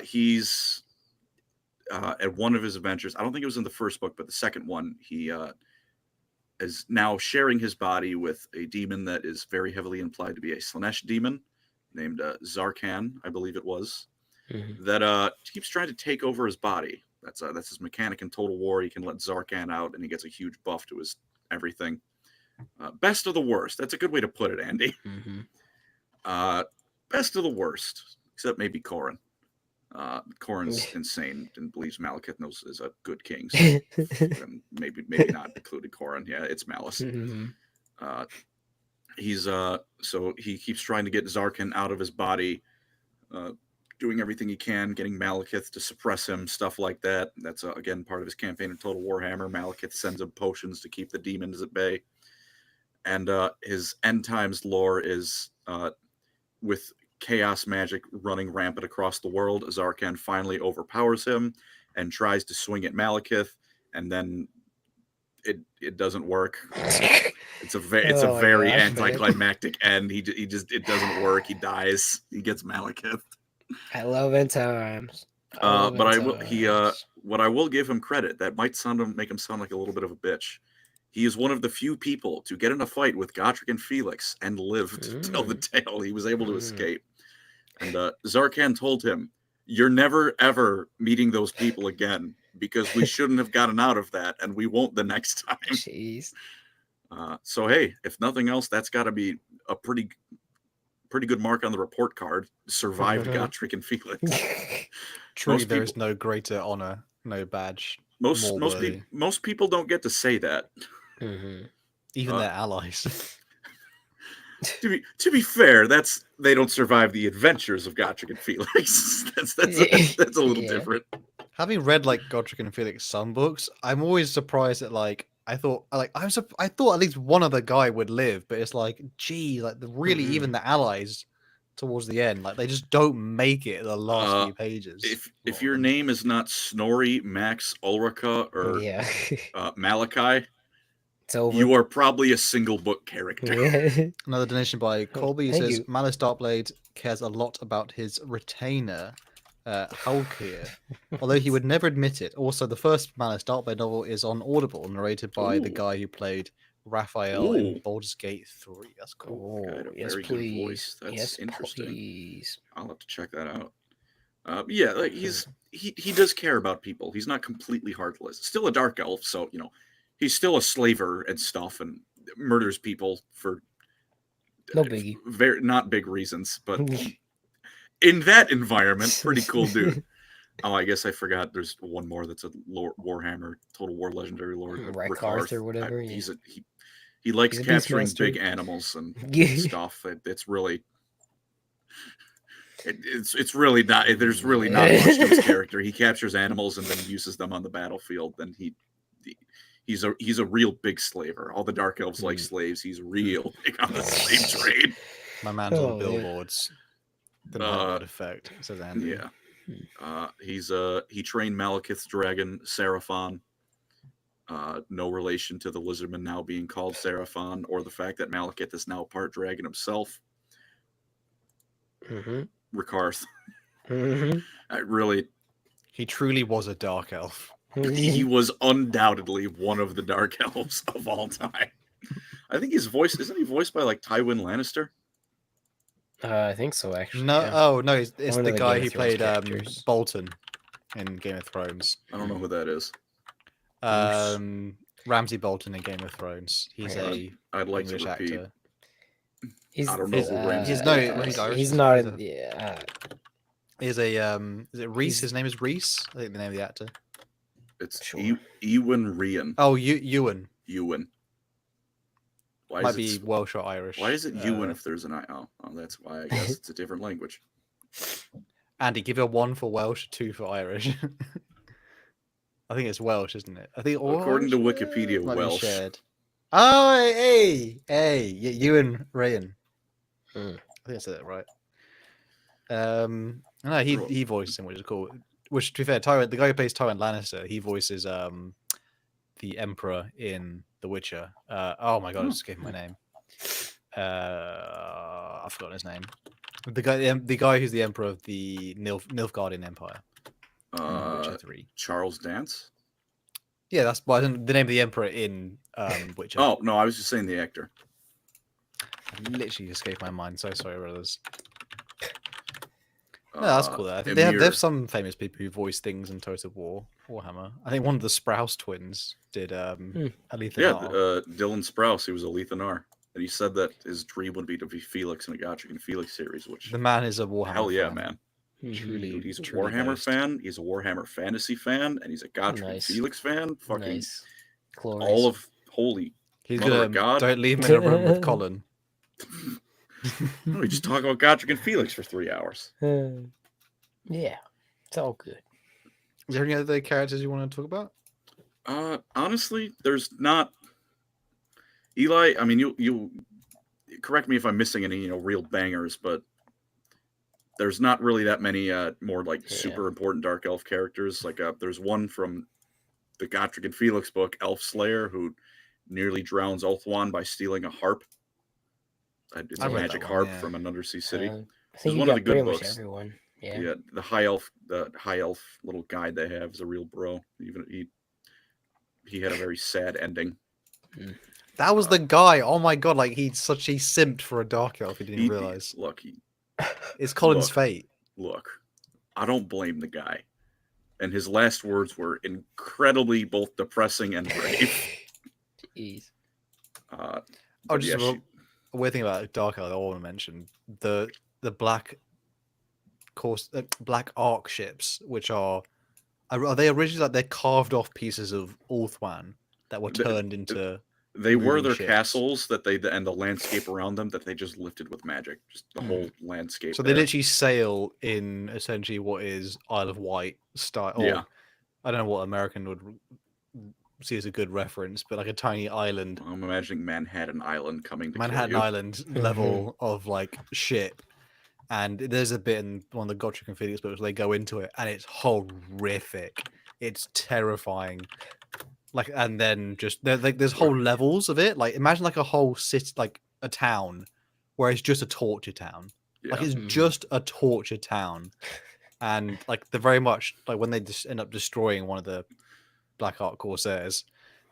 He's at one of his adventures. I don't think it was in the first book, but the second one, he is now sharing his body with a demon that is very heavily implied to be a Slaanesh demon named Zarkan, I believe it was, that keeps trying to take over his body. That's his mechanic in Total War. He can let Zarkan out, and he gets a huge buff to his everything. Best of the worst. That's a good way to put it, Andy. Best of the worst, except maybe Corrin. Corrin's insane and believes Malekith is a good king. So and maybe not including Corrin. Yeah, it's Malice. He's so he keeps trying to get Zarkan out of his body, doing everything he can, getting Malekith to suppress him, stuff like that. That's again part of his campaign in Total Warhammer. Malekith sends him potions to keep the demons at bay, and his end times lore is with chaos magic running rampant across the world. Zarkan finally overpowers him and tries to swing at Malekith, and then it doesn't work. It's a very anticlimactic end. It doesn't work. He dies. He gets Malekith. I love end times. What I will give him credit, that might make him sound like a little bit of a bitch. He is one of the few people to get in a fight with Gotrek and Felix and live to tell the tale. He was able to escape. And Zarkan told him, "You're never, ever meeting those people again, because we shouldn't have gotten out of that, and we won't the next time." Jeez. So, hey, if nothing else, that's got to be a pretty good mark on the report card. Survived Gotrek and Felix. Truly, there is no greater honor, no badge. Most people don't get to say that. Even their allies. To be fair, they don't survive the adventures of Gotrek and Felix. That's a little different. Having read like Gotrek and Felix some books, I'm always surprised that I thought at least one other guy would live, but it's like, gee, like even the allies towards the end, like they just don't make it the last few pages. If your name is not Snorri, Max, Ulrika, or Malachi, you are probably a single book character. Another donation by Colby says Malice Darkblade cares a lot about his retainer, Halkir, although he would never admit it. Also, the first Malice Darkblade novel is on Audible, narrated by the guy who played Raphael in Baldur's Gate 3. That's cool. Yes, please. Good voice. That's interesting. Please. I'll have to check that out. Yeah, like he does care about people. He's not completely heartless. Still a dark elf, so he's still a slaver and stuff, and murders people for no biggie, very not big reasons, but in that environment, pretty cool dude. Oh, I guess I forgot. There's one more that's a Warhammer Total War Legendary Lord, Rykarth or whatever. He likes capturing big animals and stuff. It's really not. There's really not much to his character. He captures animals and then uses them on the battlefield. Then he's a real big slaver. All the Dark Elves like slaves. He's real big on the slave trade. My man's on the billboards. The Nightblood effect, says Andy. Yeah. He trained Malekith's dragon, Seraphon. No relation to the lizardman now being called Seraphon, or the fact that Malekith is now part dragon himself. Rikarth. He truly was a dark elf. He was undoubtedly one of the Dark Elves of all time. I think isn't he voiced by like Tywin Lannister? I think so, actually. No, no, it's the guy who played Bolton in Game of Thrones. I don't know who that is. Ramsay Bolton in Game of Thrones. He's I'd like English to repeat. actor. He's, I don't know who Ramsay He's Bolton he's is. Irish. He's not. He's a- Yeah. Is it Reese? He's- His name is Reese. I think the name of the actor. It's Sure. Ewan Rian. Oh, Ewan. Ewan. Why Might is be it, Welsh or Irish. why is it Ewan if there's an I? Oh, that's why I guess it's a different language. Andy, give a 1 for Welsh, 2 for Irish. I think it's Welsh, isn't it? I think According to Welsh, Wikipedia, might be Welsh. shared. Oh, hey, Ewan Ryan. Hmm. I think I said it right. No, he voices him, which is cool. Which, to be fair, the guy who plays Tywin Lannister, he voices the Emperor in The Witcher. Oh my god, I just gave him my name. I've forgotten his name. The guy who's the Emperor of the Nilfgaardian Empire. Witcher 3. Charles Dance. Yeah, that's the name of the Emperor in Witcher. Oh no, I was just saying the actor. Literally escaped my mind. So sorry, brothers. No, that's cool. Though. I think they Emir- have some famous people who voice things in Total War, Warhammer. I think one of the Sprouse twins did Aletha Yeah, Nar. Dylan Sprouse. He was Aletha Nar, and he said that his dream would be to be Felix in a Gothic and Felix series. Which The man is a Warhammer. hell yeah, fan. man! Truly, Dude, he's a truly Warhammer based. fan. He's a Warhammer Fantasy fan, and he's a Gothic and Nice. Felix fan. Fucking Nice. Glorious. all of holy. He's Mother gonna of God. don't leave him in a room with Colin. We just talk about Gothic and Felix for 3 hours. Yeah, it's all good. Is there any other characters you want to talk about? Honestly, there's not. Eli, I mean, you correct me if I'm missing any, real bangers, but there's not really that many more like super important Dark Elf characters. Like there's one from the Gothic and Felix book, Elf Slayer, who nearly drowns Ulthuan by stealing a harp. It's I a read magic that one, harp yeah. from an undersea city. I It's think you one of got the good pretty much books. everyone. Yeah. Yeah, the high elf little guide they have is a real bro. Even he had a very sad ending. That was the guy. Oh my god! Like he simped for a Dark Elf. He didn't realize. Look, It's Colin's look. fate. look, I don't blame the guy. And his last words were incredibly both depressing and brave. Jeez. Oh, just a weird thing about Dark Elf I want to mention the black arc ships, which are they originally like they're carved off pieces of Ulthuan that were turned into. They were moving their ships. castles and the landscape around them that they just lifted with magic, just the whole landscape. So they literally sail in essentially what is Isle of Wight style. Or, Yeah. I don't know what American would see as a good reference, but like a tiny island, I'm imagining Manhattan Island coming to Manhattan kill you. Island level of like ship. And there's a bit in one of the Gothic and Felix books where they go into it, and it's horrific. It's terrifying. Like, and then just there's whole levels of it. Like, imagine like a whole city, like a town, where it's just a torture town. Yeah. Like, it's just a torture town, and like they're very much like when they just end up destroying one of the Black Ark Corsairs.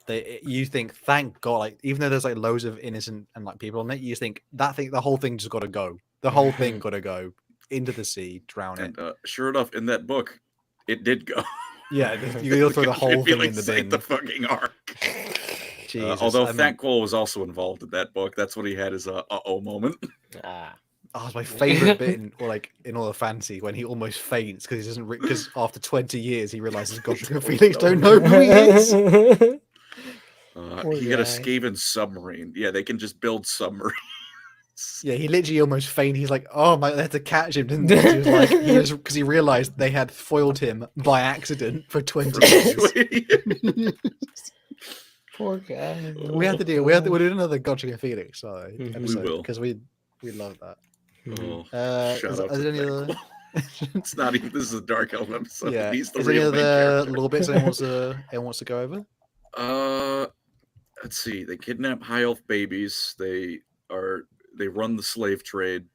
You think, thank God, like even though there's like loads of innocent and like people on it, you think the whole thing just got to go. The whole thing got to go into the sea, drown it. And sure enough, in that book, it did go. Yeah, you'll throw the whole thing in the bin. The fucking arc. Jesus, Although Thankquil was also involved in that book, that's when he had his uh-oh moment. Oh, it's my favorite bit in all the fantasy when he almost faints because he doesn't because after 20 years he realizes Gothic and Felix don't know who he is. He had a Skaven submarine. Yeah, they can just build submarines. Yeah, he literally almost fainted. He's like, "Oh my!" They had to catch him, didn't they? He was like, because he realized they had foiled him by accident for 20 years. Poor guy. We have to do. We'll do another Gothic and Felix We episode will. because we love that. Oh, shout out is to there any other? Thankquil. It's not even. This is a Dark Elf episode. Yeah. He's the Is there any real main other character. little bits anyone wants to go over? Let's see. They kidnap high elf babies. They run the slave trade.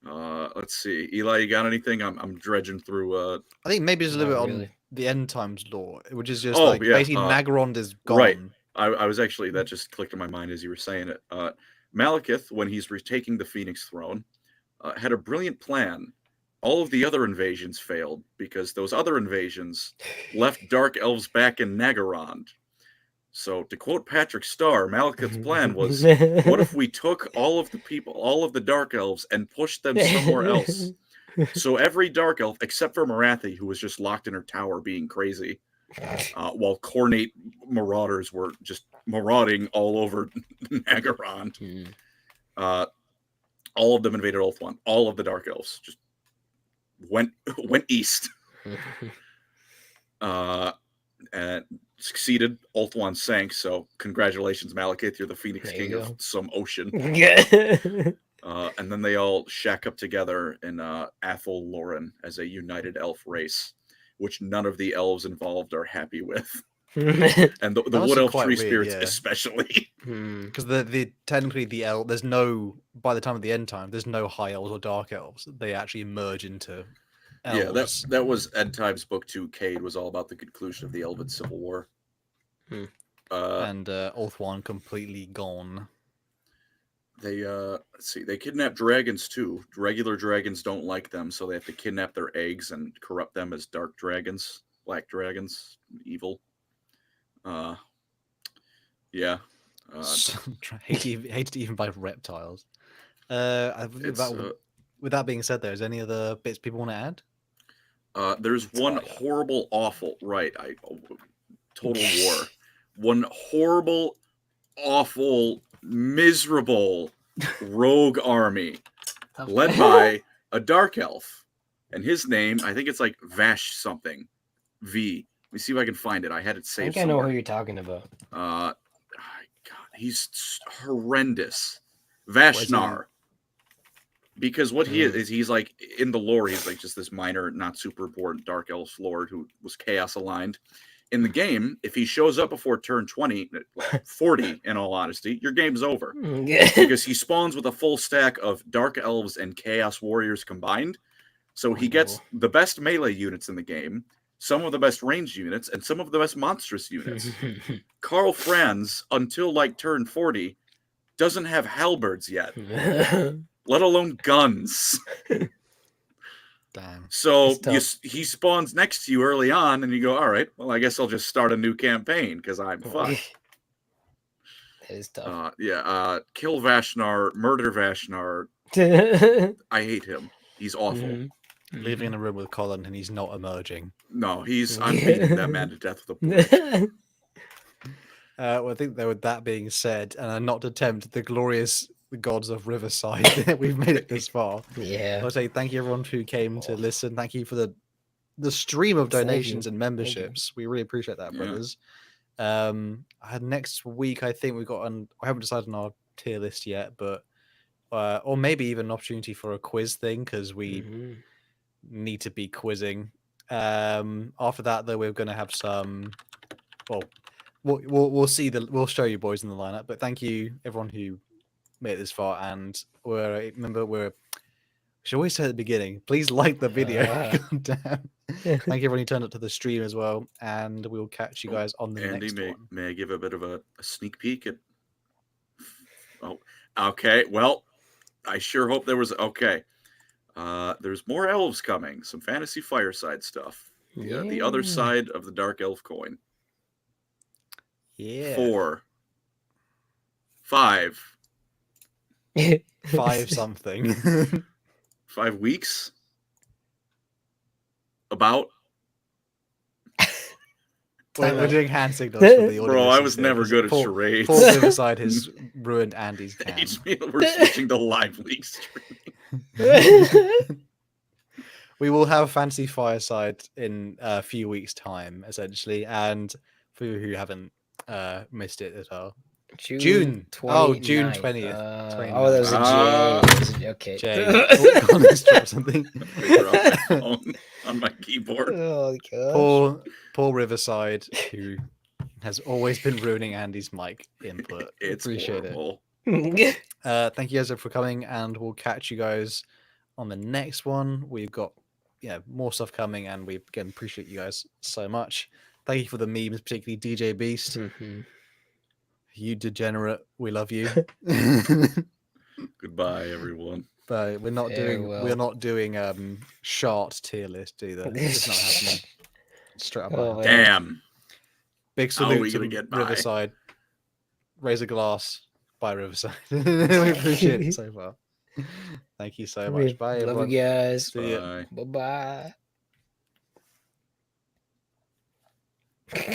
Let's see. Eli, you got anything? I'm dredging through. I think maybe it's a little bit Not on really. the end times lore, which is just basically Nagarond is gone. Right. I was actually that just clicked in my mind as you were saying it. Malekith, when he's retaking the Phoenix throne, had a brilliant plan. all of the other invasions failed because those other invasions left Dark Elves back in Nagarond. So, to quote Patrick Starr, Malekith's plan was, what if we took all of the people, all of the Dark Elves, and pushed them somewhere else? So every Dark Elf, except for Marathi, who was just locked in her tower being crazy, while Cornate marauders were just marauding all over Nagarond, all of them invaded Ulthuan. All of the Dark Elves just went east. And succeeded. Ulthuan sank, so congratulations, Malekith. You're the Phoenix King of some ocean. And then they all shack up together in Athol Loren as a united elf race, which none of the elves involved are happy with. And the Wood Elf Tree Spirits especially. Because the technically there's no, by the time of the end time, there's no High Elves or Dark Elves. They actually merge into elves. Yeah, that was Ed Time's book 2, Cade, was all about the conclusion of the Elven Civil War. And Ulthuan completely gone. They let's see, they kidnap dragons too. Regular dragons don't like them, so they have to kidnap their eggs and corrupt them as dark dragons, black dragons, evil. Yeah. Hated even by reptiles. With that being said, there's any other bits people want to add? There's one horrible, awful, Total War. One horrible, awful, miserable rogue army led by a dark elf. And his name, I think it's like Vash something. V. Let me see if I can find it. I had it saved. I think I know who you're talking about. God, he's horrendous. Vashnar. Because what he is he's like, in the lore, he's like just this minor, not super important dark elf lord who was chaos aligned. In the game, if he shows up before turn 20, 40, in all honesty, your game's over. Because he spawns with a full stack of dark elves and chaos warriors combined. So he gets the best melee units in the game, some of the best ranged units, and some of the best monstrous units. Karl Franz, until like turn 40, doesn't have halberds yet. Let alone guns. Damn. So he spawns next to you early on, and you go, all right, well, I guess I'll just start a new campaign, because I'm fucked. That is tough. Kill Vashnar, murder Vashnar. I hate him. He's awful. Living in a room with Colin, and he's not emerging. No, I'm beating that man to death with a bullet. Well, I think that with that being said, and not to tempt the glorious gods of Riverside, we've made it this far. Yeah. I'll say thank you everyone who came to listen. Thank you for the stream of donations and memberships. We really appreciate that, brothers. Next week, I think we haven't decided on our tier list yet, but or maybe even an opportunity for a quiz thing, because we need to be quizzing. After that, though, we're going to have some. Well, we'll see we'll show you boys in the lineup. But thank you everyone who made it this far, and we should always say at the beginning, please like the video. God damn. Thank you everyone who turned up to the stream as well, and we'll catch you guys on the next one. May I give a bit of a sneak peek at? Oh, okay. Well, I sure hope there was there's more elves coming, some fantasy fireside stuff. Yeah, the other side of the dark elf coin. Yeah. 4, 5. 5 something. 5 weeks? About? We're doing hand signals for the audience. Bro, I was never good at charades. Paul Riverside has ruined Andy's cam. We're switching to live league streaming. We will have Fantasy Fireside in a few weeks' time, essentially. And for you who haven't missed it at all, June 20th. June 20th. Oh, that was a J. Okay. J. Something on my keyboard. Oh gosh. Paul Riverside, who has always been ruining Andy's mic input. Appreciate it. Thank you guys for coming, and we'll catch you guys on the next one. We've got more stuff coming, and we again appreciate you guys so much. Thank you for the memes, particularly DJ Beast. You degenerate, we love you. Goodbye, everyone. But we're not doing shart tier list either. It's not happening. Straight up. Oh, man. Damn. Big How are salute we to gonna get by? Riverside. Raise a glass by Riverside. We appreciate it so far. Thank you so much. Bye, Love everyone. you guys. See ya. Bye. Bye-bye.